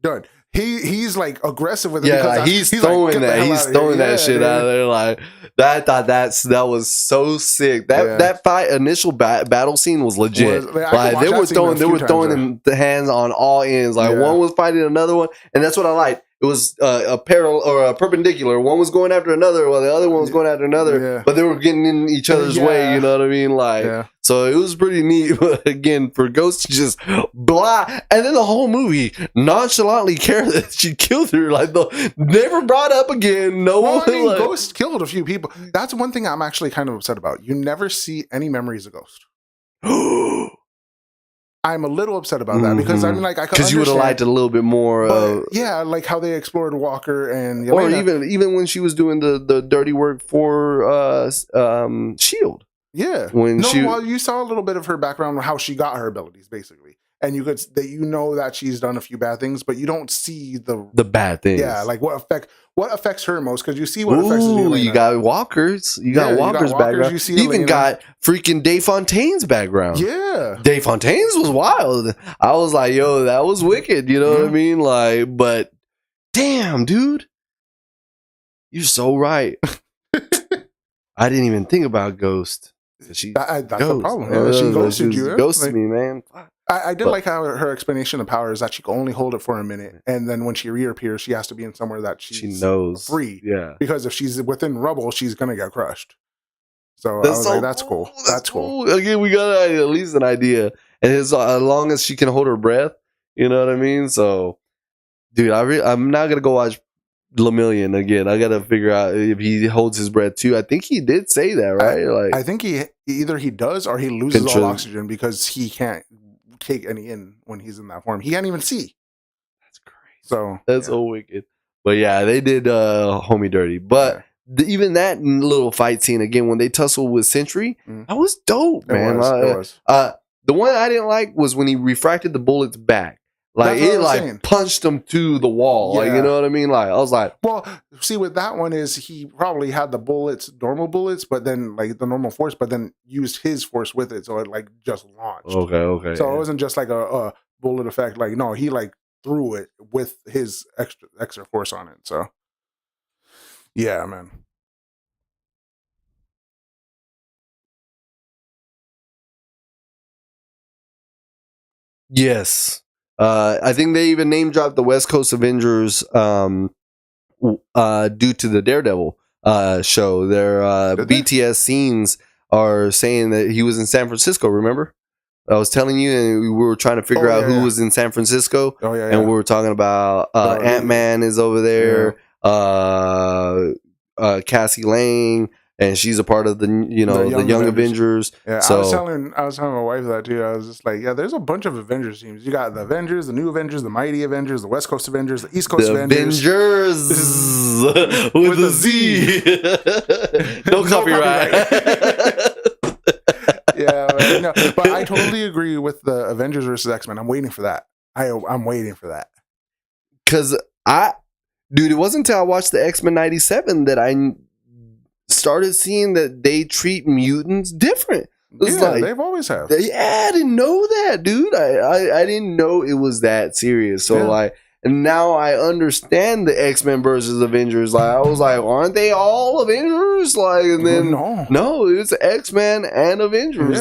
done. He's like aggressive with it. Yeah, he's throwing that. He's throwing that shit out of there. Like I thought that was so sick. That fight initial battle scene was legit. Like they were throwing the hands on all ends. Like one was fighting another one, and that's what I liked. It was a parallel or a perpendicular. One was going after another, while the other one was going after another. But they were getting in each other's way. You know what I mean? Like, so it was pretty neat. But again, for Ghost to just blah, and then the whole movie nonchalantly care that she killed her. Like, never brought up again. No one. I mean, Ghost killed a few people. That's one thing I'm actually kind of upset about. You never see any memories of Ghost. I'm a little upset about that because I mean, like, I because you would have liked it a little bit more. Like how they explored Walker and Yelena. Or even when she was doing the dirty work for Shield. Yeah, well, you saw a little bit of her background on how she got her abilities, basically, and you could that she's done a few bad things, but you don't see the bad things. Yeah, like what affects her most, because you see what affects Yelena. You got Walker's. You got Walker's background. You even got freaking Dave Fontaine's background. Yeah, Dave Fontaine's was wild. I was like, yo, that was wicked. You know what I mean? Like, but damn, dude, you're so right. I didn't even think about Ghost. That's the problem. Yeah, she ghosted you. Ghosted me, man. I did like how her explanation of power is that she can only hold it for a minute, and then when she reappears, she has to be in somewhere that she knows free. Yeah, because if she's within rubble, she's gonna get crushed. So I was like, that's cool. That's cool. Again, we got at least an idea. and as long as she can hold her breath, you know what I mean. So, dude, I'm not gonna go watch Lemillion again. I gotta figure out if he holds his breath too. I think he did say that, right? I think he either he does or he loses all oxygen because he can't take any in when he's in that form. He can't even see. That's crazy. So that's so wicked. But yeah, they did homie dirty. But even that little fight scene again when they tussle with Sentry, that was dope, man. It was. The one I didn't like was when he refracted the bullets back. Like it punched him to the wall. Like, you know what I mean? Like I was like, well, see, with that one is he probably had the normal bullets, but then like the normal force, but then used his force with it, so it like just launched. Okay. So it wasn't just like a bullet effect. Like no, he like threw it with his extra force on it. So yeah, man. Yes. I think they even name dropped the West Coast Avengers due to the Daredevil show. Their BTS scenes are saying that he was in San Francisco, remember? I was telling you, and we were trying to figure out who was in San Francisco. And we were talking about Ant-Man is over there, Cassie Lang, and she's a part of the Young Avengers. Yeah, so, I was telling my wife that too. I was just like, yeah, there's a bunch of Avengers teams. You got the Avengers, the New Avengers, the Mighty Avengers, the West Coast Avengers, the East Coast Avengers with a Z. No copyright. Yeah, no, but I totally agree with the Avengers versus X-Men. I'm waiting for that. I'm waiting for that. Because dude, it wasn't until I watched the X-Men 97 that I started seeing that they treat mutants different. They've always have. Yeah, I didn't know that, dude. I didn't know it was that serious. So and now I understand the X-Men versus Avengers. Like I was like, aren't they all Avengers? Like, and then no, it's X-Men and Avengers.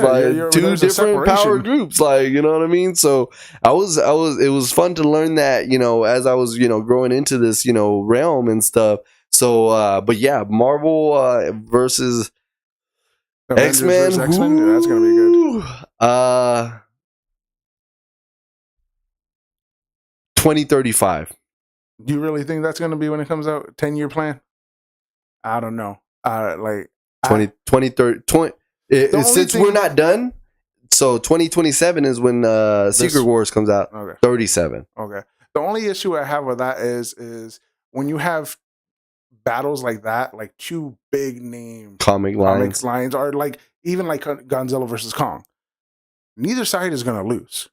Two different power groups. Like, you know what I mean? So it was fun to learn that, as I was, growing into this, realm and stuff. So, but yeah, Marvel versus X-Men. That's gonna be good. 2035. Do you really think that's going to be when it comes out? 10-year plan? I don't know. 2030. Since we're not done, so 2027 is when Secret Wars comes out. Okay. 37. Okay. The only issue I have with that is when you have battles like that, like two big name comic lines are like even like Godzilla versus Kong. Neither side is going to lose.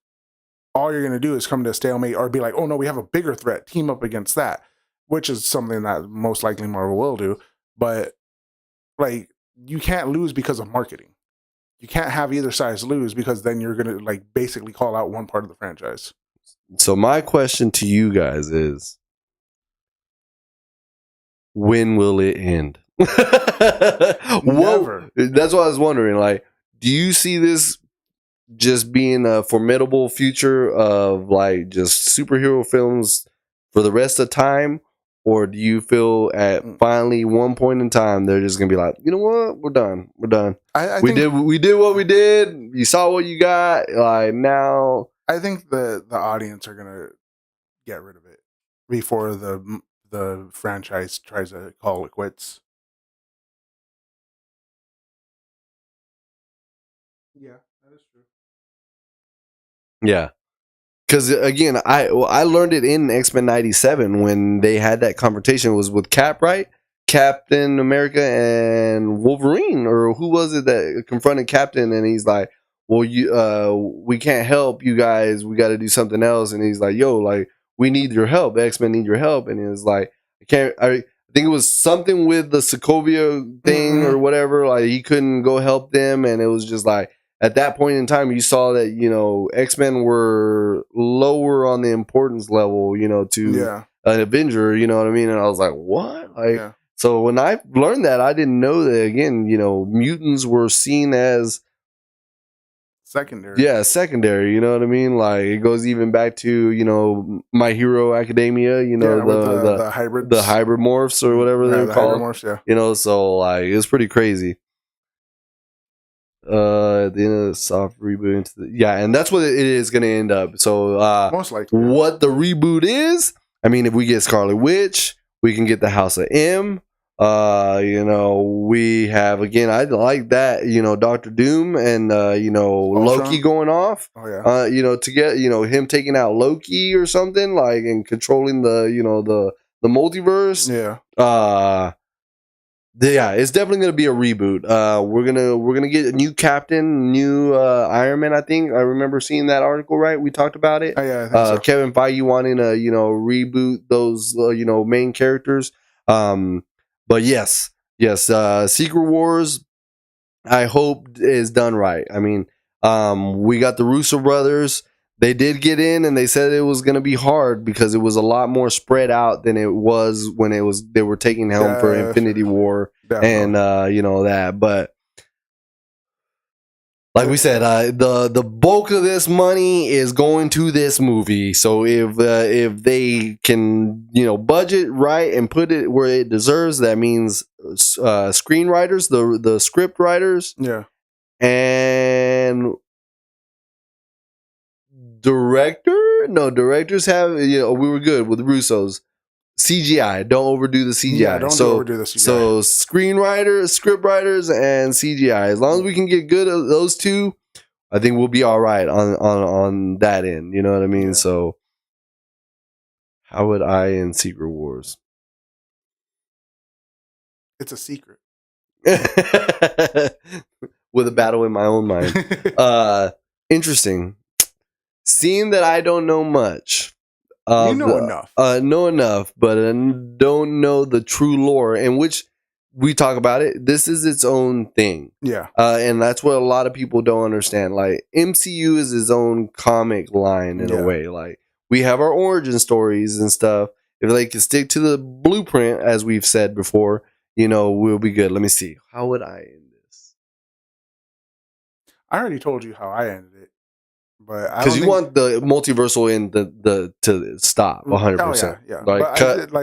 All you're going to do is come to a stalemate or be like, oh no, we have a bigger threat, team up against that, which is something that most likely Marvel will do. But like, you can't lose because of marketing. You can't have either side lose because then you're going to like basically call out one part of the franchise. So my question to you guys is, when will it end? Never. That's what I was wondering. Like, do you see this just being a formidable future of like just superhero films for the rest of time, or do you feel at finally one point in time they're just gonna be like, you know what, we're done. We did what we did. You saw what you got. Like now, I think the audience are gonna get rid of it before the franchise tries to call it quits. Yeah, that is true. Yeah, because again, I learned it in X-Men 97 when they had that confrontation. It was with Cap, right? Captain America and Wolverine, or who was it that confronted Captain? And he's like, "Well, we can't help you guys. We got to do something else." And he's like, "Yo, like we need your help. X-Men need your help." And it's like, I think it was something with the Sokovia thing or whatever. Like he couldn't go help them, and it was just like, at that point in time, you saw that, X-Men were lower on the importance level, to an Avenger, you know what I mean? And I was like, what? So when I learned that, I didn't know that, again, mutants were seen as secondary. Yeah, secondary, you know what I mean? Like, it goes even back to, My Hero Academia, the hybrids. The hybrid morphs or whatever they're called. Hybrid morphs, so, like, it's pretty crazy. At the end of the soft reboot into the, yeah, and that's what it is going to end up. So Most likely. what the reboot is, I mean, if we get Scarlet Witch, we can get the House of M. We have, again, I like that, Doctor Doom and Ultron? Loki going off. Oh yeah. To get him taking out Loki or something, like, and controlling the multiverse. Yeah. Yeah, it's definitely gonna be a reboot. We're gonna get a new Captain, new Iron Man. I think I remember seeing that article. Right, we talked about it. Oh, yeah, I think so. Kevin Feige wanting to reboot those main characters. But yes, Secret Wars, I hope is done right. I mean, we got the Russo brothers. They did get in, and they said it was going to be hard because it was a lot more spread out than it was when they were taking helm for Infinity War, and that. But like we said, the bulk of this money is going to this movie. So if they can budget right and put it where it deserves, that means screenwriters, the script writers, and directors have we were good with Russo's. CGI, don't overdo the CGI. Yeah, don't overdo the CGI. So screenwriters, script writers, and CGI. As long as we can get good at those two, I think we'll be all right on that end. You know what I mean? Yeah. So how would I end Secret Wars? It's a secret. With a battle in my own mind. Interesting. Seeing that I don't know much. Enough. Know enough, but don't know the true lore, in which we talk about it. This is its own thing. Yeah. And that's what a lot of people don't understand. Like, MCU is its own comic line in a way. Like, we have our origin stories and stuff. If they can stick to the blueprint, as we've said before, we'll be good. Let me see. How would I end this? I already told you how I ended it. But because you want the multiversal in the to stop 100%. Yeah. Like, but cut.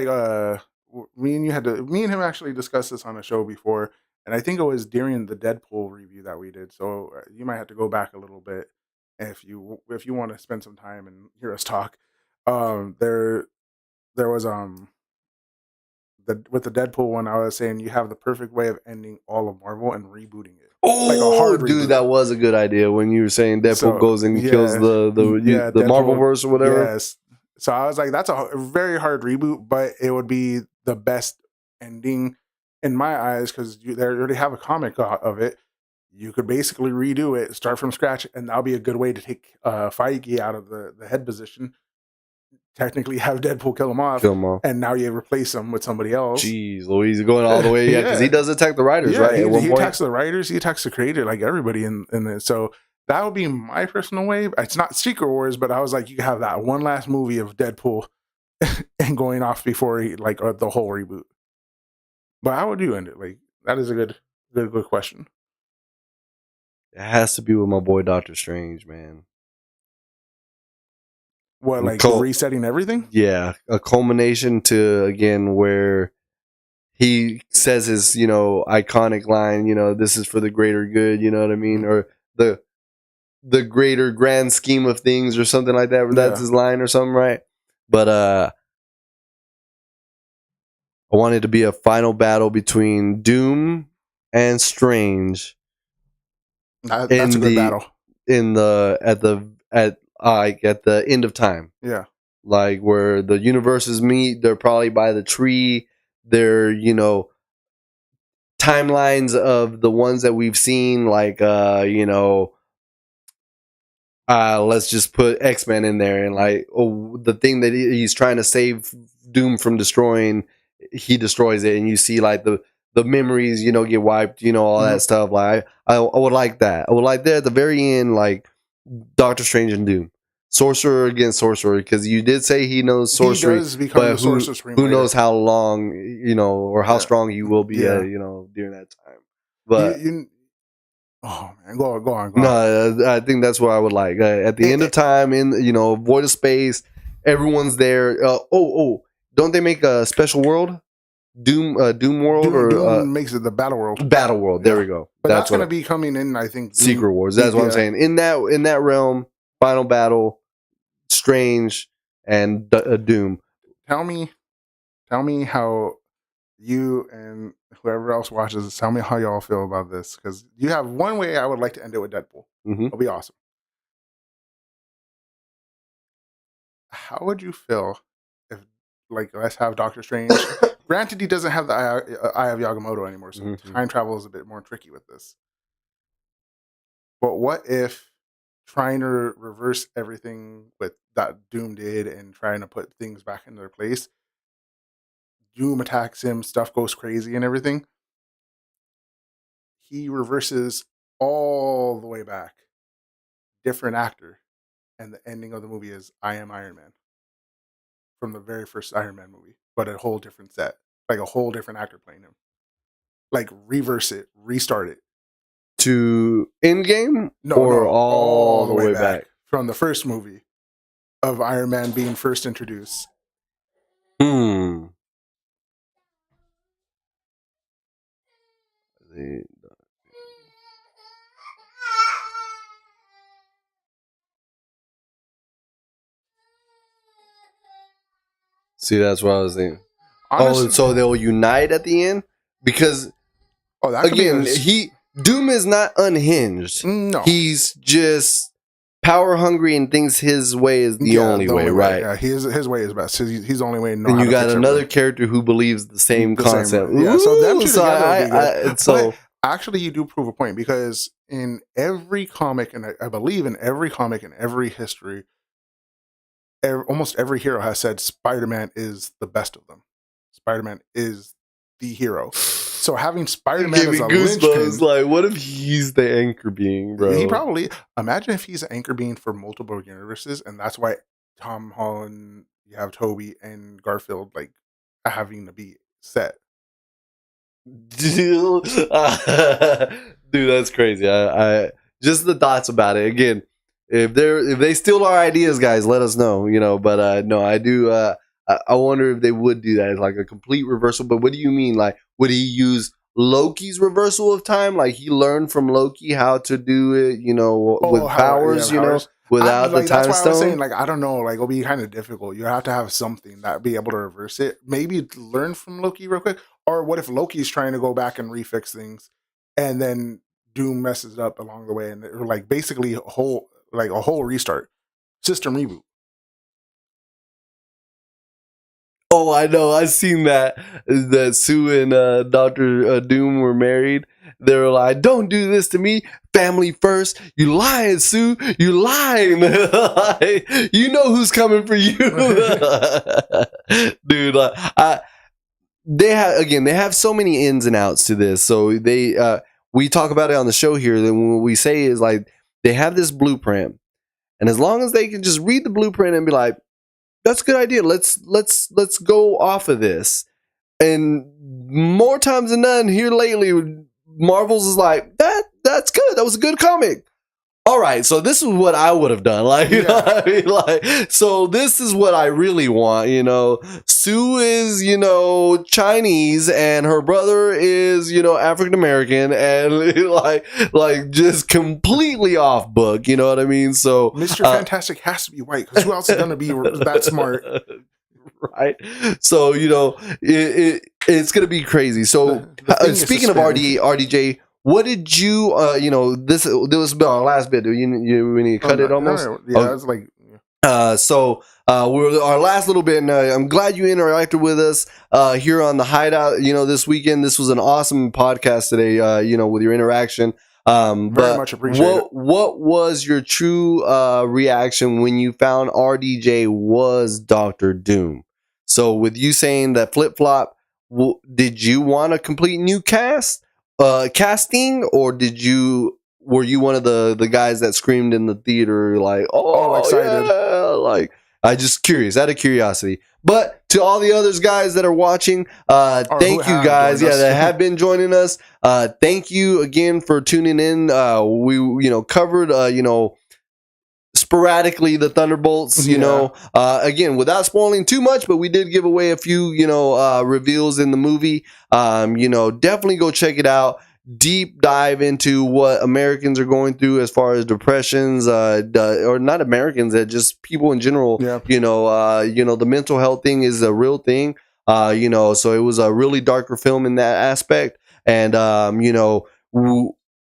Me and him actually discussed this on a show before, and I think it was during the Deadpool review that we did. So you might have to go back a little bit if you want to spend some time and hear us talk. There was with the Deadpool one, I was saying you have the perfect way of ending all of Marvel and rebooting it. Oh, like a hard dude, reboot. That was a good idea when you were saying Deadpool goes and kills the Marvelverse or whatever. Yes. So I was like, that's a very hard reboot, but it would be the best ending in my eyes because they already have a comic of it. You could basically redo it, start from scratch, and that'll be a good way to take Feige out of the head position. Technically have Deadpool kill him off, and now you replace him with somebody else. Jeez, Louise going all the way, because he does attack the writers, right? He attacks the writers, he attacks the creator, like everybody in it. So that would be my personal way. It's not Secret Wars, but I was like, you have that one last movie of Deadpool and going off before the whole reboot. But how would you end it? Like, that is a good question. It has to be with my boy Doctor Strange, man. What, like resetting everything? Yeah, a culmination to, again, where he says his, iconic line, this is for the greater good, you know what I mean? Or the greater grand scheme of things or something like that. That's his line or something, right? But I want it to be a final battle between Doom and Strange. That's a good battle. At the end of time. Yeah. Like where the universes meet, they're probably by the tree. They're, timelines of the ones that we've seen, like, let's just put X-Men in there, and like, the thing that he's trying to save Doom from destroying, he destroys it, and you see like the memories, get wiped, all that stuff. Like, I would like that. I would like that at the very end, like, Doctor Strange and Doom, sorcerer against sorcerer, because you did say he knows sorcery, he does become but the Sorcerer Supreme who knows how long, or how strong he will be, during that time. But oh man, go on. No, I think that's what I would like at the end of time, in void of space, everyone's there. Don't they make a special world? Doom World Doom makes it the Battle World. Battle World. There we go. But that's going to be coming in, I think. Secret Wars. That's what I'm saying. In that realm, Final Battle, Strange, and Doom. Tell me how you and whoever else watches this, tell me how y'all feel about this. Because you have one way I would like to end it with Deadpool. Mm-hmm. It'll be awesome. How would you feel if, like, let's have Doctor Strange. Granted, he doesn't have the Eye of Yagamoto anymore, so time travel is a bit more tricky with this. But what if trying to reverse everything with that Doom did and trying to put things back in their place, Doom attacks him, stuff goes crazy and everything. He reverses all the way back. Different actor. And the ending of the movie is I Am Iron Man. From the very first Iron Man movie. But a whole different set. Like a whole different actor playing him. Like reverse it. Restart it. To Endgame? No, all the way back? From the first movie. Of Iron Man being first introduced. See, that's what I was thinking. Honestly, so they'll unite at the end? Because, again, Doom is not unhinged. No. He's just power hungry and thinks his way is the only way, right? Yeah, his way is best. He's the only way. And you got another character who believes the same concept. Yeah, so them two together but actually, you do prove a point because in every comic, and I believe in every comic in every history, almost every hero has said Spider-Man is the best of them. Spider-Man is the hero. So having Spider-Man as a linchpin, like, what if he's the anchor being, bro? He probably, imagine if he's an anchor being for multiple universes, and that's why Tom Holland, you have Toby and Garfield, like, having to be set. Dude, that's crazy. I just the thoughts about it. Again, if they steal our ideas, guys, let us know. But no, I do. I wonder if they would do that. It's like a complete reversal. But what do you mean? Like, would he use Loki's reversal of time? Like he learned from Loki how to do it, with powers, without the time stone? That's why I was saying, like, I don't know, like, it'll be kind of difficult. You have to have something that be able to reverse it. Maybe learn from Loki real quick. Or what if Loki's trying to go back and refix things and then Doom messes it up along the way and like basically a whole restart. System reboot. Oh, I know. I've seen that Sue and Dr. Doom were married. They were like, don't do this to me. Family first. You lying, Sue. You lying. You know who's coming for you. Dude, they have so many ins and outs to this. So we talk about it on the show here. Then what we say is like, they have this blueprint. And as long as they can just read the blueprint and be like, that's a good idea. Let's go off of this. And more times than none here lately, Marvel's is like, that's good. That was a good comic. All right, so this is what I would have done. Like, you know what I mean? Like, so this is what I really want, Sue is, Chinese and her brother is, African American and like just completely off book, you know what I mean? So Mr. Fantastic has to be white because who else is going to be that smart? Right. So, it's going to be crazy. So speaking of RDJ, what did you, this was our last bit. We need to cut it almost? No. Yeah, it's like... So we're our last little bit, and I'm glad you interacted with us here on the Hydeout. This weekend, this was an awesome podcast today. With your interaction. Very much appreciated. What was your true reaction when you found RDJ was Dr. Doom? So with you saying that flip flop, did you want a complete new casting, or were you one of the guys that screamed in the theater like, oh excited? Yeah. Like, I just curious, out of curiosity. But to all the others guys that are watching, thank you guys, that have been joining us. Thank you again for tuning in. We covered sporadically the Thunderbolts, you know, again, without spoiling too much, but we did give away a few, you know, reveals in the movie. You know, definitely go check it out. Deep dive into what Americans are going through as far as depressions, or not Americans, just people in general. Yeah. You know, the mental health thing is a real thing. You know, so it was a really darker film in that aspect, and you know,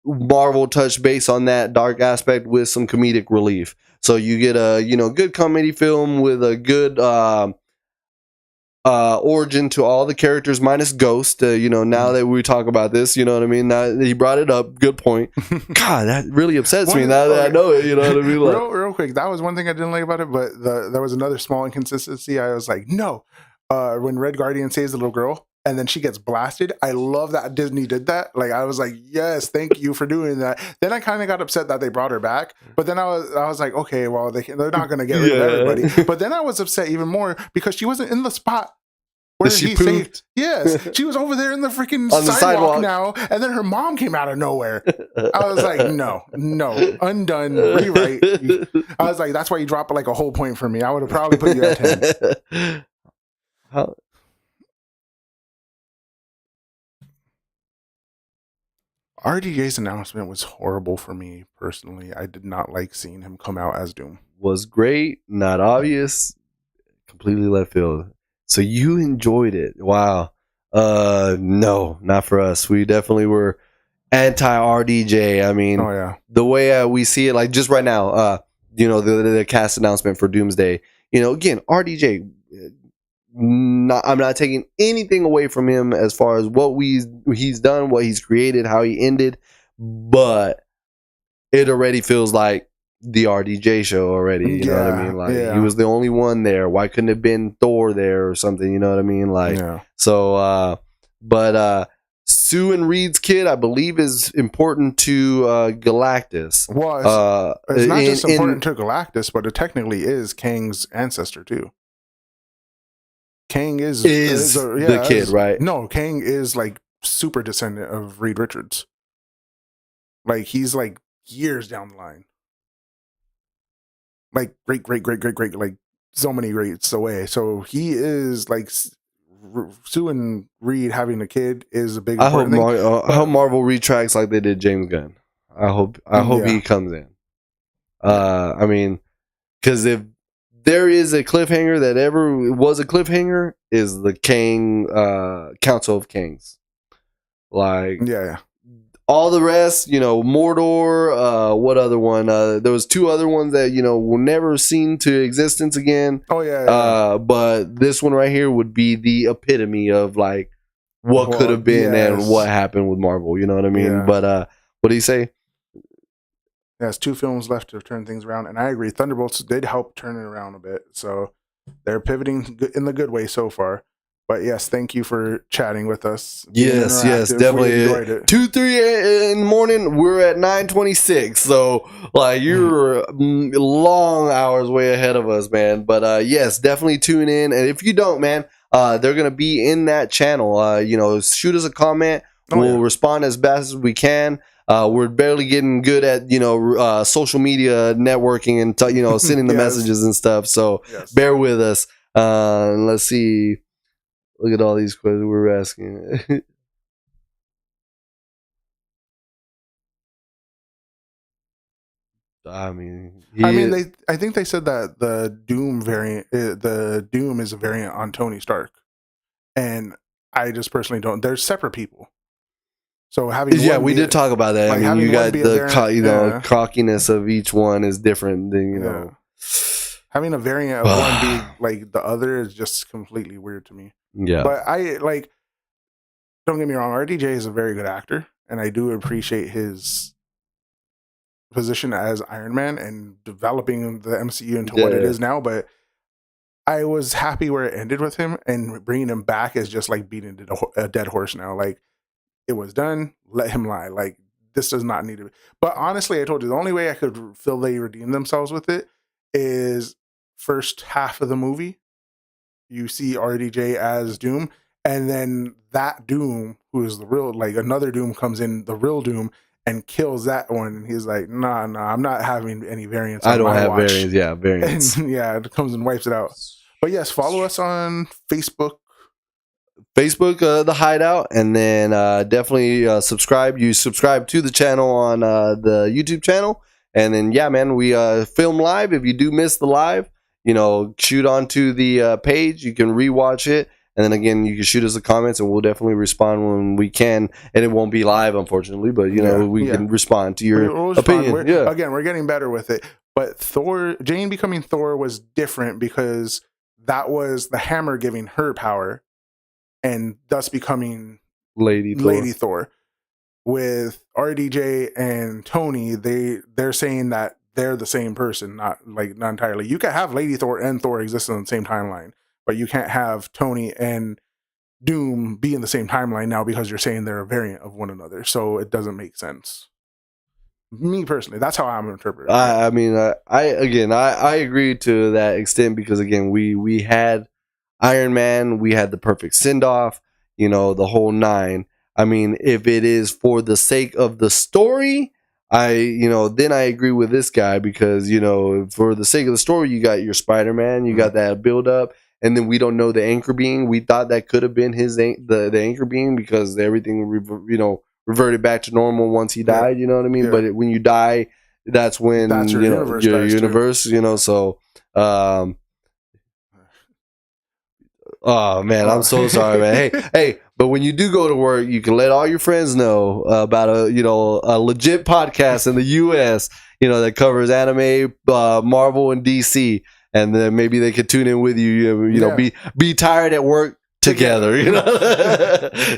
Marvel touched base on that dark aspect with some comedic relief. So you get a, you know, good comedy film with a good origin to all the characters minus Ghost. You know, now that we talk about this, you know what I mean? Now that he brought it up, good point. God, that really upsets me now that I know it, you know what I mean? Like, real quick, that was one thing I didn't like about it, but there was another small inconsistency. I was like, no. When Red Guardian saves the little girl and then she gets blasted, I love that Disney did that. Like, I was like, yes, thank you for doing that. Then I kind of got upset that they brought her back, but then I was like, okay, well, they're not going to get rid of everybody. But then I was upset even more because she wasn't in the spot where he saved. Yes, she was over there in the freaking sidewalk now, and then her mom came out of nowhere. I was like, no, undone, rewrite. I was like, that's why you dropped like a whole point for me. I would have probably put you at 10. How? RDJ's announcement was horrible for me personally. I did not like seeing him come out as Doom. Was great, not obvious, completely left field. So you enjoyed it. Wow. No, not for us. We definitely were anti RDJ. I mean, the way we see it, like just right now, you know, the cast announcement for Doomsday, you know, again, RDJ, I'm not taking anything away from him as far as what he's done, what he's created, how he ended, but it already feels like the RDJ show already. You know what I mean? Like, he was the only one there. Why couldn't it have been Thor there or something? You know what I mean? Like, so, but Sue and Reed's kid, I believe, is important to Galactus. Well, it's not just important to Galactus, but it technically is Kang's ancestor too. Kang is the kid, right? No, Kang is like super descendant of Reed Richards. Like, he's like years down the line. Like great, like so many greats away. So he is like Sue and Reed having a kid is a big. I hope Marvel retracts like they did James Gunn. I hope he comes in. I mean, because if there is a cliffhanger that ever was a cliffhanger, is the Kang Council of Kings. Like, all the rest, you know, Mordor, what other one? There was two other ones that, you know, were never seen to existence again. But this one right here would be the epitome of like what could have been and what happened with Marvel. You know what I mean? But what do you say? There's 2 films left to turn things around, and I agree. Thunderbolts did help turn it around a bit, so they're pivoting in the good way so far. But yes, thank you for chatting with us. Yes, definitely. 2-3 in the morning. We're at 9:26, so like you're long hours way ahead of us, man. But yes, definitely tune in. And if you don't, man, they're gonna be in that channel. You know, shoot us a comment. We'll respond as best as we can. We're barely getting good at, you know, social media networking and you know, sending the messages and stuff. So bear with us. Let's see. Look at all these questions we're asking. I mean, I think they said that the Doom variant, the Doom is a variant on Tony Stark, and I just personally don't. They're separate people. So having we did talk about that. Like, I mean, you got the cockiness of each one is different than you know. Having a variant of one be like the other is just completely weird to me. Yeah, but I like. Don't get me wrong. RDJ is a very good actor, and I do appreciate his position as Iron Man and developing the MCU into what it is now. But I was happy where it ended with him, and bringing him back is just like beating a dead horse now. Like, it was done. Let him lie. Like, this does not need to be. But honestly, I told you the only way I could feel they redeem themselves with it is first half of the movie. You see RDJ as Doom, and then that Doom, who is the real, like another Doom comes in, the real Doom, and kills that one. And he's like, nah, I'm not having any variants. I don't have variants. Yeah, variants. And yeah, it comes and wipes it out. But yes, follow us on Facebook. The Hydeout, and then definitely subscribe. You subscribe to the channel on the YouTube channel, and then yeah, man, we film live. If you do miss the live, shoot onto the page. You can rewatch it, and then again, you can shoot us the comments, and we'll definitely respond when we can. And it won't be live, unfortunately, but we can respond to your opinion. Again, we're getting better with it. But Jane becoming Thor was different because that was the hammer giving her power, and thus becoming Lady Thor. With RDJ and Tony, they're saying that they're the same person, not entirely. You can have Lady Thor and Thor exist in the same timeline, but you can't have Tony and Doom be in the same timeline now because you're saying they're a variant of one another. So it doesn't make sense. Me personally, that's how I'm interpreting it. I mean, I agree to that extent because again, we had Iron Man, we had the perfect send-off, the whole nine. I mean, if it is for the sake of the story, then I agree with this guy because, for the sake of the story, you got your Spider-Man, you got that build-up, and then we don't know the anchor being. We thought that could have been the anchor being because everything, reverted back to normal once he died, you know what I mean? Yeah. But when you die, that's when your universe, so... Oh man, I'm so sorry, man. Hey, but when you do go to work, you can let all your friends know about a legit podcast in the US, that covers anime, Marvel, and DC, and then maybe they could tune in with you. Be tired at work together,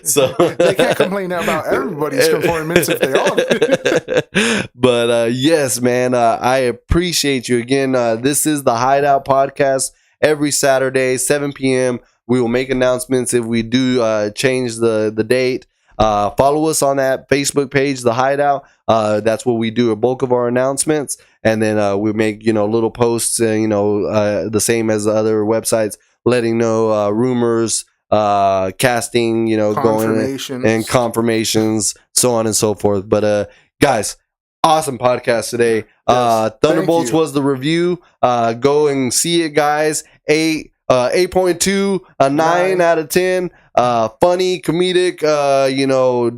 So they can't complain about everybody's performance if they are. But yes, man, I appreciate you again. This is the Hydeout podcast. Every Saturday, 7 p.m. We will make announcements if we do change the date. Follow us on that Facebook page, The Hydeout. That's where we do a bulk of our announcements. And then we make, little posts, the same as the other websites, letting know rumors, casting, going and confirmations, so on and so forth. But guys, awesome podcast today. Yes, Thunderbolts was the review. Go and see it, guys. 8.2, a 9 out of 10. Funny, comedic,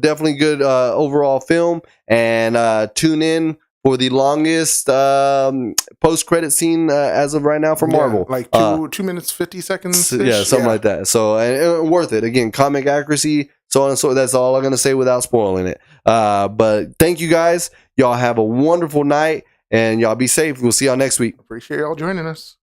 definitely good overall film. And tune in for the longest post-credit scene as of right now for Marvel. Like 2 minutes, 50 seconds. Yeah, something like that. So, and worth it. Again, comic accuracy, so on and so forth. That's all I'm going to say without spoiling it. But thank you guys. Y'all have a wonderful night, and y'all be safe. We'll see y'all next week. Appreciate y'all joining us.